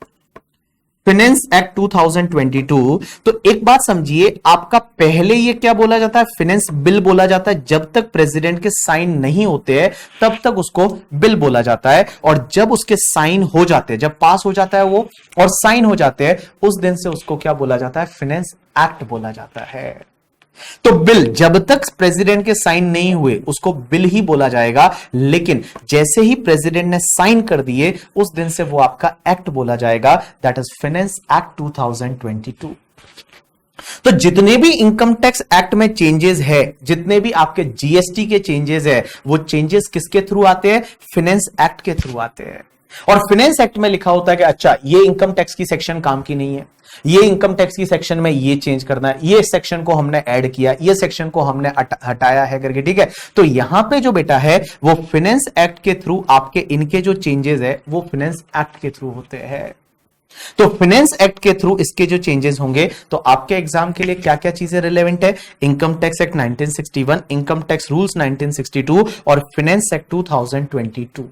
फाइनेंस एक्ट 2022। तो एक बात समझिए, आपका पहले ये क्या बोला जाता है, फाइनेंस बिल बोला जाता है। जब तक प्रेसिडेंट के साइन नहीं होते हैं तब तक उसको बिल बोला जाता है, और जब उसके साइन हो जाते हैं, जब पास हो जाता है वो और साइन हो जाते हैं, उस दिन से उसको क्या बोला जाता है, फाइनेंस एक्ट बोला जाता है। तो बिल जब तक प्रेसिडेंट के साइन नहीं हुए उसको बिल ही बोला जाएगा, लेकिन जैसे ही प्रेसिडेंट ने साइन कर दिए उस दिन से वो आपका एक्ट बोला जाएगा, दैट इज फाइनेंस एक्ट 2022। तो जितने भी इनकम टैक्स एक्ट में चेंजेस है, जितने भी आपके जीएसटी के चेंजेस है, वो चेंजेस किसके थ्रू आते हैं, फाइनेंस एक्ट के थ्रू आते हैं। और फाइनेंस एक्ट में लिखा होता है कि अच्छा ये इनकम टैक्स की सेक्शन काम की नहीं है, ये इनकम टैक्स की सेक्शन में ये चेंज करना है, ये सेक्शन को हमने ऐड किया, ये सेक्शन को हमने हटाया है करके, ठीक है। तो यहां पे जो बेटा है वो फाइनेंस एक्ट के थ्रू आपके इनके जो चेंजेस है वो फाइनेंस एक्ट के थ्रू होते हैं। तो फाइनेंस एक्ट के थ्रू इसके जो चेंजेस होंगे, तो आपके एग्जाम के लिए क्या क्या चीजें रिलेवेंट है, income tax act 1961, income tax rules 1962 और फाइनेंस एक्ट 2022।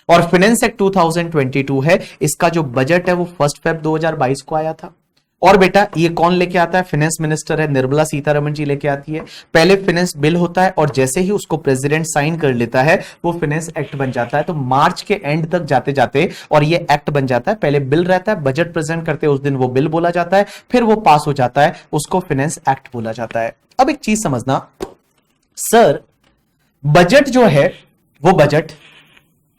और फाइनेंस एक्ट 2022 है, इसका जो बजट है वो 1 Feb 2022 को आया था। और बेटा ये कौन लेके आता है, फाइनेंस मिनिस्टर है निर्मला सीतारमण जी लेके आती है। पहले फाइनेंस बिल होता है और जैसे ही उसको प्रेसिडेंट साइन कर लेता है वो फाइनेंस एक्ट बन जाता है। तो मार्च के एंड तक जाते जाते और ये एक्ट बन जाता है। पहले बिल रहता है, बजट प्रेजेंट करते हैं उस दिन वो बिल बोला जाता है, फिर वो पास हो जाता है, उसको फाइनेंस एक्ट बोला जाता है। अब एक चीज समझना सर, बजट जो है वो बजट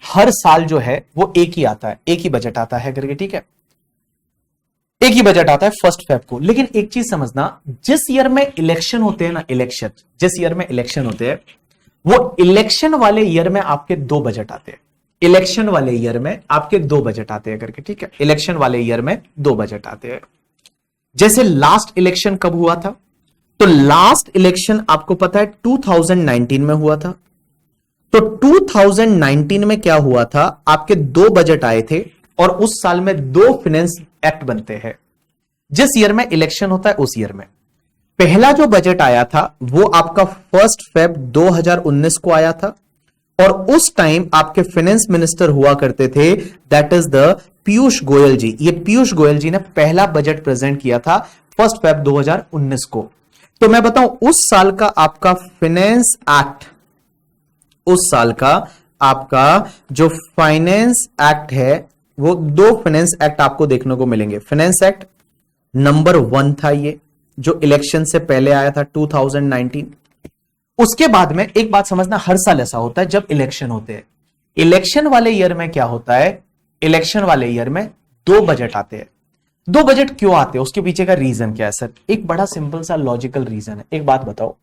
हर साल जो है वो एक ही आता है, एक ही बजट आता है करके, ठीक है, एक ही बजट आता है 1 Feb को। लेकिन एक चीज समझना, जिस ईयर में इलेक्शन होते हैं ना, इलेक्शन जिस ईयर में इलेक्शन होते हैं वो इलेक्शन वाले ईयर में आपके 2 बजट आते हैं, इलेक्शन वाले ईयर में आपके 2 बजट आते हैं करके, ठीक है, इलेक्शन वाले ईयर में 2 बजट आते हैं। जैसे लास्ट इलेक्शन कब हुआ था, तो लास्ट इलेक्शन आपको पता है 2019 में हुआ था। तो 2019 में क्या हुआ था, आपके 2 बजट आए थे और उस साल में 2 फाइनेंस एक्ट बनते हैं। जिस ईयर में इलेक्शन होता है उस ईयर में पहला जो बजट आया था वो आपका 1 Feb 2019 को आया था, और उस टाइम आपके फाइनेंस मिनिस्टर हुआ करते थे, that is the Piyush Goyal ji. ये पीयूष गोयल जी ने पहला बजट प्रेजेंट किया था 1 Feb 2019 को। तो मैं बताऊं उस साल का आपका फाइनेंस एक्ट, उस साल का आपका जो फाइनेंस एक्ट है वो 2 फाइनेंस एक्ट आपको देखने को मिलेंगे। फाइनेंस एक्ट नंबर 1 था ये, जो इलेक्शन से पहले आया था 2019। उसके बाद में एक बात समझना, हर साल ऐसा होता है जब इलेक्शन होते हैं इलेक्शन वाले ईयर में क्या होता है, इलेक्शन वाले ईयर में दो बजट आते हैं। दो बजट क्यों आते हैं, उसके पीछे का रीजन क्या है सर? एक बड़ा सिंपल सा लॉजिकल रीजन है। एक बात बताओ,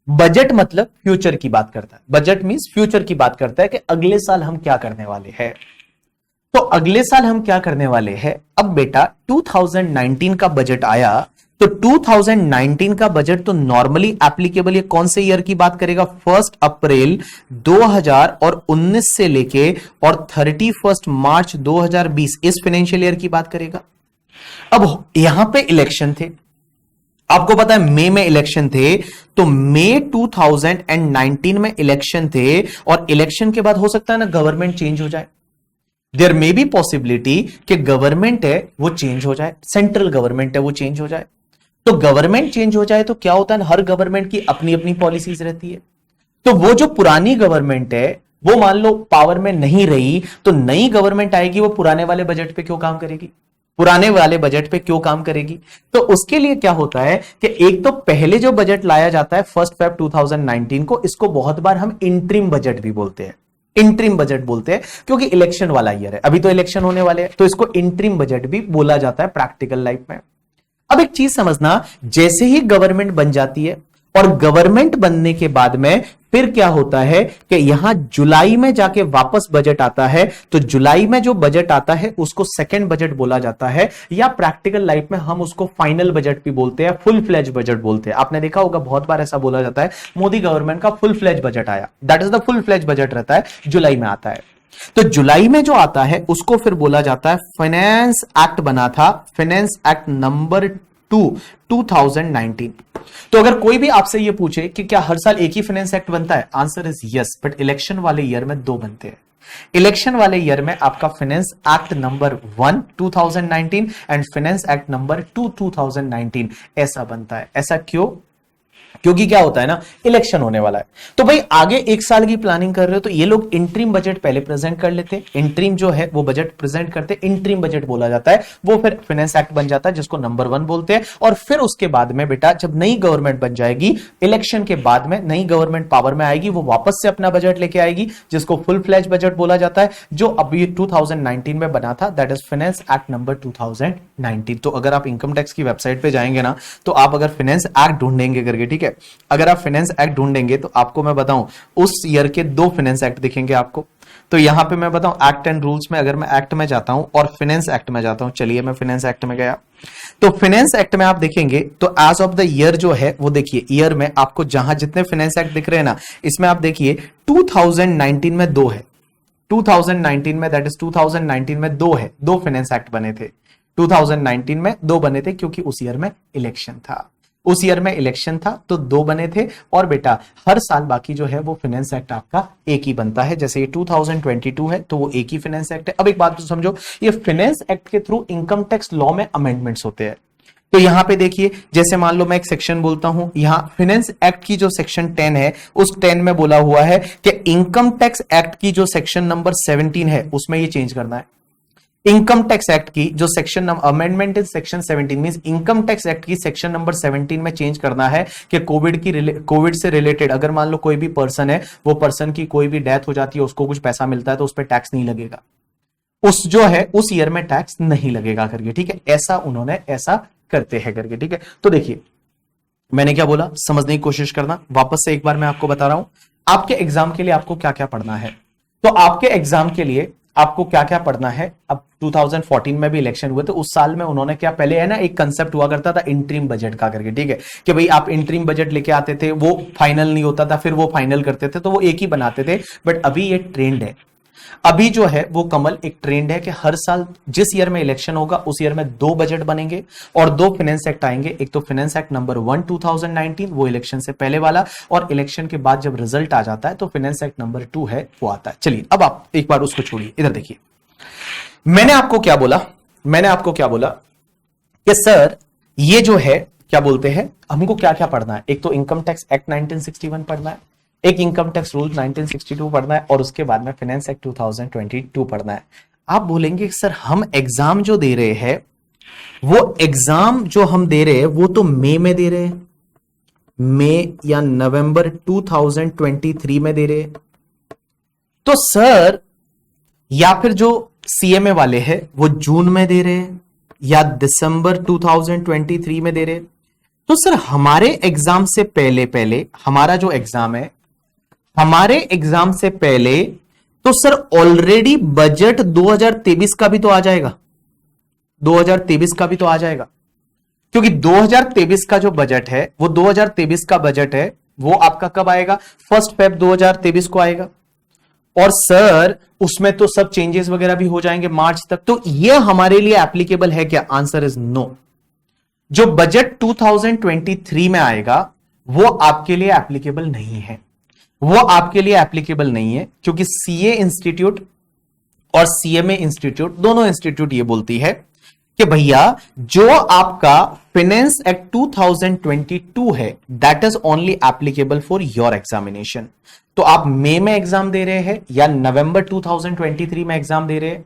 बजट मतलब फ्यूचर की बात करता है, बजट मींस फ्यूचर की बात करता है कि अगले साल हम क्या करने वाले हैं। तो अगले साल हम क्या करने वाले हैं? अब बेटा 2019 का बजट आया, तो 2019 का बजट तो नॉर्मली एप्लीकेबल ये कौन से ईयर की बात करेगा? 1 अप्रैल 2019 से लेके और 31 मार्च 2020 इस फाइनेंशियल ईयर की बात करेगा। अब यहां पे इलेक्शन थे, आपको पता है मई में इलेक्शन थे, तो मई 2019 में इलेक्शन थे, और इलेक्शन के बाद हो सकता है ना गवर्नमेंट चेंज हो जाए। देयर मे बी पॉसिबिलिटी कि गवर्नमेंट है वो चेंज हो जाए, सेंट्रल गवर्नमेंट है वो चेंज हो जाए। तो गवर्नमेंट चेंज हो जाए तो क्या होता है, हर गवर्नमेंट की अपनी अपनी पॉलिसीज रहती है। तो वो जो पुरानी गवर्नमेंट है वो मान लो पावर में नहीं रही, तो नई गवर्नमेंट आएगी, वो पुराने वाले बजट पे क्यों काम करेगी? पुराने वाले बजट पे क्यों काम करेगी? तो उसके लिए क्या होता है कि एक तो पहले जो बजट लाया जाता है 1 फेब 2019 को, इसको बहुत बार हम इंटरिम बजट भी बोलते हैं। इंटरिम बजट बोलते हैं क्योंकि इलेक्शन वाला ईयर है, अभी तो इलेक्शन होने वाले हैं, तो इसको इंटरिम बजट भी बोला जाता है प्रैक्टिकल लाइफ में। अब एक चीज समझना, जैसे ही गवर्नमेंट बन जाती है और गवर्नमेंट बनने के बाद में फिर क्या होता है कि यहां जुलाई में जाके वापस बजट आता है, तो जुलाई में जो बजट आता है उसको सेकंड बजट बोला जाता है, या प्रैक्टिकल लाइफ में हम उसको फाइनल बजट भी बोलते हैं, फुल फ्लेज बजट बोलते हैं। आपने देखा होगा बहुत बार ऐसा बोला जाता है, मोदी गवर्नमेंट का फुल फ्लेज बजट आया, that is the full fledge budget रहता है, जुलाई में आता है। तो जुलाई में जो आता है उसको फिर बोला जाता है फाइनेंस एक्ट बना था, फाइनेंस एक्ट नंबर 2019। तो अगर कोई भी आपसे ये पूछे कि क्या हर साल एक ही फाइनेंस एक्ट बनता है, answer is yes, but election वाले ईयर में दो बनते हैं। इलेक्शन वाले ईयर में आपका finance act number 1 2019 and finance act number 2 2019 ऐसा बनता है। ऐसा क्यों? क्योंकि क्या होता है ना, इलेक्शन होने वाला है, तो भाई आगे एक साल की प्लानिंग कर रहे हो, तो ये लोग इंटरिम बजट पहले प्रेजेंट कर लेते, इंटरिम जो है वो बजट प्रेजेंट करते, इंटरिम बजट बोला जाता है, वो फिर फाइनेंस एक्ट बन जाता है जिसको नंबर 1 बोलते हैं। और फिर उसके बाद में बेटा जब नई गवर्नमेंट बन जाएगी, इलेक्शन के बाद में नई गवर्नमेंट पावर में आएगी, वो वापस से अपना बजट लेके आएगी जिसको फुल फ्लैज बजट बोला जाता है, जो अभी 2019 में बना था, that is finance act number 2019। तो अगर आप इनकम टैक्स की वेबसाइट पे जाएंगे ना, तो आप अगर फाइनेंस एक्ट ढूंढेंगे करके, ठीक है, अगर आप फाइनेंस एक्ट ढूंढेंगे तो आपको मैं बताऊं उस ईयर के दो फाइनेंस एक्ट दिखेंगे आपको। तो यहां पे मैं बताऊं एक्ट एंड रूल्स में, अगर मैं एक्ट में जाता हूं और फाइनेंस एक्ट में जाता हूं, चलिए मैं फाइनेंस एक्ट में गया, तो फाइनेंस एक्ट में आप देखेंगे तो एज ऑफ द ईयर जो है वो देखिए, ईयर में आपको जहां जितने फाइनेंस एक्ट दिख रहे हैं ना, इसमें आप देखिए 2019 में दो है, 2019 में, दैट इज 2019 में दो है, दो फाइनेंस एक्ट बने थे, 2019 में दो बने थे क्योंकि उस ईयर में इलेक्शन था, उस ईयर में इलेक्शन था तो दो बने थे। और बेटा हर साल बाकी जो है वो फाइनेंस एक्ट आपका एक ही बनता है, जैसे ये 2022 है तो वो एक ही फाइनेंस एक्ट है। अब एक बात तो समझो, ये फाइनेंस एक्ट के थ्रू इनकम टैक्स लॉ में अमेंडमेंट्स होते हैं। तो यहां पे देखिए, जैसे मान लो मैं एक सेक्शन बोलता हूं, यहां फाइनेंस एक्ट की जो सेक्शन 10 है, उस 10 में बोला हुआ है कि इनकम टैक्स एक्ट की जो सेक्शन नंबर 17 है उसमें ये चेंज करना है। इनकम टैक्स एक्ट की जो section amendment is section 17 means income tax act की सेक्शन नंबर 17 में चेंज करना है कि कोविड से रिलेटेड अगर मान लो कोई भी पर्सन है, वो पर्सन की कोई भी डेथ हो जाती है, उसको कुछ पैसा मिलता है, तो उस पर टैक्स नहीं लगेगा, उस जो है उस ईयर में टैक्स नहीं लगेगा करके, ठीक है, ऐसा उन्होंने ऐसा करते हैं करके, ठीक है। तो देखिए मैंने क्या बोला, समझने की कोशिश करना, वापस से एक बार मैं आपको बता रहा हूं, आपके एग्जाम के लिए आपको क्या क्या पढ़ना है। तो आपके एग्जाम के लिए आपको क्या क्या पढ़ना है, अब 2014 में भी इलेक्शन हुए, तो उस साल में उन्होंने क्या, पहले है ना एक कंसेप्ट हुआ करता था इंटरिम बजट का करके, ठीक है, कि भाई आप इंटरिम बजट लेके आते थे, वो फाइनल नहीं होता था, फिर वो फाइनल करते थे, तो वो एक ही बनाते थे। बट अभी ये ट्रेंड है, अभी जो है वो कमल एक ट्रेंड है कि हर साल जिस ईयर में इलेक्शन होगा उस ईयर में दो बजट बनेंगे और दो फाइनेंस एक्ट आएंगे, एक तो फाइनेंस एक्ट नंबर 1 2019 वो इलेक्शन से पहले वाला, और इलेक्शन के बाद जब रिजल्ट आ जाता है तो फाइनेंस एक्ट नंबर 2 है वो आता है। चलिए अब आप एक बार उसको छोड़िए, इधर देखिए, मैंने आपको क्या बोला, मैंने आपको क्या बोला कि सर ये जो है क्या बोलते हैं, हमको क्या क्या पढ़ना है, एक तो इनकम टैक्स एक्ट 1961 पढ़ना है, एक इनकम टैक्स रूल 1962 पढ़ना है, और उसके बाद में फाइनेंस एक्ट 2022 पढ़ना है। आप बोलेंगे सर हम एग्जाम जो दे रहे हैं, वो एग्जाम जो हम दे रहे हैं वो तो मई में दे रहे हैं, मई या नवंबर 2023 में दे रहे हैं, तो सर या फिर जो सीएमए वाले हैं वो जून में दे रहे हैं या दिसंबर 2023 में दे रहे हैं। तो सर हमारे एग्जाम से पहले पहले हमारा जो एग्जाम है, हमारे एग्जाम से पहले तो सर ऑलरेडी बजट 2023 का भी तो आ जाएगा, 2023 का भी तो आ जाएगा, क्योंकि 2023 का जो बजट है वो 2023 का बजट है वो आपका कब आएगा, 1 फेब 2023 को आएगा। और सर उसमें तो सब चेंजेस वगैरह भी हो जाएंगे मार्च तक, तो ये हमारे लिए एप्लीकेबल है क्या? Answer is no. जो बजट 2023 में आएगा वो आपके लिए एप्लीकेबल नहीं है, वो आपके लिए एप्लीकेबल नहीं है, क्योंकि सीए इंस्टीट्यूट और सीएमए इंस्टीट्यूट, दोनों इंस्टीट्यूट ये बोलती है कि भैया जो आपका फाइनेंस एक्ट 2022 है that is only applicable for your examination. तो आप मई में एग्जाम दे रहे हैं या नवंबर 2023 में एग्जाम दे रहे हैं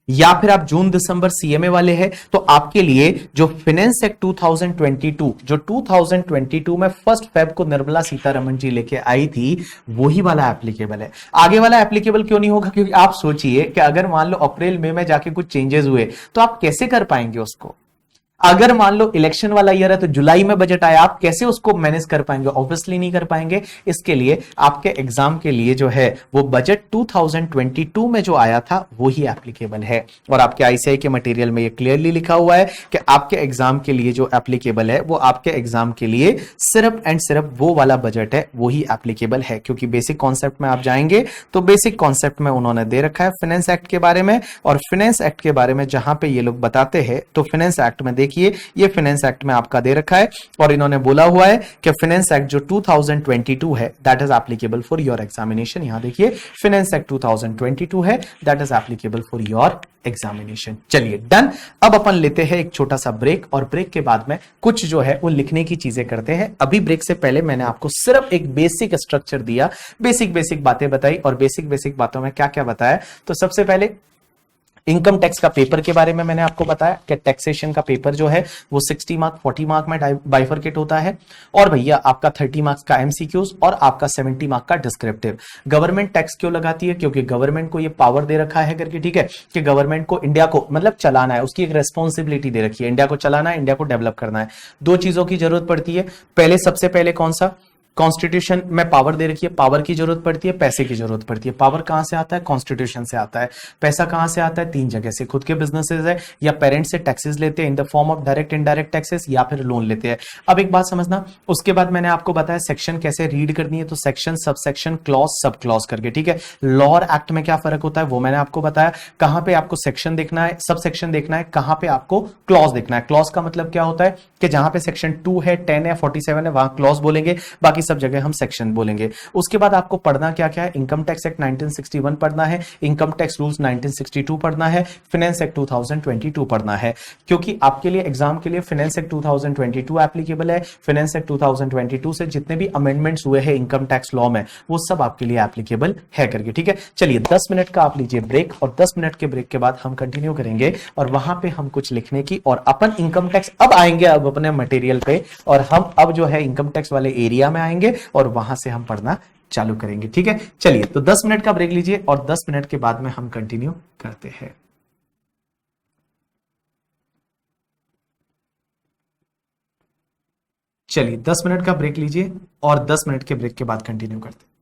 या फिर आप जून दिसंबर सीएमए वाले हैं, तो आपके लिए जो फाइनेंस एक्ट 2022 जो 2022 में 1 फेब को निर्मला सीतारमण जी लेके आई थी वही वाला एप्लीकेबल है। आगे वाला एप्लीकेबल क्यों नहीं होगा? क्योंकि आप सोचिए कि अगर मान लो अप्रैल मई में जाके कुछ चेंजेस हुए तो आप कैसे कर पाएंगे उसको? अगर मान लो इलेक्शन वाला ईयर है तो जुलाई में बजट आया, आप कैसे उसको मैनेज कर पाएंगे? ऑब्वियसली नहीं कर पाएंगे। इसके लिए आपके एग्जाम के लिए जो है वो बजट 2022 में जो आया था वो ही एप्लीकेबल है। और आपके आईसीआई के मटेरियल में ये क्लियरली लिखा हुआ है कि आपके एग्जाम के लिए जो एप्लीकेबल है वो आपके एग्जाम के लिए सिर्फ एंड सिर्फ वो वाला बजट है, वो ही एप्लीकेबल है। क्योंकि बेसिक कॉन्सेप्ट में आप जाएंगे तो बेसिक कॉन्सेप्ट में उन्होंने दे रखा है फाइनेंस एक्ट के बारे में, और फाइनेंस एक्ट के बारे में जहां पे ये लोग बताते हैं तो फाइनेंस एक्ट में देखिए ये फाइनेंस एक्ट में आपका दे रखा है और इन्होंने बोला हुआ है कि फाइनेंस एक्ट जो 2022 है that is applicable for your examination. यहां देखिए फाइनेंस एक्ट 2022 है that is applicable for your examination. चलिए डन। अब अपन लेते हैं एक छोटा सा ब्रेक और ब्रेक के बाद में कुछ जो है वो लिखने की चीजें करते हैं। अभी ब्रेक से पहले मैंने आपको सिर्फ एक बेसिक स्ट्रक्चर दिया, बेसिक बातें बताई, और बेसिक बातों में क्या क्या बताया। तो सबसे पहले इनकम टैक्स का पेपर के बारे में मैंने आपको बताया कि टैक्सेशन का पेपर जो है वो 60 मार्क 40 मार्क में बाइफरकेट होता है, और भैया आपका 30 मार्क्स का एमसीक्यूज और आपका 70 मार्क का डिस्क्रिप्टिव। गवर्नमेंट टैक्स क्यों लगाती है? क्योंकि गवर्नमेंट को ये पावर दे रखा है करके, ठीक है, कि गवर्नमेंट को इंडिया को मतलब चलाना है, उसकी एक रेस्पॉन्सिबिलिटी दे रखी है, इंडिया को चलाना है, इंडिया को डेवलप करना है। दो चीजों की जरूरत पड़ती है। पहले सबसे पहले कौन सा? कॉन्स्टिट्यूशन में पावर दे रखी है, पावर की जरूरत पड़ती है, पैसे की जरूरत पड़ती है। पावर कहां से आता है? कॉन्स्टिट्यूशन से आता है। पैसा कहां से आता है? 3 जगह से, खुद के बिजनेसेस है या पेरेंट्स से टैक्सेस लेते हैं in the form of direct indirect taxes, या फिर लोन लेते हैं। अब एक बात समझना, उसके बाद मैंने आपको बताया सेक्शन कैसे रीड करनी है, तो section, sub section, clause, sub clause करके, ठीक है। लॉ और एक्ट में क्या फर्क होता है वो मैंने आपको बताया। कहां पे आपको सेक्शन देखना है, सब सेक्शन देखना है, कहां पे आपको क्लॉज देखना है। क्लॉज का मतलब क्या होता है कि जहां पे सेक्शन 2 है, 10 है, 47 है वहां क्लॉज बोलेंगे, बाकी सब जगह हम सेक्शन बोलेंगे। उसके बाद आपको पढ़ना क्या क्या है? इनकम टैक्स एक्ट 1961 पढ़ना है, इनकम टैक्स रूल्स 1962 पढ़ना है, फाइनेंस एक्ट 2022 पढ़ना है। क्योंकि आपके लिए एग्जाम के लिए फाइनेंस एक्ट 2022 एप्लीकेबल है। फाइनेंस एक्ट 2022 से जितने भी अमेंडमेंट्स हुए हैं इनकम टैक्स लॉ में वो सब आपके लिए एप्लीकेबल है करके, ठीक है। चलिए 10 मिनट का आप लीजिए ब्रेक, और 10 मिनट के ब्रेक के बाद हम कंटिन्यू करेंगे और वहां पे हम कुछ लिखने की, और अपन इनकम टैक्स अब आएंगे अब अपने मटेरियल पे, और हम अब जो है इनकम टैक्स वाले एरिया में आएंगे और वहां से हम पढ़ना चालू करेंगे, ठीक है। चलिए तो 10 मिनट का ब्रेक लीजिए और 10 मिनट के बाद में हम कंटिन्यू करते हैं। चलिए 10 मिनट का ब्रेक लीजिए और 10 मिनट के ब्रेक के बाद कंटिन्यू करते हैं।